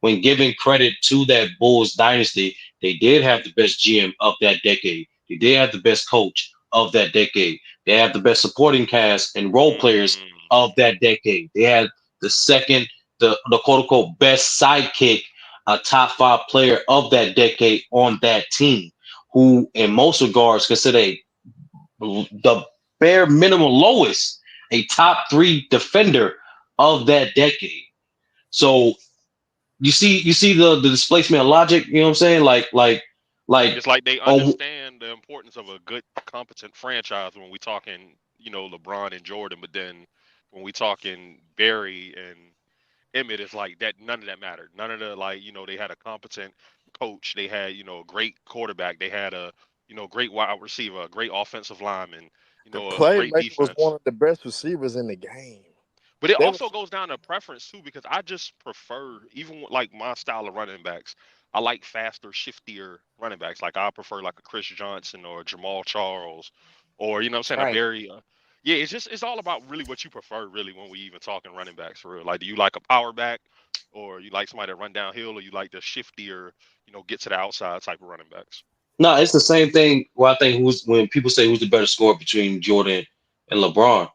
When giving credit to that Bulls dynasty, they did have the best GM of that decade. They did have the best coach of that decade. They have the best supporting cast and role players of that decade. They had the second, the quote unquote best sidekick, a top 5 player of that decade on that team, who in most regards consider the bare minimum lowest, a top 3 defender of that decade. So you see the displacement of logic, you know what I'm saying? Like It's like they on understand the importance of a good, competent franchise when we talking, LeBron and Jordan, but then when we talking Barry and Emmett, it's like that none of that mattered. None of the they had a competent coach, they had, a great quarterback, they had a, great wide receiver, a great offensive lineman, The a great playmaker was one defense. of the best receivers in the game. But it They also was goes down to preference too, because I just prefer, even with, like my style of running backs, I like faster, shiftier running backs. Like I prefer like a Chris Johnson or a Jamal Charles, or a Right. Barry. Yeah, it's all about really what you prefer. Really, when we even talking running backs for real. Like, do you like a power back, or you like somebody to run downhill, or you like the shiftier, get to the outside type of running backs? No, it's the same thing. Well, I think when people say who's the better scorer between Jordan and LeBron,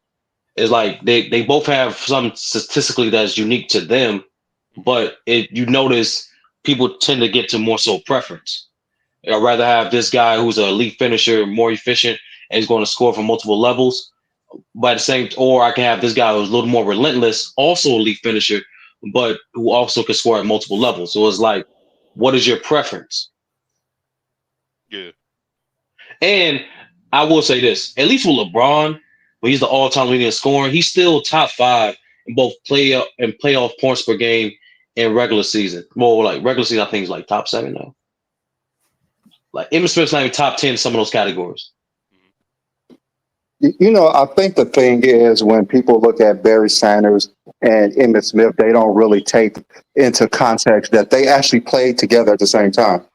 it's like they both have something statistically that's unique to them, but you notice people tend to get to more so preference. I'd rather have this guy who's an elite finisher, more efficient, and he's going to score from multiple levels. By the same, or I can have this guy who's a little more relentless, also elite finisher, but who also can score at multiple levels. So it's like, what is your preference? Yeah. And I will say this, at least with LeBron, when he's the all-time leading scorer, he's still top 5 in both playoff points per game and regular season. Well, like regular season, I think he's like top 7 now. Like Emmitt Smith's not even top 10 in some of those categories. I think the thing is when people look at Barry Sanders and Emmitt Smith, they don't really take into context that they actually played together at the same time.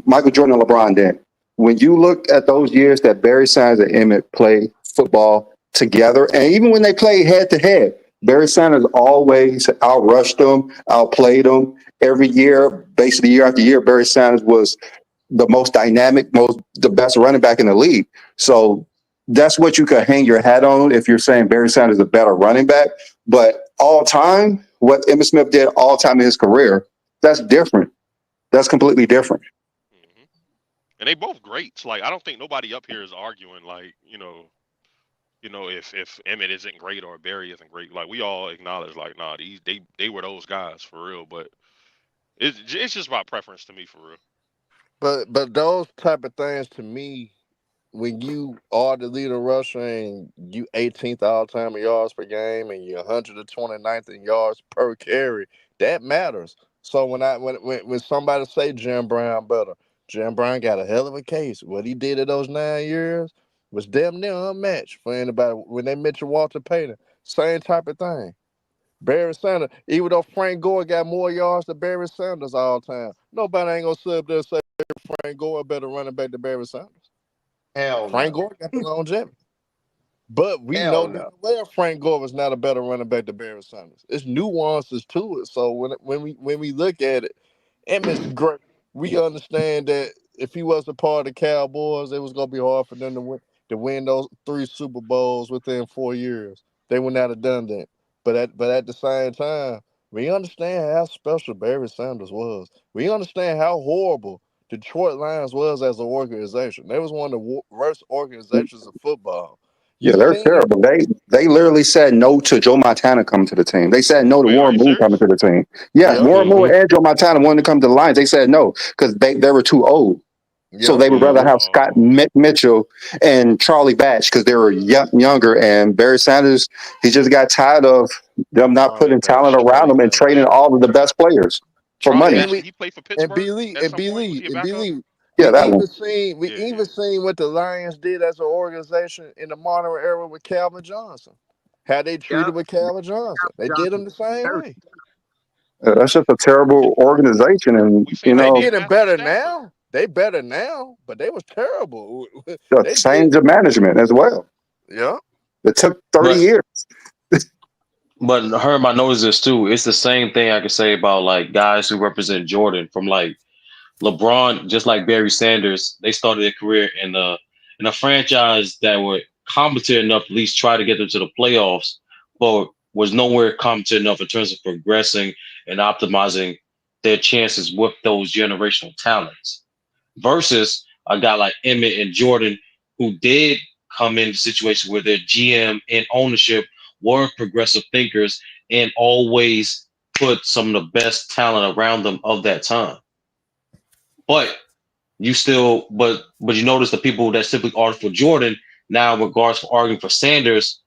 Michael Jordan and LeBron did. When you look at those years that Barry Sanders and Emmitt played football together, and even when they played head to head, Barry Sanders always outrushed them, outplayed them. Every year, basically year after year, Barry Sanders was the most dynamic, the best running back in the league. So that's what you could hang your hat on if you're saying Barry Sanders is a better running back. But all time, what Emmitt Smith did all time in his career, that's different. That's completely different. Hmm. And they both greats. Like, I don't think nobody up here is arguing like, if Emmett isn't great or Barry isn't great. Like, we all acknowledge like, nah, they were those guys for real. But it's just about preference to me for real. But those type of things to me, when you are the leader rusher and you 18th all time in yards per game and you're 129th in yards per carry, that matters. So when somebody say Jim Brown better, Jim Brown got a hell of a case. What he did in those 9 years was damn near unmatched for anybody. When they mentioned Walter Payton, same type of thing. Barry Sanders, even though Frank Gore got more yards than Barry Sanders all time, nobody ain't gonna sit up there and say Frank Gore better running back than Barry Sanders. Hell Frank no. Gore got the longevity. But we Hell know damn no. well Frank Gore was not a better running back than Barry Sanders. It's nuances to it. So when we look at it, Emmett's great. We understand that if he was a part of the Cowboys, it was gonna be hard for them to win those 3 Super Bowls within 4 years. They would not have done that. But at the same time, we understand how special Barry Sanders was. We understand how horrible Detroit Lions was as an organization. They was one of the worst organizations of football. Yeah, You they're seen terrible. They literally said no to Joe Montana coming to the team. They said no to Wait, are Warren you Moon coming serious? to the team. Yeah, Yep. Warren Moon Mm-hmm. and Joe Montana wanted to come to the Lions. They said no because they were too old. So Yep. they would rather have Scott Oh, Mitchell and Charlie Batch because they were younger. And Barry Sanders, he just got tired of them not Charlie putting talent Batch, around Charlie him and trading Batch. all of the best players for Charlie money. And Batch, we did he play for and Pittsburgh believe at and some point? Was believe he a and backup? believe Yeah, we that one. even seen we Yeah, even yeah. seen what the Lions did as an organization in the modern era with Calvin Johnson. How they treated Yep. with Calvin Johnson. They did Johnson. him the same way. That's just a terrible organization. And, We seen what They he did getting Matthew better Stafford. now. They better now, but they was terrible. a They did. change of management as well. Yeah. It took 30 But years. Herm, I noticed this too. It's the same thing I could say about like guys who represent Jordan from like LeBron, just like Barry Sanders. They started their career in a franchise that were competent enough to at least try to get them to the playoffs, but was nowhere competent enough in terms of progressing and optimizing their chances with those generational talents. Versus a guy like Emmett and Jordan, who did come into situations where their GM and ownership were progressive thinkers and always put some of the best talent around them of that time. But but you notice the people that simply argue for Jordan now, in regards for arguing for Sanders,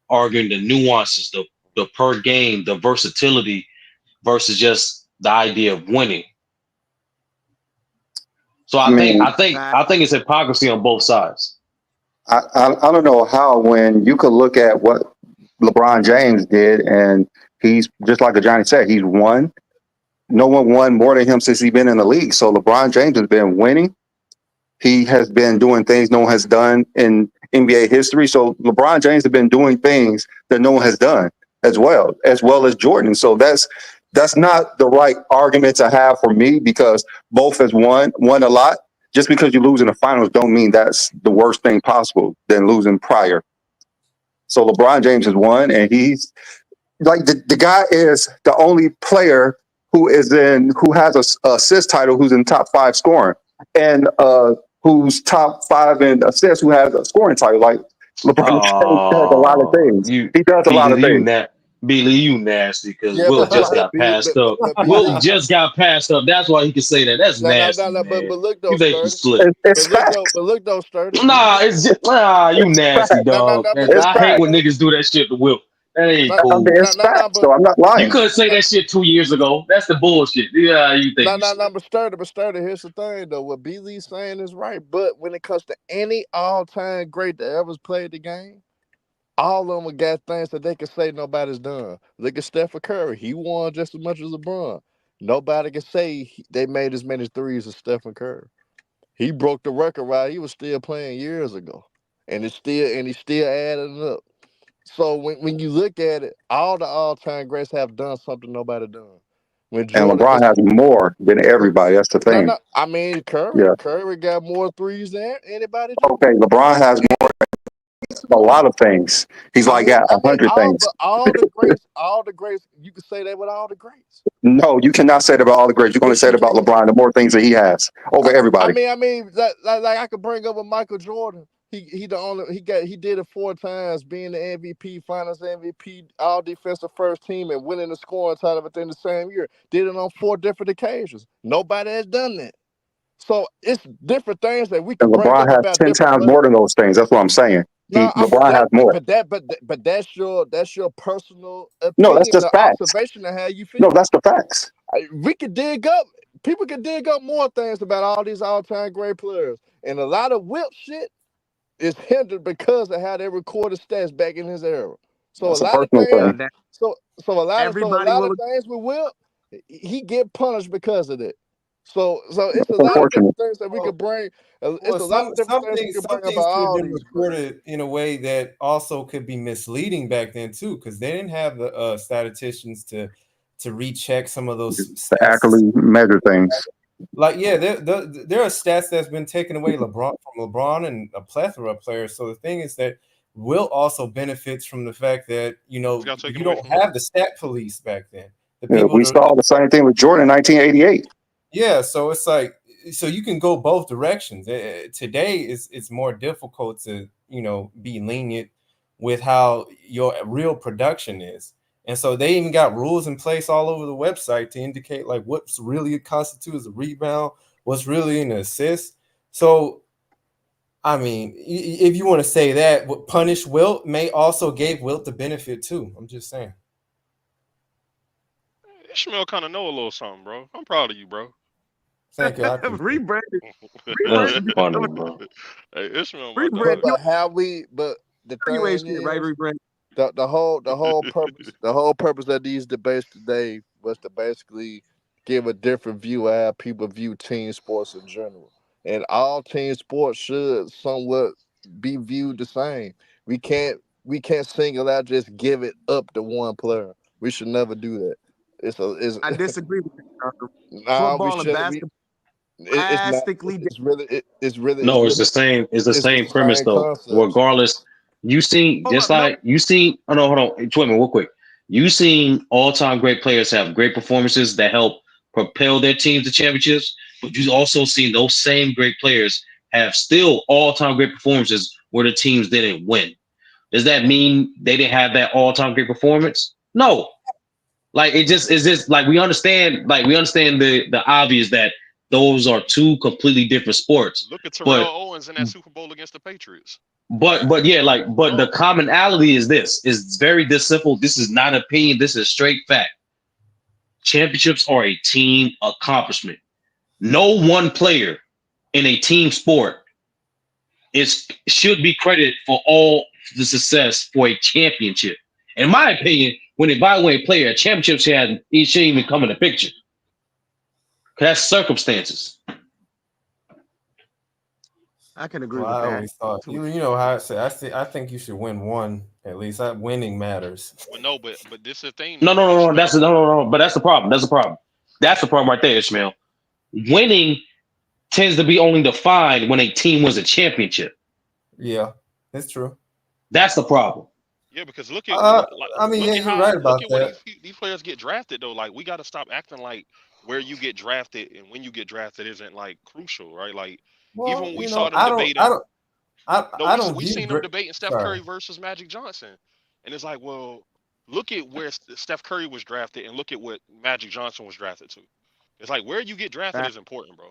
arguing the nuances, the per game, the versatility versus just the idea of winning. So I mean, I think it's hypocrisy on both sides. I don't know how when you could look at what LeBron James did, and he's just like Johnny said, he's won. No one won more than him since he's been in the league. So LeBron James has been winning. He has been doing things no one has done NBA history. So LeBron James has been doing things that no one has done as well as Jordan. So that's not the right argument to have for me, because both has won a lot. Just because you lose in the finals don't mean that's the worst thing possible than losing prior. So LeBron James has won, and he's like the guy is the only player who has a assist title, who's in top 5 scoring, and who's top 5 in assists, who has a scoring title. Like LeBron James does a lot of Oh, things. you He does a lot of Beasley, things. Beasley, you nasty because Yeah, Wilt just got B, passed up. but Wilt BD, just got passed up. That's why he can say that. That's nasty, no, man. but look You though, think you Sturdy. slick? It's facts. But look though, Sturdy. Nah, it's just you It's facts. nasty, dog. But And It's look I though, hate facts. when Sturdy. niggas do that shit to Wilt. That ain't I mean, cool. it's facts. So I'm not You lying. couldn't say that shit 2 years ago. That's the bullshit. Yeah, you think you slick. But Sturdy. Here's the thing though. What BD's saying is right. But when it comes to any all-time great that ever played the game, all of them got things that they can say nobody's done. Look at Stephen Curry. He won just as much as LeBron. Nobody can say they made as many threes as Stephen Curry. He broke the record while he was still playing years ago, and he's still adding up. So when you look at it, all the all-time greats have done something nobody done. When And Jordan, LeBron it's has more than everybody. That's the thing. no. I mean Yeah. Curry got more threes than anybody too. Okay. LeBron has a lot of things. He's like got 100 things. All the greats, you can say that with all the greats. No, you cannot say that about all the greats. You're going to Yes, say you it about can. LeBron. The more things that he has over everybody. Like I could bring up with Michael Jordan. He did it 4 times, being the MVP, Finals MVP, All Defensive First Team, and winning the scoring title within the same year. Did it on 4 different occasions. Nobody has done that. So it's different things that we And can bring LeBron up has about 10 different times more players. than those things. That's what I'm saying. No, LeBron has more. but that's your personal No, that's opinion, just the facts. observation of how you No, feel. that's the facts. We could dig up. People could dig up more things about all these all-time great players, and a lot of Wilt shit is hindered because of how they recorded stats back in his era. So a That's a lot of personal things. thing. That So everybody will. of things with Wilt, he get punished because of that. So it's a That's lot of unfortunate. different things that we could bring. It's Well, a lot of different things we some could bring things about could have all been these greats. recorded in a way that also could be misleading back then too, because they didn't have the statisticians to recheck some of those The stats. accolade measure things. Like, yeah, there are stats that's been taken away from LeBron and a plethora of players. So the thing is that Will also benefits from the fact that you got taken away don't from have the stat police back then. The Yeah, people we saw the same thing with Jordan in 1988. Yeah, so it's like, so you can go both directions. Today it's more difficult to be lenient with how your real production is, and so they even got rules in place all over the website to indicate like what's really constitutes a rebound, what's really an assist. So I mean, if you want to say that, what punish Wilt may also gave Wilt the benefit too. I'm just saying. Ishmael kind of know a little something, bro. I'm proud of you, bro. Thank you. I appreciate it. Rebranded. That's Rebranded. funny, bro. Hey, Ishmael, my Rebrand. dog. But the You ain't thing shit, right? is, Rebrand. the whole purpose of these debates today was to basically give a different view of how people view team sports in general. And all team sports should somewhat be viewed the same. We can't single out, just give it up to one player. We should never do that. It's I disagree with that. nah, we Football and shouldn't. basketball It's not. drastically different. No, it's the same. It's the It's same the premise same though. concepts. Regardless, you seen Hold just up, no. like you seen. Oh no, hold on. Wait a minute, real quick. You seen all-time great players have great performances that help propel their teams to championships, but you also seen those same great players have still all-time great performances where the teams didn't win. Does that mean they didn't have that all-time great performance? No. Like it just is just like we understand the obvious that those are two completely different sports. Look at Terrell But Owens in that Super Bowl against the Patriots. but yeah, but the commonality is this. It's very this simple. This is not opinion. This is straight fact. Championships are a team accomplishment. No one player in a team sport should be credited for all the success for a championship. In my opinion, when they buy away a player, a championship shouldn't even come in the picture. Because that's circumstances. I can agree Well, with I that. always thought you know how I say I think you should win one at least. That winning matters. Well, no, but this is the thing No, though. no, With no, no. Smith, No. But that's the problem. That's the problem. That's the problem right there, Ishmael. Winning tends to be only defined when a team wins a championship. Yeah, it's true. yeah, That's the problem. yeah, because I mean, yeah, you're right look about at where that. these players get drafted though. Like we got to stop acting like where you get drafted and when you get drafted isn't like crucial, right? Like even Well, when we you saw know, them debating, no, I don't we view seen them great. debating Steph Sorry. Curry versus Magic Johnson, and it's like, well, look at where Steph Curry was drafted and look at what Magic Johnson was drafted to. It's like where you get drafted That is important, bro.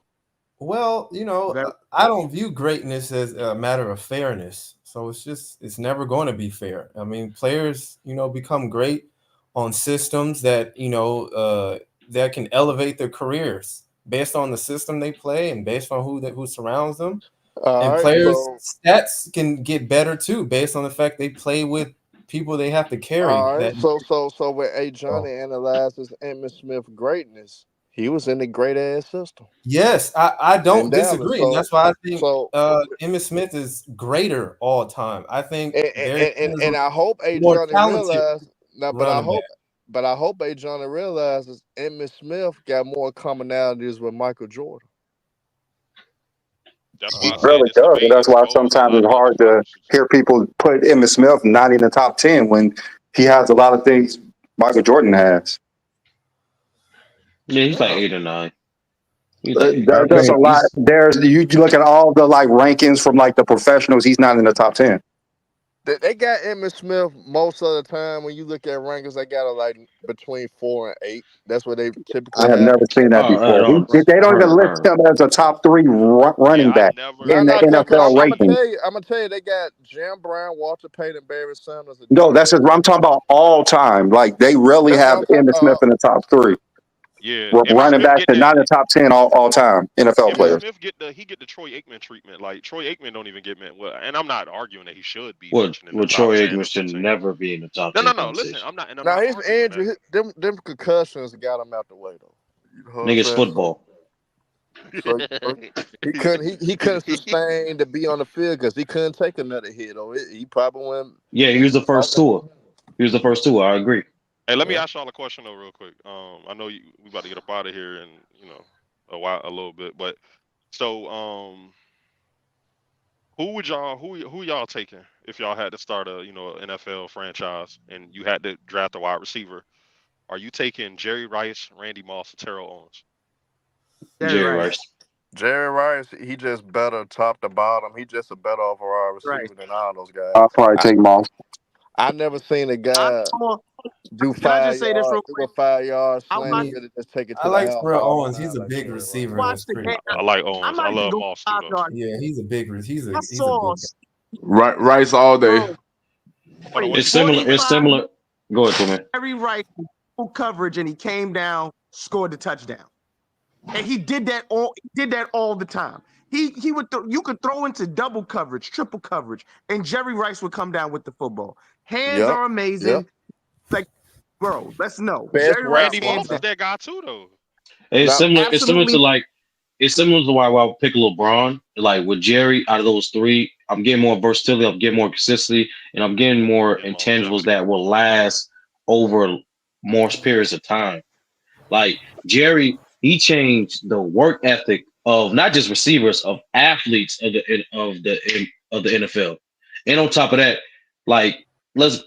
Well, you know, very I don't view greatness as a matter of fairness. So it's never going to be fair. I mean, players, you know, become great on systems that, that can elevate their careers based on the system they play and based on who surrounds them. All And right, players' so stats can get better too based on the fact they play with people they have to carry all right, that. so when A. So, Johnny analyzes Emmitt Smith greatness, he was in a great ass system yes, I in don't Dallas. disagree, and that's why I think So Emmitt Smith is greater all time. I think and Barry and, and, Sanders and was I hope A. more Johnny talented realized now, running back. but I hope A. Johnny realizes Emmitt Smith got more commonalities with Michael Jordan. That's He why I Uh, said really this does, and debate that's why exposes a sometimes lot it's of hard to hypocrisies. hear people put Emmitt Smith not in the top 10 when he has a lot of things Michael Jordan has. Yeah, he's like yeah, 8 or 9. He's like eight. There's a lot. There's you look at all the like rankings from like the professionals. He's not in the top 10. They got Emmitt Smith most of the time. When you look at rankings, they got it like between 4 and 8. That's what they I typically have have. never seen that Oh, before. no, They don't even list Herm. him as a top 3 Yeah, running I back never. No, in the no, because NFL I'm gonna rankings. tell you, they got Jim Brown, Walter Payton, Barry Sanders, and No, Dennis that's just, Rodman. I'm talking about all time. Like they really That's what have I'm talking Emmitt Smith about. in the top 3. Yeah, Emmitt Running Smith backs get are that. not in the top 10 all time NFL Emmitt Yeah, players. Smith get the Troy Aikman treatment. Like Troy Aikman don't even get well, and I'm not arguing that he should be Well, mentioned in the top Troy 10 Aikman or should 15. never be in the top No, 10 no. Listen, conversation. I'm now not his arguing that. injury, them concussions got him out the way though. You know what I'm Niggas saying? So, football. so he couldn't sustain to be on the field because he couldn't take another hit. Or he probably went Yeah, he was the first off. tour. He was the first tour. I agree. Hey, let me Yeah. ask y'all a question though, real quick. I know we about to get up out of here in a little bit, but so who y'all taking if y'all had to start a NFL franchise and you had to draft a wide receiver? Are you taking Jerry Rice, Randy Moss, or Terrell Owens? Jerry Jerry Rice. Rice. Jerry Rice, he just better top to bottom. He just a better overall Right. receiver than all those guys. I'll probably take Moss. I never seen a I guy saw. do Can I just say this real do a quick? 5 yard I I slant watched. and mean, really just take it I to the like house Terrell all Owens. the He's time a like big Jerry Rice. receiver. Watch That's the pretty. game. I like I Owens. I might even love go Moss too though. 5 yard. Yeah, he's a big. I He's a saw big guy. Rice all day. bro Hold on, what It's you say, similar. Dwayne? It's 45 similar. Go ahead, man. Jerry Rice full coverage, and he came down, scored the touchdown, and he did that all the time. He would you could throw into double coverage, triple coverage, and Jerry Rice would come down with the football. Hands Yep. are Yep. amazing. Like, bro, let's know. Best Jerry Rice, Randy route hands Moss down. is runner. that guy too though. It's Now similar. It's similar to Absolutely. like. It's similar to why I would pick LeBron. Like with Jerry, out of those 3, I'm getting more versatility. I'm getting more consistency, and I'm getting more And intangibles longevity. that will last over more periods of time. Like Jerry, he changed the work ethic of not just receivers, of athletes of the NFL. And on top of that, like let's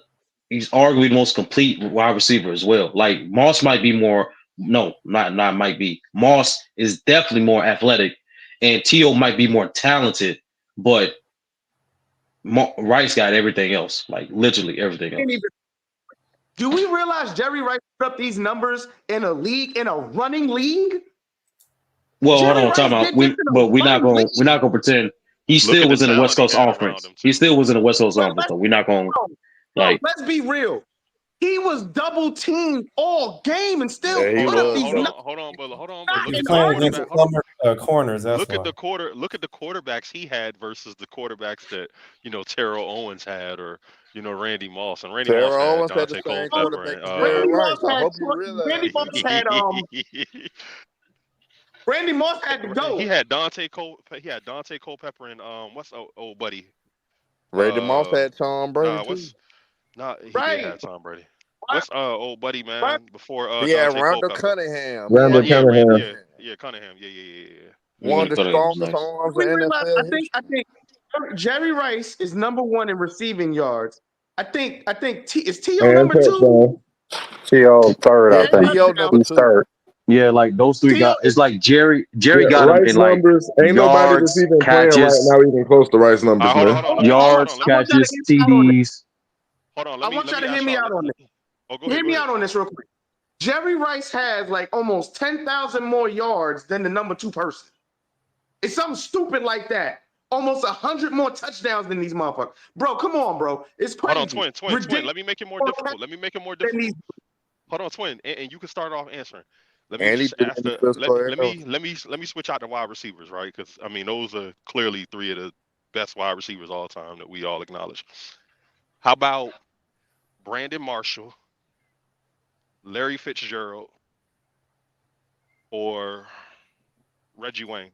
he's arguably the most complete wide receiver as well. Like Moss might be more, no, not might be. Moss is definitely more athletic, and T.O. might be more talented, but Rice got everything else, like literally everything Can't else. even. Do we realize Jerry Rice put up these numbers in a running league? Well, hold Jerry on, Rice talking about did this in a running league. we're not gonna pretend he Look still at the was in the West talent he Coast had around offense. him He too. still was in the West Coast But offense, so we're not gonna bro, like. let's be real. He was double teamed all game and still yeah, he Hold put up on, was these hold numbers. double. on, hold on, but Not look He's an at the playing against quarterback. argument. Hold on. corners. That's why. Look at the quarterbacks he had versus the quarterbacks that Terrell Owens had, or Randy Moss. And Randy Moss Terrell had Owens had the Dante same Culpepper quarterback and as Jerry Randy Rice. Moss I had hope you realize Randy that. Moss had Randy Moss had to go. He had Dante Culpepper and what's old buddy? Randy Moss had Tom Brady too. He did have Tom Brady. What's old buddy, man? Before He had Dante Randall Culpepper. Cunningham. Randall Cunningham. Yeah, Cunningham. Yeah. One of the strongest arms in NFL. I think Jerry Rice is number 1 in receiving yards. I think is T.O. number 2? T.O. third, I think. T.O. number He's 2. third. Yeah, like those three guys. It's like Jerry got him in like numbers. Ain't nobody that's yards, even playing right catches, now even close to Rice numbers, man. yards, catches, TDs. Hold on. I want y'all to hear me out on this. Hear me out on this real quick. Jerry Rice has like almost 10,000 more yards than the number 2 person. It's something stupid like that. Almost 100 more touchdowns than these motherfuckers. Bro, come on, bro. It's crazy. Hold on, twin. Let me make it more difficult. Hold on, twin, and you can start off answering. Let me switch out the wide receivers, right? Because I mean, those are clearly 3 of the best wide receivers all time that we all acknowledge. How about Brandon Marshall, Larry Fitzgerald, or Reggie Wayne?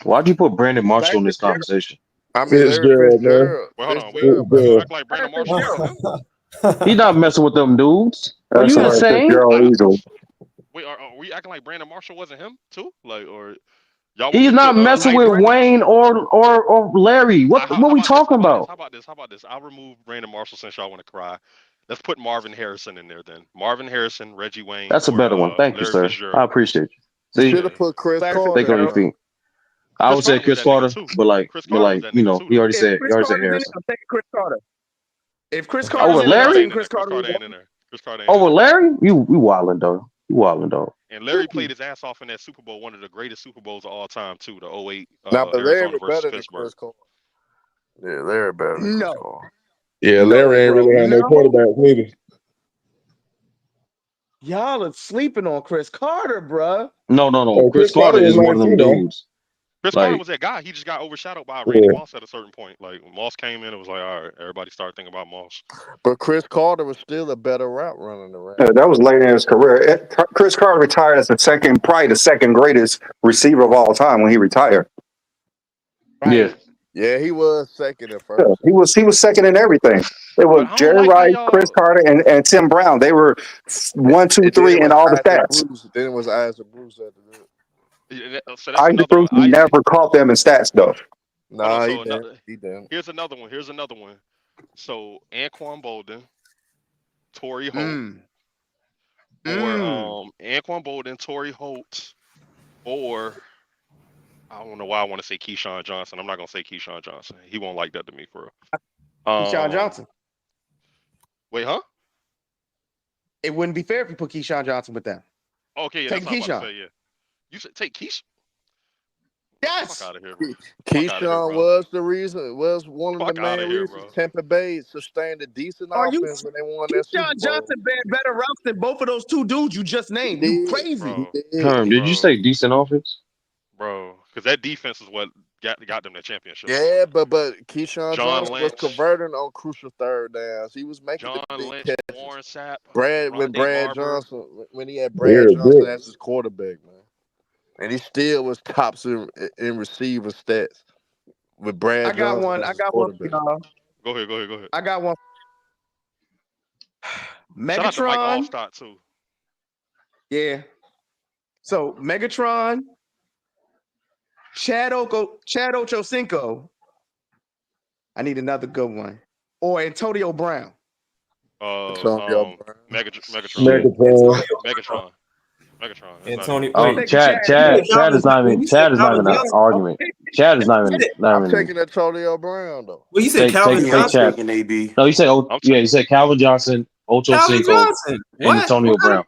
Why'd you put Brandon Marshall in this conversation? I mean, Larry Fitzgerald. Wait, hold on. We act like Brandon Marshall. He's not messing with them dudes. Are you insane? Wait, are we acting like Brandon Marshall wasn't him too? Like, or y'all? He's not messing with Wayne or Larry. What are we talking about? How about this? I'll remove Brandon Marshall since y'all want to cry. Let's put Marvin Harrison in there then. Marvin Harrison, Reggie Wayne. That's a better one. Thank you, sir. I appreciate you. Should have put Chris Carter. Think on your feet. I would say Chris Carter, but like he already said Harrison. Chris Carter. If Chris Carter over Larry, Chris Carter ain't in there. Over Larry, you wildin' dog. You wildin' dog. And Larry played his ass off in that Super Bowl, one of the greatest Super Bowls of all time too, the 08 but Larry better than Pittsburgh. Chris Carter. Yeah, Larry better than Chris Carter. Yeah, Larry ain't really had no quarterback neither. Y'all are sleeping on Chris Carter, bruh. No. Chris Carter is one of them dudes. Chris Carter was that guy. He just got overshadowed by Randy Moss at a certain point. Like Moss came in, it was like, all right, everybody started thinking about Moss. But Chris Carter was still a better route runner than Randy. Yeah, that was late in his career. Chris Carter retired as probably the second greatest receiver of all time when he retired. Right. Yeah, he was second at first. Yeah, he was second in everything. It was Jerry Rice, Chris Carter, and Tim Brown. They were 1, 2, 3 in all the stats. Then it was Isaac Bruce after that. Isaac Bruce never caught them in stats though. Nah, he didn't. Here's another one. So Anquan Bolden, Torrey Holt, or Anquan Bolden, Torrey Holt, or I don't know why I want to say Keyshawn Johnson. I'm not gonna say Keyshawn Johnson. He won't like that to me for real. Keyshawn Johnson. Wait, huh? It wouldn't be fair if you put Keyshawn Johnson with them. Okay, yeah, take that's Keyshawn. Say, yeah. You said take Keyshawn. Yes. Fuck out of here, bro. Keyshawn was the reason. Was one of the main reasons Tampa Bay sustained a decent offense when they won that Super Bowl. Keyshawn Johnson ran better routes than both of those 2 dudes you just named. You crazy? Did you say decent offense? Bro, because that defense is what got them the championship. Yeah, but Keyshawn Johnson was converting on crucial third downs. He was making John the big Lynch, catches. Warren Sapp, Brad Barber. Johnson, when he had Brad Johnson as his quarterback, man. And he still was tops in receiver stats with Brad Johnson. I got one for y'all. Go ahead. I got one. Megatron. Shout out to Mike Allstott too. Yeah. So Megatron, Chad Ochocinco. I need another good one. Or Antonio Brown. Megatron. Antonio. Chad is not even an argument. Chad is not even. I'm taking Antonio Brown though. Well, you said Calvin Johnson. No, you said Calvin Johnson, Ocho Cinco, and Antonio Brown.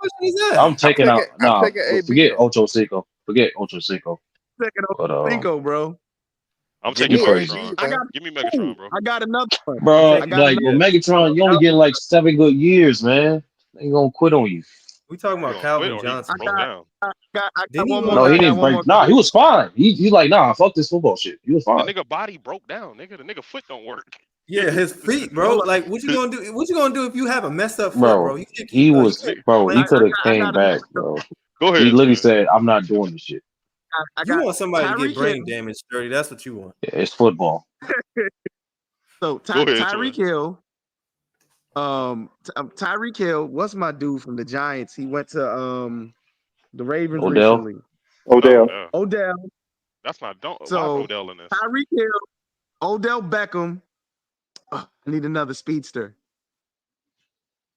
I'm taking out. Nah, forget Ocho Cinco. Taking Ocho Cinco, bro. I'm taking Megatron. Give me Megatron, bro. I got another one. Bro, Megatron, you only get like 7 good years, man. They gonna quit on you. We talking about Calvin Johnson. I got one more. No, he didn't break. Nah, he was fine. He like, nah, fuck this football shit. He was fine. The nigga body broke down. The nigga foot don't work. Yeah, his feet, bro. Like, what you gonna do? What you gonna do if you have a messed up foot, bro? He could have came back, bro. Go ahead. He literally said, "I'm not doing this shit." I You got want somebody to get Tyreek brain Hill. damage, Sturdy. That's what you want. Yeah, it's football. So Go ahead, Tyreek Hill. Tyreek Hill. What's my dude from the Giants? He went to the Ravens Odell. recently. Odell. yeah. Odell. That's not. Don't. Why is So Odell in this? Tyreek Hill, Odell Beckham. I need another speedster.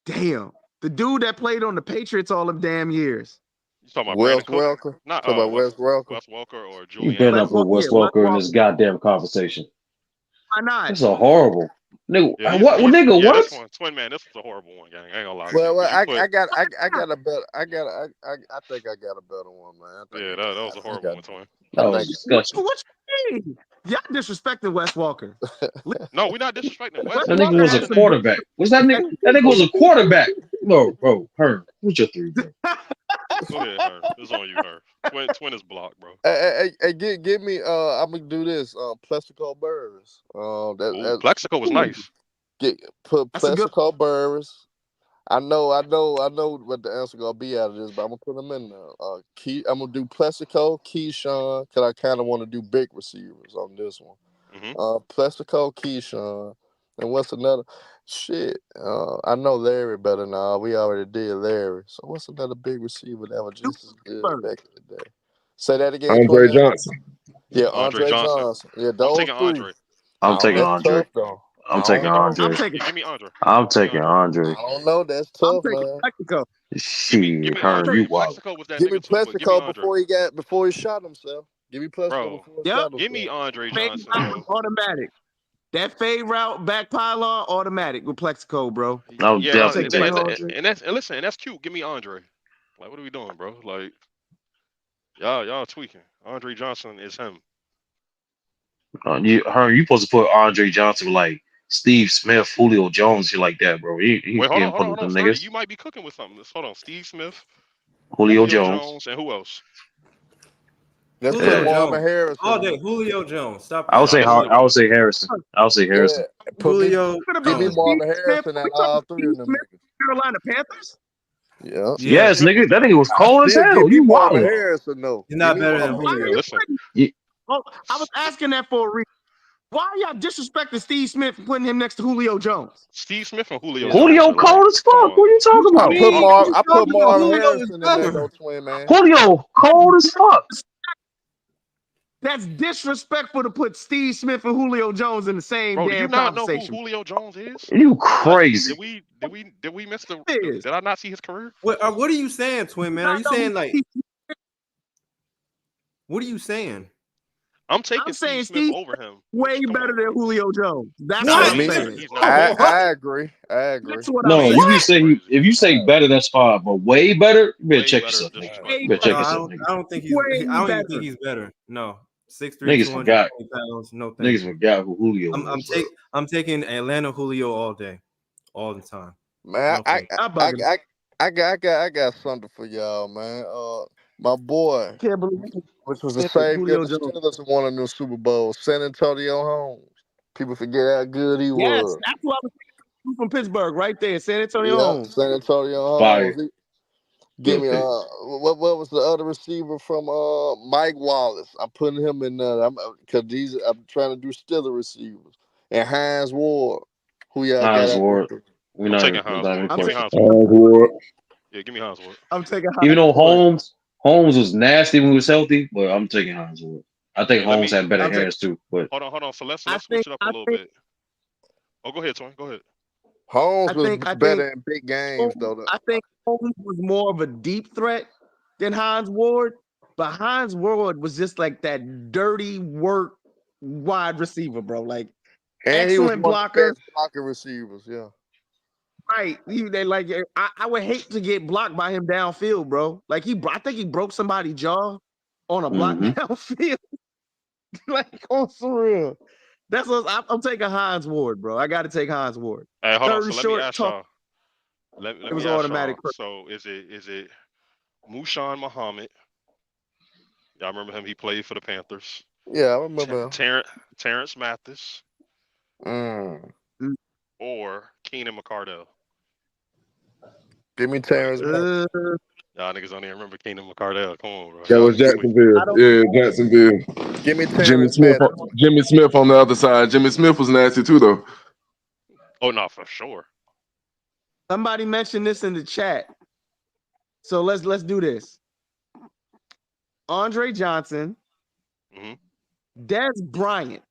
Damn. The dude that played on the Patriots all them damn years. You talking about Wes Brandon Cook? Welker. Not Talk about Wes Welker. Wes Welker or You Julian better Edelman. not put Wes Wes Welker in Welker. this goddamn conversation. Why not? This is a horrible nigga. Yeah, What nigga? yeah, what? this one, Twin Man. This was a horrible one, gang. I ain't gonna lie to Well, you. 'Cause you I put, got a better. I think I got a better one, man. yeah, that was a horrible one, Twin. That was disgusting. What you mean? Y'all disrespecting Wes Walker. No, we're not disrespecting Wes. That nigga was a quarterback. What's that nigga? That nigga was a quarterback. Bro, Herm, what's your three, bro? Go ahead, Herm. It's on you, Herm. Twin is blocked, bro. Hey, give me. I'm gonna do this. Plexico Burris. Ooh, Plexico was nice. Put That's a good- Plexico Burris. I know what the answer gonna be out of this, but I'm gonna put them in there. I'm gonna do Plexico, Keyshawn, because I kind of want to do big receivers on this one. Plexico, Keyshawn, and what's another? Shit, I know Larry better now. We already did Larry. So what's another big receiver that was just as good back in the day? Say that again. Andre Johnson. Yeah, Andre Johnson. Yeah, I'm those taking three. Andre. I'm taking That's Andre. tough, though. I'm taking Andre. Give me Andre. I'm taking Andre. I don't know. That's tough, man. Plexico. Shit, Herm, you wild. Plexico was that Give me nigga too, but give me Plexico Andre. before he shot himself. Give me Plexico Bro, before he shot himself. give me Andre Fade Johnson, route bro. automatic. That fade route back pylon automatic with Plexico, bro. I'm Yeah, definitely taking Andre. and that's cute. Give me Andre. Like, what are we doing, bro? Like, y'all tweaking. Andre Johnson is him. Herm, you supposed to put Andre Johnson with like Steve Smith, Julio Jones, shit like that, bro. He Wait, hold put on, them Sturdy. niggas. You might be cooking with something. Hold on. Steve Smith, Julio Jones. and who else? Let's Julio put Marvin Jones. Harris. All day. Julio Jones. Stop I would playing. say Harrison. I would say Harrison. Yeah, put me Julio. Marvin Harrison and all three of them niggas. Carolina Panthers? Yeah. Yes, nigga. That nigga was cold as Still hell. give me You Marvin wild. Harrison, though. He's not Give me better than Marvin Julio. Listen. Oh, I was asking that for a reason. Why are y'all disrespecting Steve Smith for putting him next to Julio Jones? Steve Smith and Julio. Julio Jones, cold as fuck. What are you talking about? I put Marvin Julio Harrison is in there, better. though, Twin Man. Julio cold as fuck. That's disrespectful to put Steve Smith and Julio Jones in the same Bro, do you damn not know who conversation. Julio Jones is? You crazy. Did we miss the? Is. Did I not see his career? What are you saying, Twin Man? Are you saying like? What are you saying? I'm saying Steve Smith over him. Way better than Julio Jones. That's What? what I'm saying. He's not. I agree. That's what No, I'm you saying. can say if you say better, that's fine. But way better, you better check yourself, nigga. You better check No, yourself, nigga. I don't think he's. I don't even think he's better. No, 6'3", Niggas 220 forgot. pounds. No thanks. Niggas forgot who Julio was. I'm taking Atlanta Julio all day, all the time. Man, No I got something for y'all, man. My boy, which was the same year the Steelers won a new Super Bowl, San Antonio Holmes. People forget how good he was. That's what I was thinking from Pittsburgh, right there, San Antonio Holmes. San Antonio Fire. Holmes. Give me what was the other receiver from Mike Wallace? I'm putting him in there. I'm trying to do Steelers receivers. And Hines Ward. Who y'all Hines got? Ward. I'm taking Hines Ward. Give me Hines Ward. Ward. Yeah, give me Hines Ward. I'm taking Hines Even though Ward. Holmes was nasty when he was healthy, but I'm taking Hines Ward. I think Holmes had better hands too. But hold on. So let's switch it up a little bit. Oh, go ahead, Tony. Go ahead. Holmes was better in big games, though. I think Holmes was more of a deep threat than Hines Ward, but Hines Ward was just like that dirty work wide receiver, bro. Like and excellent he was one blocker. of the best blocker receivers, yeah. Right. I would hate to get blocked by him downfield, bro. Like I think he broke somebody's jaw on a block downfield. Like on some real. That's what I'm taking Hines Ward, bro. I got to take Hines Ward. Hey, hold on. So let me ask y'all. Let me ask automatic. Y'all. So is it Mushan Muhammad? Y'all remember him? He played for the Panthers. Yeah, I remember. Terrence Mathis. Or Keenan McCardell. Give me Terrence. Y'all niggas don't even remember Kingdom McCardell. Come on, bro. That Y'all was niggas tweaking. Jacksonville. Yeah, Jacksonville. Give me Jimmy Terrence Smith. Manning. Jimmy Smith on the other side. Jimmy Smith was nasty too, though. Oh no, for sure. Somebody mentioned this in the chat. So let's do this. Andre Johnson, Des Bryant,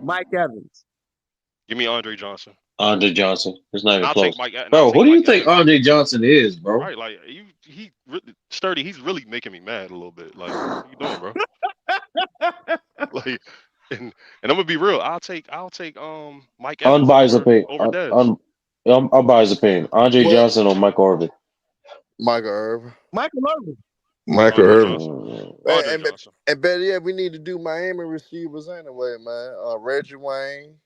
Mike Evans. Give me Andre Johnson. Andre Johnson. It's not even I'll close. take Mike. Bro, who do you think Andre Johnson is, bro? Right, like he really, Sturdy. He's really making me mad a little bit. Like, what you doing, bro? Like, and I'm gonna be real. I'll take Mike Evans Unbiased over opinion. Dez. Unbiased opinion. Andre Johnson or Michael Irvin? Michael Irvin. Michael Irvin. Michael Irvin. And better yet, we need to do Miami receivers anyway, man. Reggie Wayne,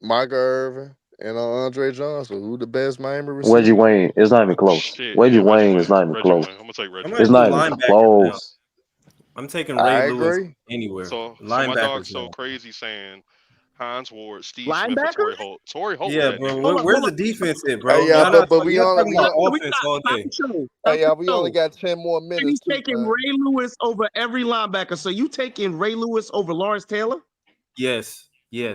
Michael Irvin, and Andre Johnson. Who the best Miami receivers? Reggie Wayne. It's not even close. Reggie Wayne is not even close. I'm gonna take Reggie. It's not even close. I'm taking Ray Lewis anywhere. So my dog's so crazy saying Hines Ward, Steve Smith, or Torrey Holt. Torrey Holt. Yeah, bro. Where's the defense at, bro? Hey, yeah, but we only offense all day. Hey, y'all, we only got 10 more minutes. He's taking Ray Lewis over every linebacker. So you taking Ray Lewis over Lawrence Taylor? Yes. You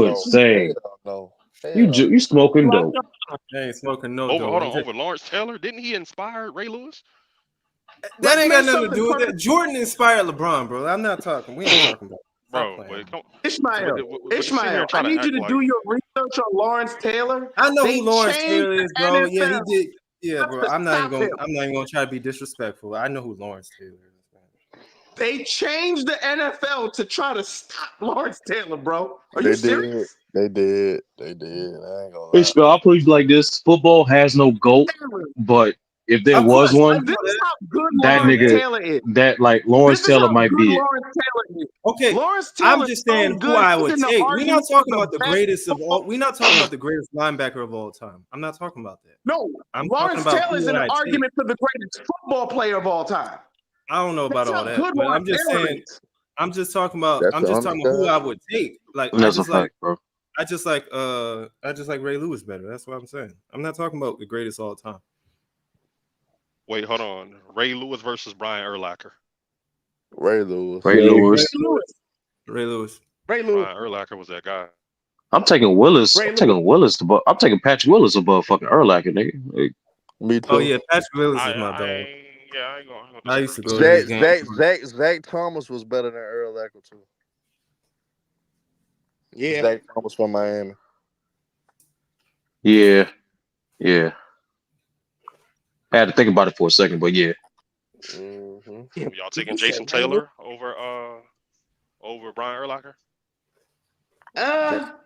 insane. You smoking dope. I ain't smoking no dope. Hold on, over Lawrence Taylor? Didn't he inspire Ray Lewis? That ain't got nothing to do with that. Jordan inspired LeBron, bro. I'm not talking. We ain't talking about that. Bro, wait, come Ishmael, I need you to do your research on Lawrence Taylor. I know who Lawrence Taylor is, bro. NFL. Yeah, he did. Yeah, bro. I'm not even gonna try to be disrespectful. I know who Lawrence Taylor is. They changed the NFL to try to stop Lawrence Taylor, bro. Are you serious? They did. I ain't gonna lie. I'll put it like this: football has no GOAT, but if there was one, this is how good that Lawrence nigga, Taylor is. that like Lawrence Taylor might be it. Okay, Lawrence Taylor I'm just saying who I would take. We're not talking about the greatest of all. We're not talking about the greatest linebacker of all time. I'm not talking about that. No, I'm Lawrence talking about Taylor is in an argument for the greatest football player of all time. I don't know about all that, but I'm just saying. I'm just talking about. I'm just talking about who I would take. Like that's a fact, bro. I just like Ray Lewis better. That's what I'm saying. I'm not talking about the greatest all time. Wait, hold on. Ray Lewis versus Brian Urlacher. Ray Lewis. Ray Lewis. Brian Urlacher was that guy. I'm taking Willis. I'm taking Patrick Willis above fucking Urlacher, nigga. Like, me too. Oh yeah, Patrick Willis is my dog. I ain't going. I used to go to Zach Thomas was better than Urlacher too. Yeah. Zach Thomas from Miami. Yeah. I had to think about it for a second, but yeah. Y'all taking Jason Taylor over Brian Urlacher?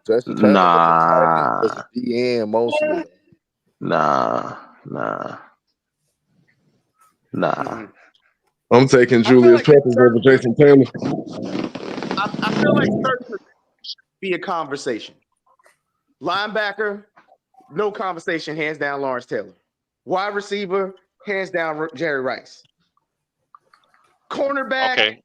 Jason Taylor was a DN mostly. Nah. I'm taking Julius Peppers over Jason Taylor. I feel like certain should be a conversation. Linebacker, no conversation, hands down Lawrence Taylor. Wide receiver, hands down Jerry Rice. Cornerback. Okay.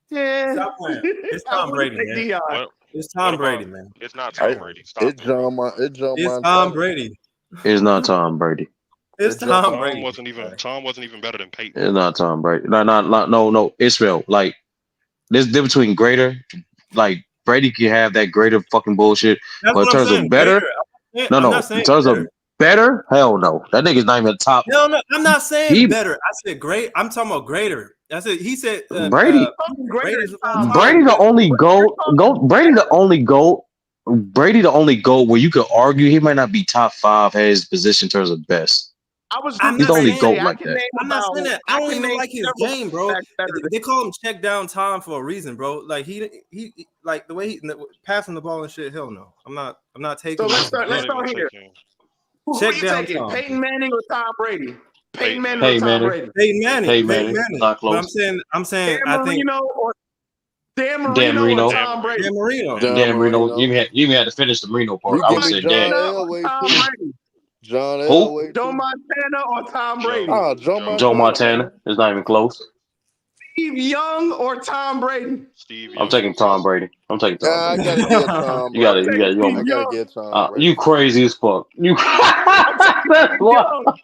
Yeah. Stop playing. It's Tom Brady, man. It's Tom Brady, man. It's not Tom Brady. It's Tom Brady. It's not Tom Brady. It's Tom Brady. Tom wasn't even better than Peyton. It's not Tom Brady. No. Israel. Like, there's a difference between greater. Like, Brady can have that greater fucking bullshit. That's but in terms of better, in terms of better, hell no. That nigga's not even top. No, I'm not saying better. I said great. I'm talking about greater. He said Brady. Brady the only goat. Brady the only goat. Brady the only goat where you could argue he might not be top 5 at his position in terms of best. He's the only goat like that. I'm not saying that. I don't even like his game, bro. They call him check down Tom for a reason, bro. Like he like the way he passing the ball and shit. Hell no, I'm not taking. So let's start here. Check down Tom. Peyton Manning or Tom Brady? Peyton Manning or Tom Brady? Peyton Manning. Not close. But I'm saying Dan Marino or Dan Marino or Tom Brady? Dan Marino. You even had to finish the Marino part. I would say Dan. John Elway. Joe Montana or Tom Brady? Joe Montana is not even close. Steve Young or Tom Brady? Steve I'm Young. taking Tom Brady. I'm taking Tom I Brady. gotta get Tom You got Brady. it. You got it. I gotta get Tom Brady. You crazy as fuck. You. I'm taking That's Steve why. Young.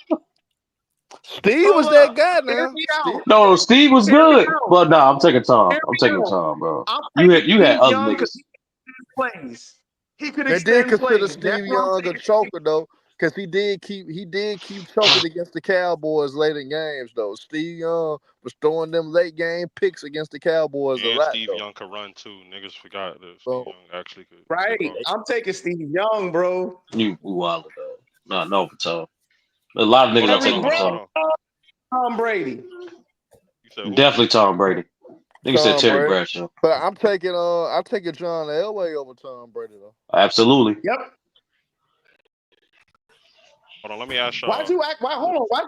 Steve was Hold that up. guy Hear now. me Steve, out. No, Steve was Hear me good, out. but no, I'm taking Tom. Hear I'm me taking out. Tom, bro. I'm You taking had Steve other Young because niggas. plays. He could they did extend consider plays. That's Steve what I'm Young a taking. choker though, because he did keep choking against the Cowboys late in games though. Steve Young was throwing them late game picks against the Cowboys a And lot Steve though. Young could run too. Niggas forgot that Steve So Young actually could Right. take off. I'm taking Steve Young, bro. You wild though. No, for Tom. A lot of niggas are Terry taking for Bradshaw, Tom. Tom Brady. You said who? Definitely Tom Brady. Nigga said Tom Terry Brady, Bradshaw. but I'm taking John Elway over Tom Brady though. Absolutely. Yep. Hold on, let me ask Why'd y'all. you act? Hold on. Why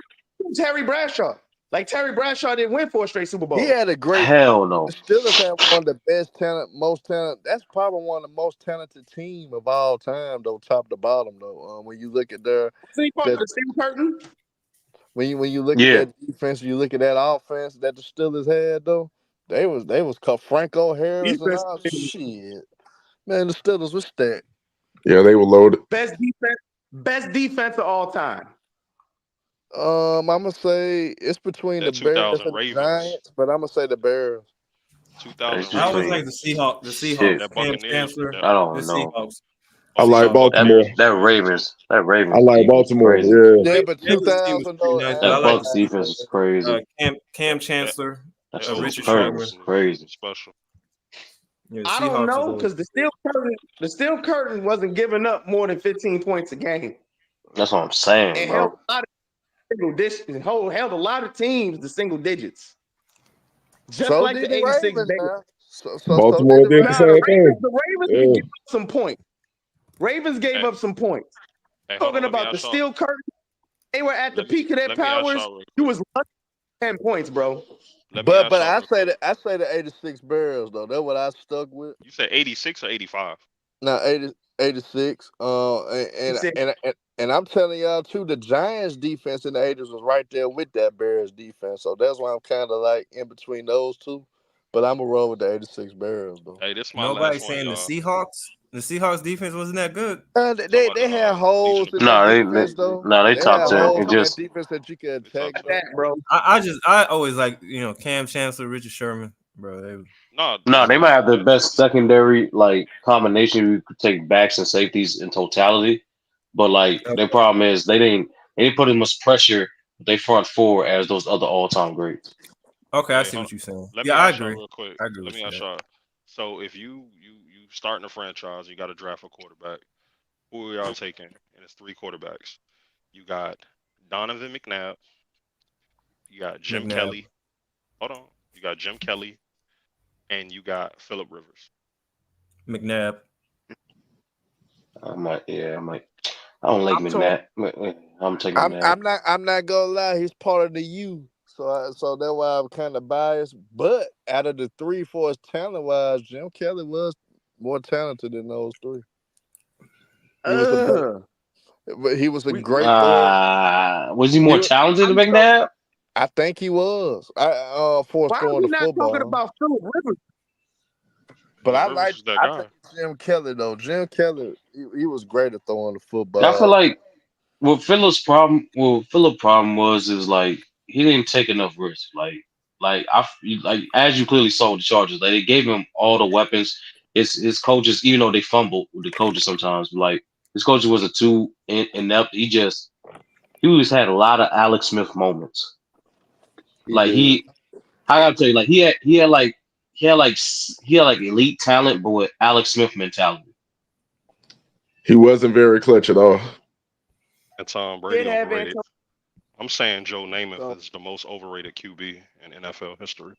Terry Bradshaw? Like Terry Bradshaw didn't win 4 straight Super Bowls. He had a great. Hell no. The Steelers have one of the best talent, most talent. That's probably one of the most talented team of all time, though, top to bottom, though. When you look at their, See part of that, the Steel Curtain? when you look at Yeah. that defense, you look at that offense that the Steelers had, though. They was called Franco Harris and Defense. all shit. Man, the Steelers was stacked. Yeah, they were loaded. Best defense of all time. I'm gonna say it's between That the Bears 2000 and the Ravens. Giants, but I'm gonna say the Bears. 2000 I always Ravens. like the Seahawks. The Shit. Seahawks. That Cam Buccaneers. Chancellor. That, I don't The know. Seahawks. I oh, you like talking about Baltimore. Bears? That Ravens too. Ravens I like defense is Baltimore. crazy. Yeah. Yeah, but Ravens team was 2000 pretty though, nice, I but I That ain't like gonna Bucks the lie, defense is crazy. Cam That Chancellor, That that shit was Richard crazy. Sherman. was Crazy. special. Yeah, the I don't Seahawks know was because the Steel Curtain wasn't giving up more than 15 points a game. That's what I'm saying, It held bro. a lot of held a lot of teams to single digits. Just So like did the the 86 Ravens, Bears. man. So did Baltimore the did the Nah, Ravens. same thing. The Ravens Yeah. gave up some points. Ravens gave Hey, up some points. hey, hold on. Talking Let me about the ask y'all. Steel Curtain, they were at the peak of their Let me ask powers. y'all real You quick. was lucky 10 points, bro. Let me ask But y'all I real quick. I say the 86 Bears though. That's what I stuck with. You said 86 or 85? Now 86. He said, And I'm telling y'all too, the Giants defense in the 80s was right there with that Bears defense. So that's why I'm kind of like in between those two. But I'm gonna roll with the 86 Bears though. Hey, this is my Nobody last one, saying the y'all. Seahawks. The Seahawks defense wasn't that good. I'm talking about They the had Legion holes of in that Boom. defense though. they They top had 10. holes It in that just defense that you could They top attack 10. though. that, bro. I always like Cam Chancellor, Richard Sherman, bro. no, they Listen. might have the best secondary like combination. You could take backs and safeties in totality, but like Okay. their problem is they didn't put as much pressure with their front four as those other all time greats. Okay, I Hey, see hold what you're saying. Let Yeah, me I ask y'all agree. real quick. I agree Let with me you. ask y'all. So if you starting a franchise, you got to draft a quarterback. Who are y'all taking? And it's 3 quarterbacks. You got Donovan McNabb. You got Jim McNabb. Kelly. Hold on. You got Jim Kelly, and you got Phillip Rivers. McNabb. I might. I don't like I'm talking. McNabb. I'm taking McNabb. I'm not gonna lie. He's part of the U, so that's why I'm kind of biased. But out of the 3, for his talent wise, Jim Kelly was more talented than those 3. He was a better, but he was a great thrower. Was he more He, talented than I'm so, McNabb? I think he was. For why are throwing we the not talking football. about Phillip Rivers? But Phillip Rivers was that I guy. think Jim Kelly though. Jim Kelly, he was great at throwing the I football. feel like what Philip's problem was is like he didn't take enough risk. Like as you clearly saw with the Chargers, like they gave him all the weapons. His coaches, even though they fumbled with the coaches sometimes, like his coach was a too inept. He just had a lot of Alex Smith moments. He Like did. I gotta tell you, like he had like elite talent, but with Alex Smith mentality. He wasn't very clutch at all. And Tom Did Brady have overrated. Antonio. I'm saying Joe Namath So, is the most overrated QB in NFL history.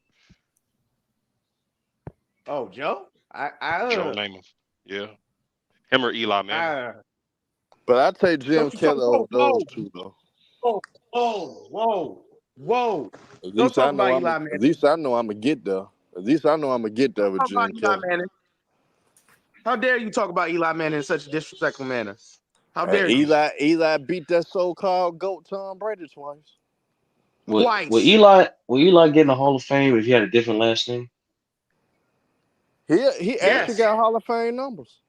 Oh, Joe? Joe Namath. Yeah. Him or Eli Manning. but I take Jim Don't you talk? Kelly over those 2 though. Whoa. At Don't least I talk know about I'm. Eli At Manning. least I know I'm gonna get there. At least I know I'm gonna get there with Talk about Jim Eli Kelly. Manning. How dare you talk about Eli Manning in such a disrespectful manner? How Hey, dare you? Eli beat that so-called GOAT Tom Brady twice. Would twice. Eli get in the Hall of Fame if he had a different last name? He actually Yes. got Hall of Fame numbers,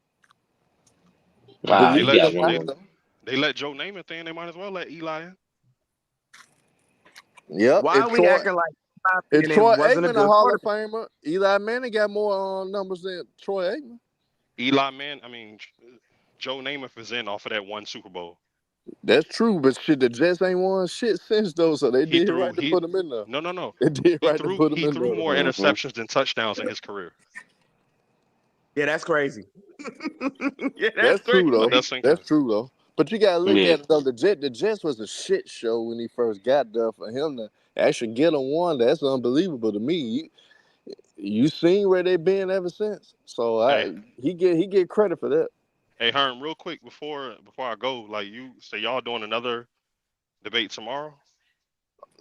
but Ah, They you he let got still one they might more. though. they let Joe Namath in. They might as well let Eli in. Yep. Why are we acting like If and it Troy wasn't a Aikman a good Hall of quarterback? Famer, Eli Manning got more numbers than Troy Aikman. Eli man, I mean Joe Namath is in off of that one Super Bowl. That's true, but shit, the Jets ain't won shit since though, so they He did threw right to he put him in there. no. They did He right to threw put him he in threw there more though. Mhm. interceptions than touchdowns in his career. Yeah, that's crazy. Yeah, that's That's true Let though. that crazy. sink That's in. true though. But you gotta look Yeah. at it though. The Jets was a shit show when he first got there. For him to actually get him one, that's unbelievable to me. You seen where they been ever since. So Hey, he get credit for that. hey Herm, real quick before I go, like you say y'all doing another debate tomorrow?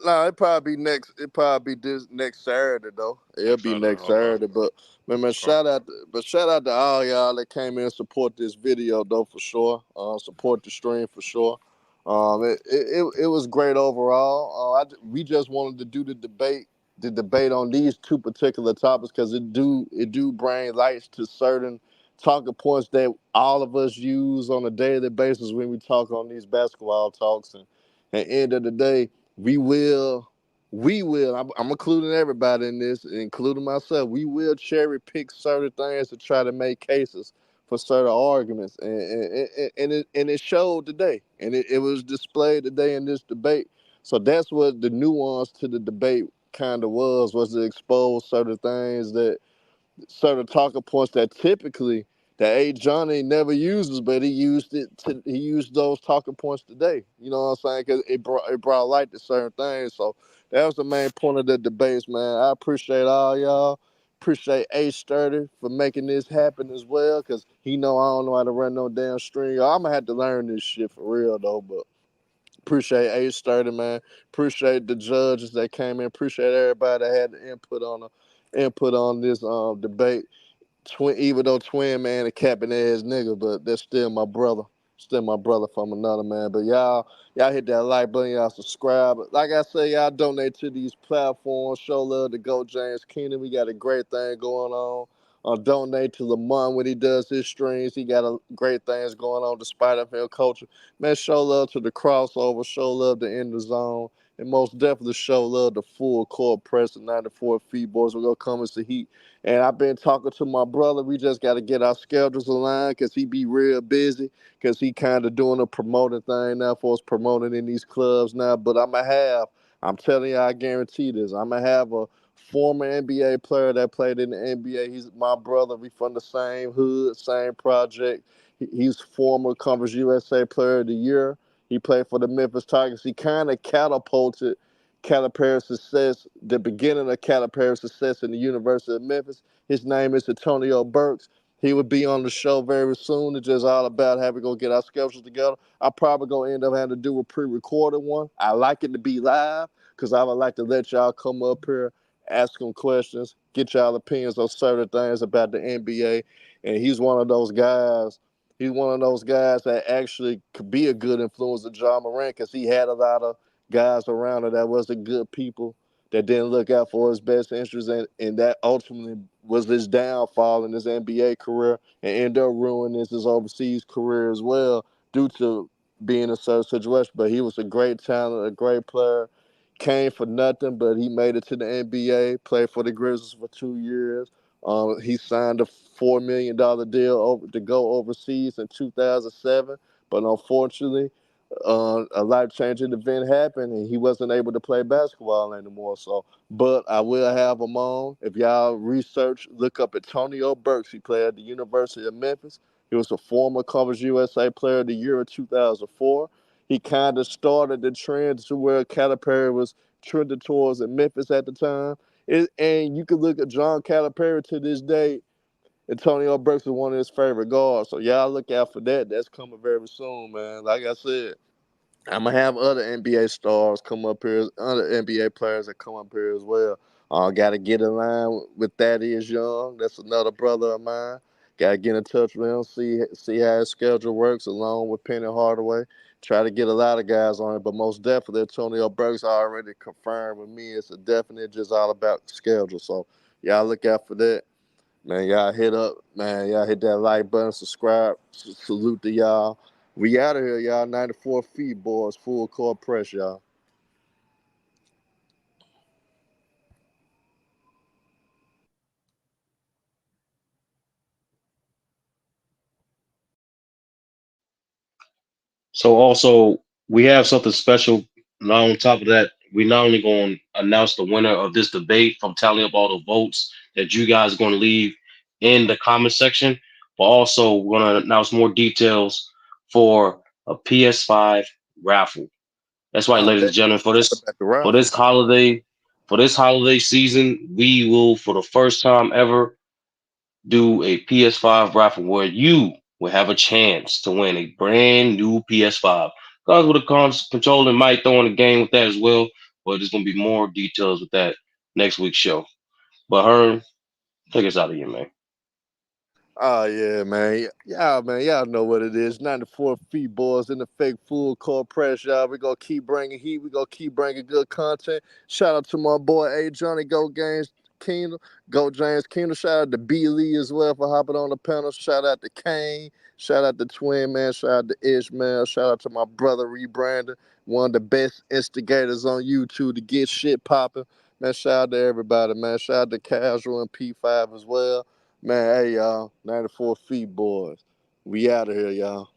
No, it probably be next. It probably be this next Saturday though. It'll Next be Saturday. next Okay. Saturday. But man, Okay. shout out to all y'all that came in and support this video though for sure. Support the stream for sure. It was great overall. We just wanted to do the debate on these two particular topics because it do bring lights to certain talking points that all of us use on a daily basis when we talk on these basketball talks. And at the end of the day we will. I'm including everybody in this, including myself. We will cherry pick certain things to try to make cases for certain arguments, and it showed today, and it was displayed today in this debate. So that's what the nuance to the debate kind of was to expose certain things that certain talking points that typically that A. Johnny never uses, but he used those talking points today. You know what I'm saying? Because it brought light to certain things. So that was the main point of the debates, man. I appreciate all y'all. Appreciate A. Sturdy for making this happen as well, because he know I don't know how to run no damn string. I'm gonna have to learn this shit for real though, but appreciate A30, man. Appreciate the judges that came in. Appreciate everybody that had the input on this debate. Even though Twin man a capping ass nigga, but that's still my brother. Still my brother from another man. But y'all hit that like button, y'all subscribe. Like I say, y'all donate to these platforms. Show love to Go James Keenan. We got a great thing going on. Donate to Lamont when he does his streams. He got great things going on despite of him culture. Man, show love to the crossover. Show love to In the Zone. And most definitely show love to full court press and 94 feet boys. We're gonna come as the heat. And I've been talking to my brother. We just got to get our schedules aligned because he be real busy because he kind of doing a promoting thing now for us promoting in these clubs now. But I'm telling you, I guarantee this, I'm going to have a former NBA player that played in the NBA. He's my brother. We from the same hood, same project. He's former Conference USA Player of the Year. He played for the Memphis Tigers. He kind of catapulted Calipari's success, the beginning of Calipari's success in the University of Memphis. His name is Antonio Burks. He would be on the show very soon. It's just all about having to go get our schedules together. I probably gonna end up having to do a pre-recorded one. I like it to be live because I would like to let y'all come up here, ask them questions, get y'all opinions on certain things about the NBA. And he's one of those guys. He's one of those guys that actually could be a good influence to John Morant because he had a lot of guys around her that wasn't good people that didn't look out for his best interests, and that ultimately was his downfall in his NBA career and ended up ruining his overseas career as well due to being in a certain situation. But he was a great talent, a great player, came for nothing, but he made it to the NBA, played for the Grizzlies for 2 years. He signed a $4 million deal to go overseas in 2007, but unfortunately, a life-changing event happened and he wasn't able to play basketball anymore. So, but I will have him on. If y'all research, look up Antonio Burks. He played at the University of Memphis. He was a former Conference USA Player of the Year in 2004. He kind of started the trend to where Calipari was trending towards in Memphis at the time. And you can look at John Calipari to this day. Antonio Burks is one of his favorite guards. So y'all look out for that. That's coming very soon, man. Like I said, I'm gonna have other NBA stars come up here, other NBA players that come up here as well. Got to get in line with Thaddeus Young. That's another brother of mine. Got to get in touch with him, see how his schedule works, along with Penny Hardaway. Try to get a lot of guys on it, but most definitely Antonio Burks already confirmed with me. It's a definite just all about the schedule. So y'all look out for that. Man, y'all hit up, man. Y'all hit that like button, subscribe. Salute to y'all. We out of here, y'all. 94 feet, boys. Full court press, y'all. So also we have something special. Now on top of that, we not only going to announce the winner of this debate from tallying up all the votes that you guys are going to leave in the comment section, but also we're going to announce more details for a PS5 raffle. That's right, Oh, ladies and damn. gentlemen, About the for raffle. this holiday season, we will for the first time ever do a PS5 raffle where you will have a chance to win a brand new PS5. Guys with a controller might throw in a game with that as well, but there's gonna be more details with that next week's show. But Hearn, take us out of here, man. Oh yeah, man. Y'all, man, y'all know what it is. 94 feet, boys, in the fake full court press, y'all. We gonna keep bringing heat. We gonna keep bringing good content. Shout out to my boy A Johnny, Go Games Kingdom, Go James Kingdom. Shout out to B Lee as well for hopping on the panel. Shout out to Kane. Shout out to Twin Man. Shout out to Ishmael. Shout out to my brother Rebrander, one of the best instigators on YouTube to get shit popping. Man, shout out to everybody, man. Shout out to Casual and P5 as well. Man, hey, y'all. 94 feet, boys. We out of here, y'all.